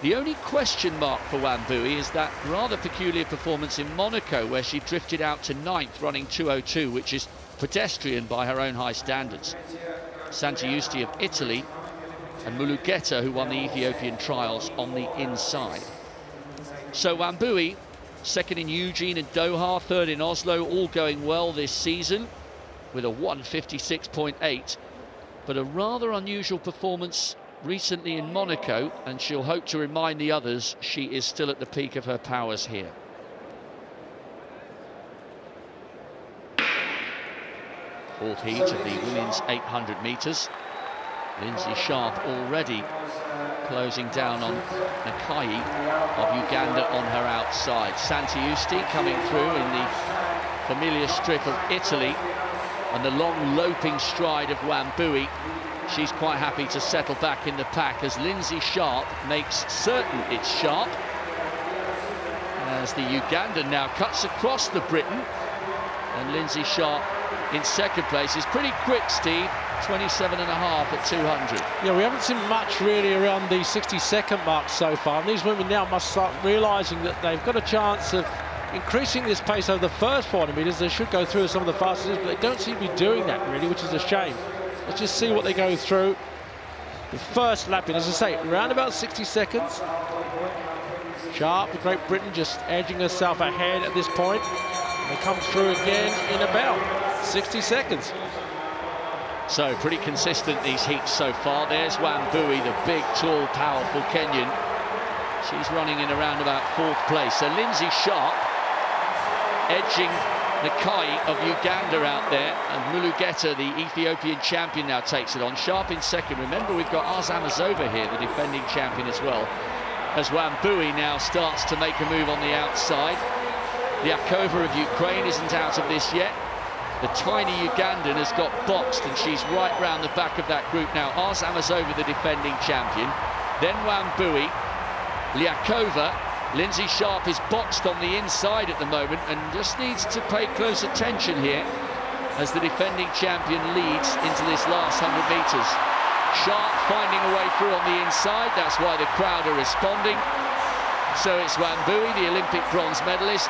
The only question mark for Wambui is that rather peculiar performance in Monaco, where she drifted out to 9th, running 2:02, which is pedestrian by her own high standards. Santiusti of Italy and Mulugeta, who won the Ethiopian trials, on the inside. So Wambui, 2nd in Eugene and Doha, 3rd in Oslo, all going well this season with a 1:56.8, but a rather unusual performance recently in Monaco, and she'll hope to remind the others she is still at the peak of her powers here. Fourth heat of the women's 800 metres. Lindsay Sharp already closing down on Nakai of Uganda on her outside. Santiusti coming through in the familiar strip of Italy, and the long loping stride of Wambui. She's quite happy to settle back in the pack as Lindsay Sharp makes certain it's Sharp. As the Ugandan now cuts across the Briton, and Lindsay Sharp in 2nd place is pretty quick, Steve. 27.5 at 200. Yeah, we haven't seen much really around the 60-second mark so far. And these women now must start realising that they've got a chance of increasing this pace over the first 400 metres. They should go through some of the fastest, but they don't seem to be doing that really, which is a shame. Let's just see what they go through. The first lap in, as I say, around about 60 seconds. Sharp, the Great Britain, just edging herself ahead at this point. And they come through again in about 60 seconds. So pretty consistent these heats so far. There's Wambui, the big, tall, powerful Kenyan. She's running in around about 4th place. So Lindsay Sharp edging Nakai of Uganda out there, and Mulugeta, the Ethiopian champion, now takes it on. Sharp in 2nd. Remember, we've got Arzamazova here, the defending champion as well, as Wambui now starts to make a move on the outside. Lyakova of Ukraine isn't out of this yet. The tiny Ugandan has got boxed, and she's right round the back of that group now. Arzamazova, the defending champion. Then Wambui, Lyakova. Lindsay Sharp is boxed on the inside at the moment and just needs to pay close attention here as the defending champion leads into this last 100 metres. Sharp finding a way through on the inside. That's why the crowd are responding. So it's Wambui, the Olympic bronze medalist,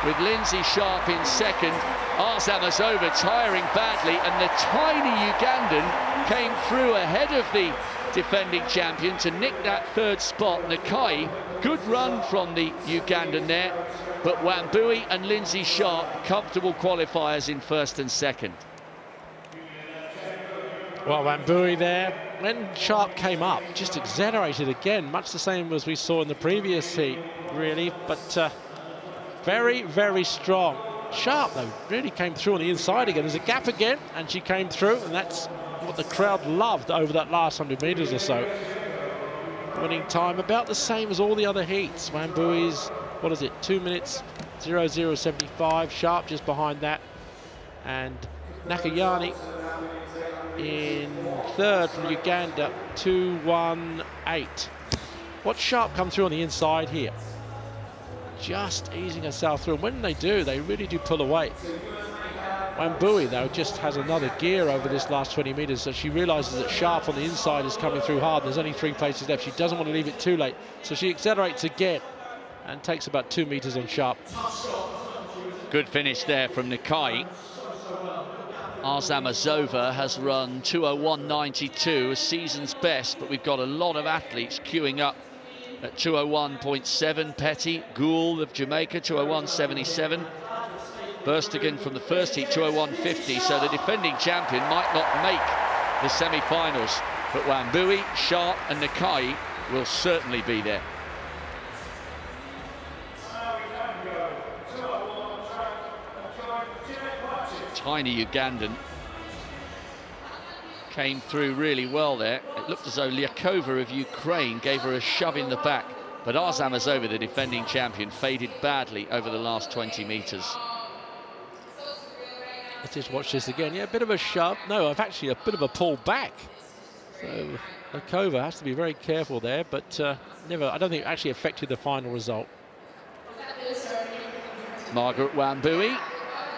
with Lindsay Sharp in 2nd. Arzamazova tiring badly, and the tiny Ugandan came through ahead of the defending champion to nick that 3rd spot. Nakai, good run from the Ugandan there, but Wambui and Lindsay Sharp, comfortable qualifiers in 1st and 2nd. Well, Wambui there, when Sharp came up, just exaggerated again, much the same as we saw in the previous heat, really, but very, very strong. Sharp, though, really came through on the inside again. There's a gap again, and she came through, and that's what the crowd loved over that last 100 metres or so. Winning time about the same as all the other heats. Wambui's, what is it, 2 minutes 00.75. Sharp just behind that, and Nakayani in third from Uganda, 2:18. Watch Sharp come through on the inside here. Just easing herself through. And when they do, they really do pull away. Wambui, though, just has another gear over this last 20 metres, so she realises that Sharp on the inside is coming through hard. There's only 3 places left. She doesn't want to leave it too late, so she accelerates again and takes about 2 metres on Sharp. Good finish there from Nakai. Arzamazova has run 2:01.92, a season's best, but we've got a lot of athletes queuing up at 2:01.7. Petty, Gould of Jamaica, 2:01.77. Burstigan from the first heat, 2:01.50, so the defending champion might not make the semi-finals, but Wambui, Sharp and Nakai will certainly be there. Tiny Ugandan came through really well there. It looked as though Lyakova of Ukraine gave her a shove in the back, but Arzamazova, the defending champion, faded badly over the last 20 metres. Let's just watch this again. Yeah, a bit of a shove. No, actually a bit of a pull back. So Lyakova has to be very careful there, but I don't think it actually affected the final result. Margaret Wambui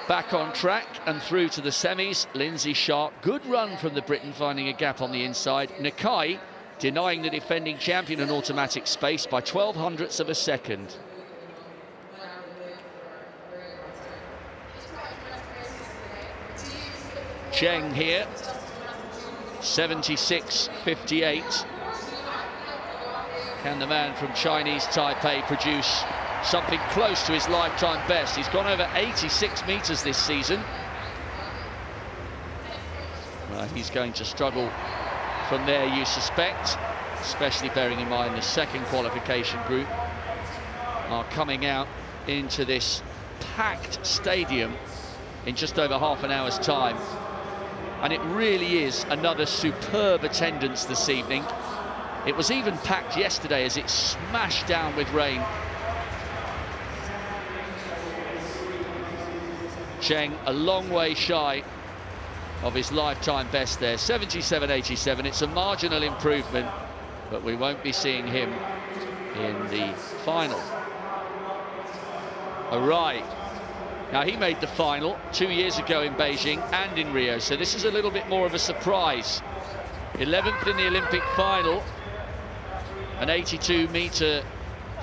back on track and through to the semis. Lindsay Sharp, good run from the Briton, finding a gap on the inside. Nakai denying the defending champion an automatic space by 0.12 of a second. Cheng here, 76.58. Can the man from Chinese Taipei produce something close to his lifetime best? He's gone over 86 metres this season. Well, he's going to struggle from there, you suspect, especially bearing in mind the second qualification group are coming out into this packed stadium in just over half an hour's time. And it really is another superb attendance this evening. It was even packed yesterday as it smashed down with rain. Cheng a long way shy of his lifetime best there, 77.87. It's a marginal improvement, but we won't be seeing him in the final. Arai. Now, he made the final 2 years ago in Beijing and in Rio, so this is a little bit more of a surprise. 11th in the Olympic final. An 82-metre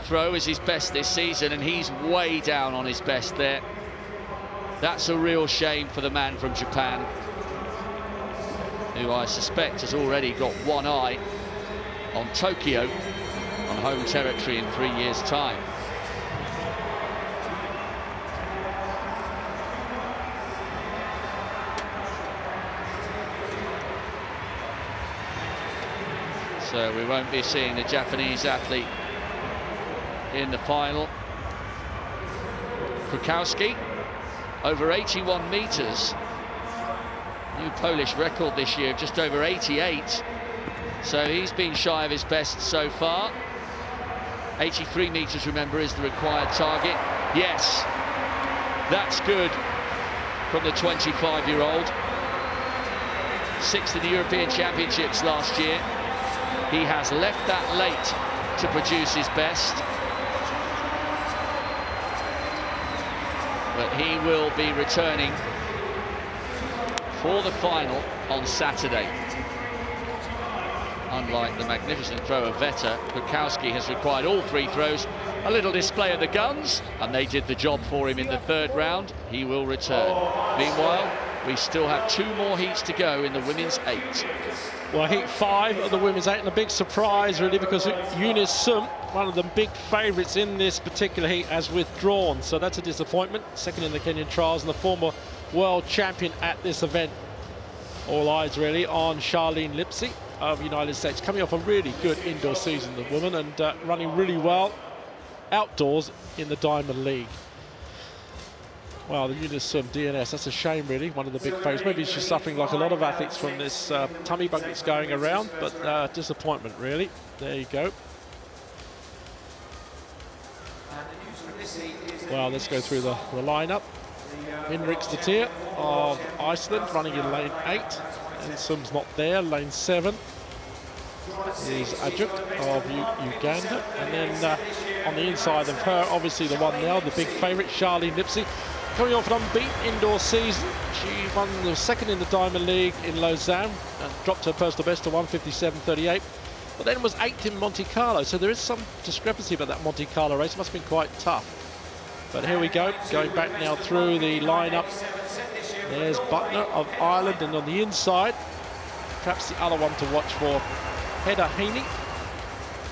throw is his best this season, and he's way down on his best there. That's a real shame for the man from Japan, who I suspect has already got one eye on Tokyo, on home territory in 3 years' time. So we won't be seeing the Japanese athlete in the final. Krakowski, over 81 metres. New Polish record this year of just over 88. So he's been shy of his best so far. 83 metres, remember, is the required target. Yes, that's good from the 25-year-old. 6th in the European Championships last year. He has left that late to produce his best. But he will be returning for the final on Saturday. Unlike the magnificent throw of Vetter, Krakowski has required all 3 throws. A little display of the guns, and they did the job for him in the 3rd round. He will return. Meanwhile, we still have 2 more heats to go in the women's 8. Well, heat 5 of the women's 8, and a big surprise really, because Eunice Sum, one of the big favourites in this particular heat, has withdrawn, so that's a disappointment. 2nd in the Kenyan trials and the former world champion at this event. All eyes really on Charlene Lipsy of the United States, coming off a really good indoor season, the woman, and running really well outdoors in the Diamond League. Well, the Eunice Sum DNS, that's a shame really, one of the big favourites. Maybe she's suffering like a lot of athletes from this tummy bug that's going around, but disappointment really. There you go. Well, let's go through the lineup. Hinrik Statir of Iceland running in lane 8. Ensum's not there, lane 7 is Ajuk of Uganda. And then on the inside of her, obviously the one now, the big favourite, Charlene Lipsey. Coming off an unbeaten indoor season. She won the second in the Diamond League in Lausanne and dropped her personal best to 1:57.38. But then was 8th in Monte Carlo, so there is some discrepancy about that Monte Carlo race. It must have been quite tough. But here we go, going back now through the lineup. There's Butler of Ireland, and on the inside, perhaps the other one to watch for, Hedda Heaney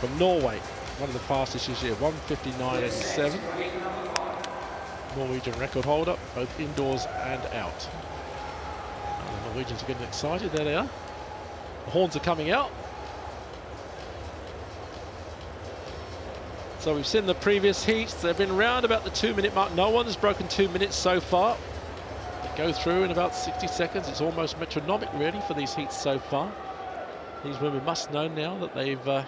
from Norway. One of the fastest this year, 1:59.87. Norwegian record holder, both indoors and out. Oh, the Norwegians are getting excited, there they are. The horns are coming out. So we've seen the previous heats. They've been around about the 2-minute mark. No one has broken 2 minutes so far. They go through in about 60 seconds. It's almost metronomic, really, for these heats so far. These women must know now that they've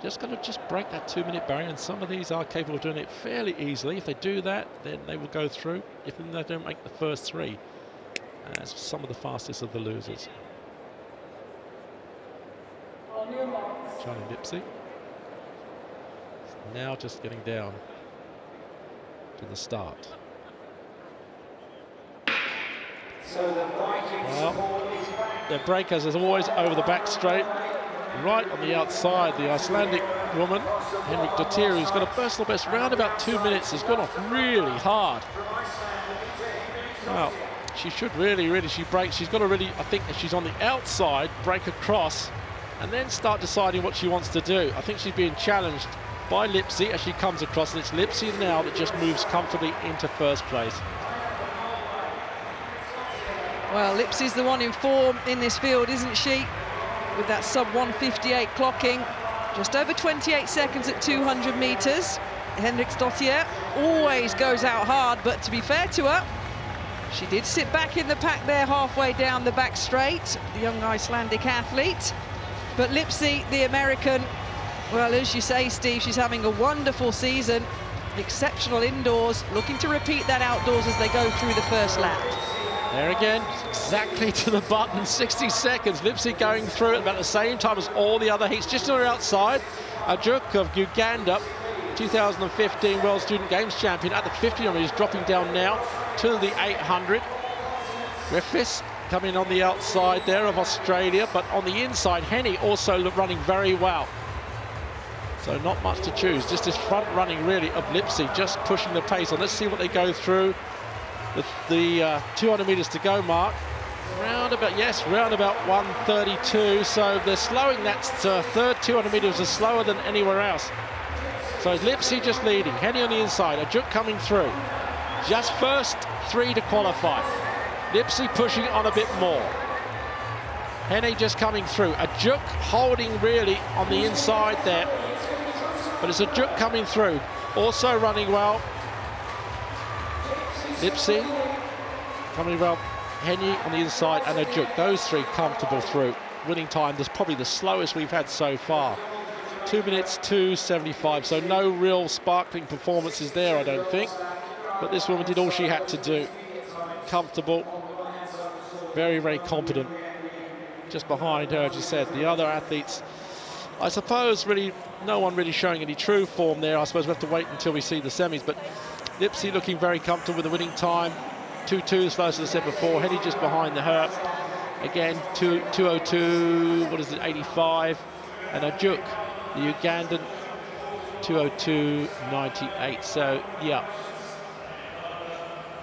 just got to break that 2-minute barrier, and some of these are capable of doing it fairly easily. If they do that, then they will go through. If they don't make the first 3, as some of the fastest of the losers. Charlie Lipsey. Now just getting down to the start. Well, their breakers, as always, over the back straight. Right on the outside, the Icelandic woman, Henrik Dottir, who's got a personal best round about 2 minutes, has gone off really hard. Well, she should really, she breaks. She's got to really, I think, if she's on the outside, break across and then start deciding what she wants to do. I think she's being challenged by Lipsey as she comes across, and it's Lipsey now that just moves comfortably into first place. Well, Lipsey's the one in form in this field, isn't she? With that sub 1:58 clocking, just over 28 seconds at 200 metres. Henriksdottir always goes out hard, but to be fair to her, she did sit back in the pack there halfway down the back straight, the young Icelandic athlete. But Lipsey, the American, well, as you say, Steve, she's having a wonderful season, exceptional indoors, looking to repeat that outdoors as they go through the first lap. There again, exactly to the button, 60 seconds. Lipsey going through at about the same time as all the other heats, just on her outside. Ajuk of Uganda, 2015 World Student Games champion at the 50 meters, dropping down now to the 800. Griffiths coming on the outside there of Australia, but on the inside, Henny also running very well. So not much to choose, just this front running really of Lipsey, just pushing the pace on. Let's see what they go through. The 200 metres to go mark, round about 1:32, so they're slowing. That third 200 metres is slower than anywhere else. So Lipsey just leading, Henny on the inside, Ajuk coming through, just first 3 to qualify. Lipsey pushing on a bit more, Henny just coming through, Ajuk holding really on the inside there, but it's Ajuk coming through, also running well. Lipsey coming well, Henny on the inside, and Ajuk. Those 3 comfortable through. Winning time, that's probably the slowest we've had so far. 2 minutes 2:75, so no real sparkling performances there, I don't think. But this woman did all she had to do. Comfortable, very competent. Just behind her, as you said, the other athletes, I suppose, really, no one really showing any true form there. I suppose we have to wait until we see the semis, but Lipsey looking very comfortable with the winning time. 2:2, as close as I said before. Henny just behind her. Again, 2:02, what is it, 85. And Ajuk, the Ugandan, 2:02.98. So, yeah,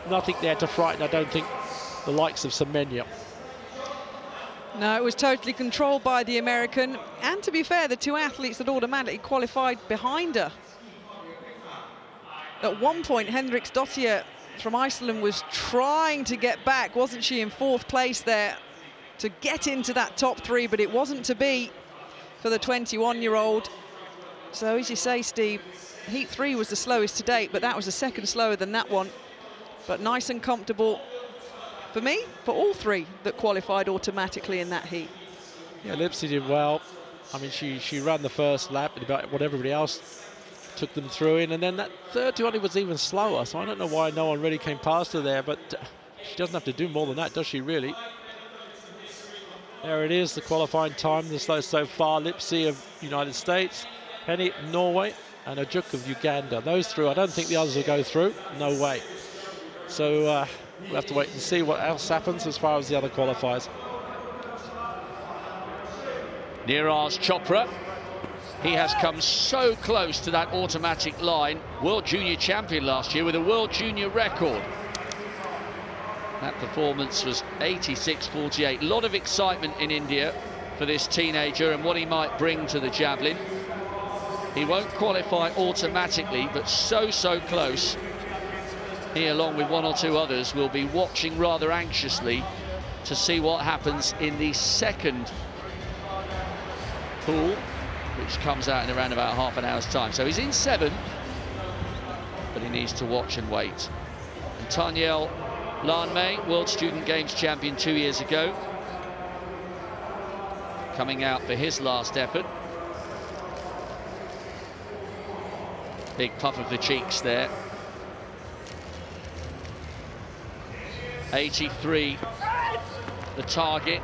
nothing there to frighten, I don't think, the likes of Semenya. No, it was totally controlled by the American. And to be fair, the 2 athletes that automatically qualified behind her. At one point, Henriksdottir from Iceland was trying to get back, wasn't she, in 4th place there to get into that top 3, but it wasn't to be for the 21-year-old. So, as you say, Steve, Heat 3 was the slowest to date, but that was a second slower than that one. But nice and comfortable for me, for all 3 that qualified automatically in that heat. Yeah, Lipsey did well. I mean, she ran the first lap at about what everybody else took them through in, and then that third 200 was even slower, so I don't know why no one really came past her there, but she doesn't have to do more than that, does she, really? There it is, the qualifying time, the slowest so far. Lipsy of United States, Penny of Norway, and Ojuk of Uganda. Those through. I don't think the others will go through. No way. So we'll have to wait and see what else happens as far as the other qualifiers. Neeraj Chopra. He has come so close to that automatic line. World Junior champion last year with a World Junior record. That performance was 86.48. A lot of excitement in India for this teenager and what he might bring to the javelin. He won't qualify automatically, but so close. He, along with one or two others, will be watching rather anxiously to see what happens in the second pool, which comes out in around about half an hour's time. So he's in 7th, but he needs to watch and wait. And Tanyel Lanmei, World Student Games champion 2 years ago, coming out for his last effort. Big puff of the cheeks there. 83, the target.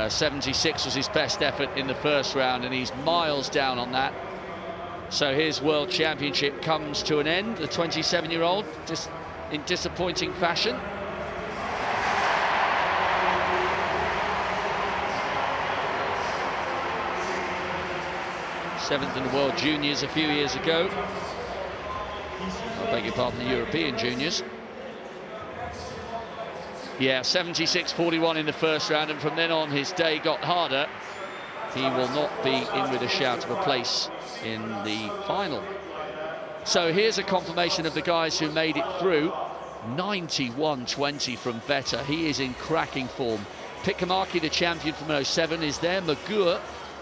76 was his best effort in the first round, and he's miles down on that. So his World Championship comes to an end. The 27-year-old, in disappointing fashion. Seventh in the World Juniors a few years ago. I beg your pardon, the European Juniors. Yeah, 76.41 in the first round, and from then on his day got harder. He will not be in with a shout of a place in the final. So here's a confirmation of the guys who made it through. 91.20 from Vetter. He is in cracking form. Pikamaki, the champion from 07, is there. Magur,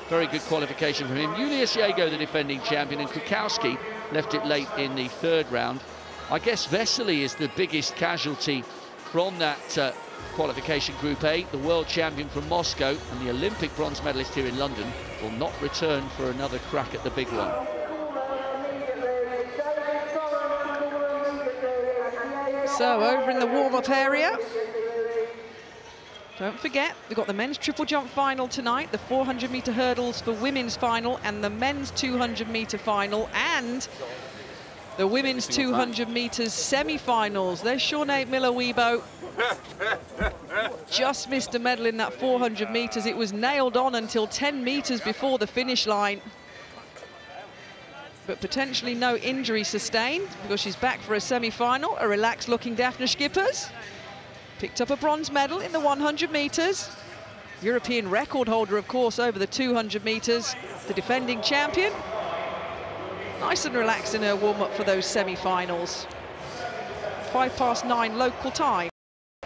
very good qualification from him. Julius Jago, the defending champion, and Kukowski left it late in the third round. I guess Vesely is the biggest casualty from that qualification Group A. The world champion from Moscow and the Olympic bronze medalist here in London will not return for another crack at the big one. So over in the warm-up area, don't forget, we've got the men's triple jump final tonight, the 400-meter hurdles for women's final, and the men's 200-meter final, and the women's 200 meters semi-finals. There's Sinead Miller-Weibo. Just missed a medal in that 400 meters. It was nailed on until 10 meters before the finish line. But potentially no injury sustained because she's back for a semi-final. A relaxed looking Daphne Schippers. Picked up a bronze medal in the 100 meters. European record holder, of course, over the 200 meters. The defending champion. Nice and relaxed in her warm-up for those semi-finals. 9:05 local time.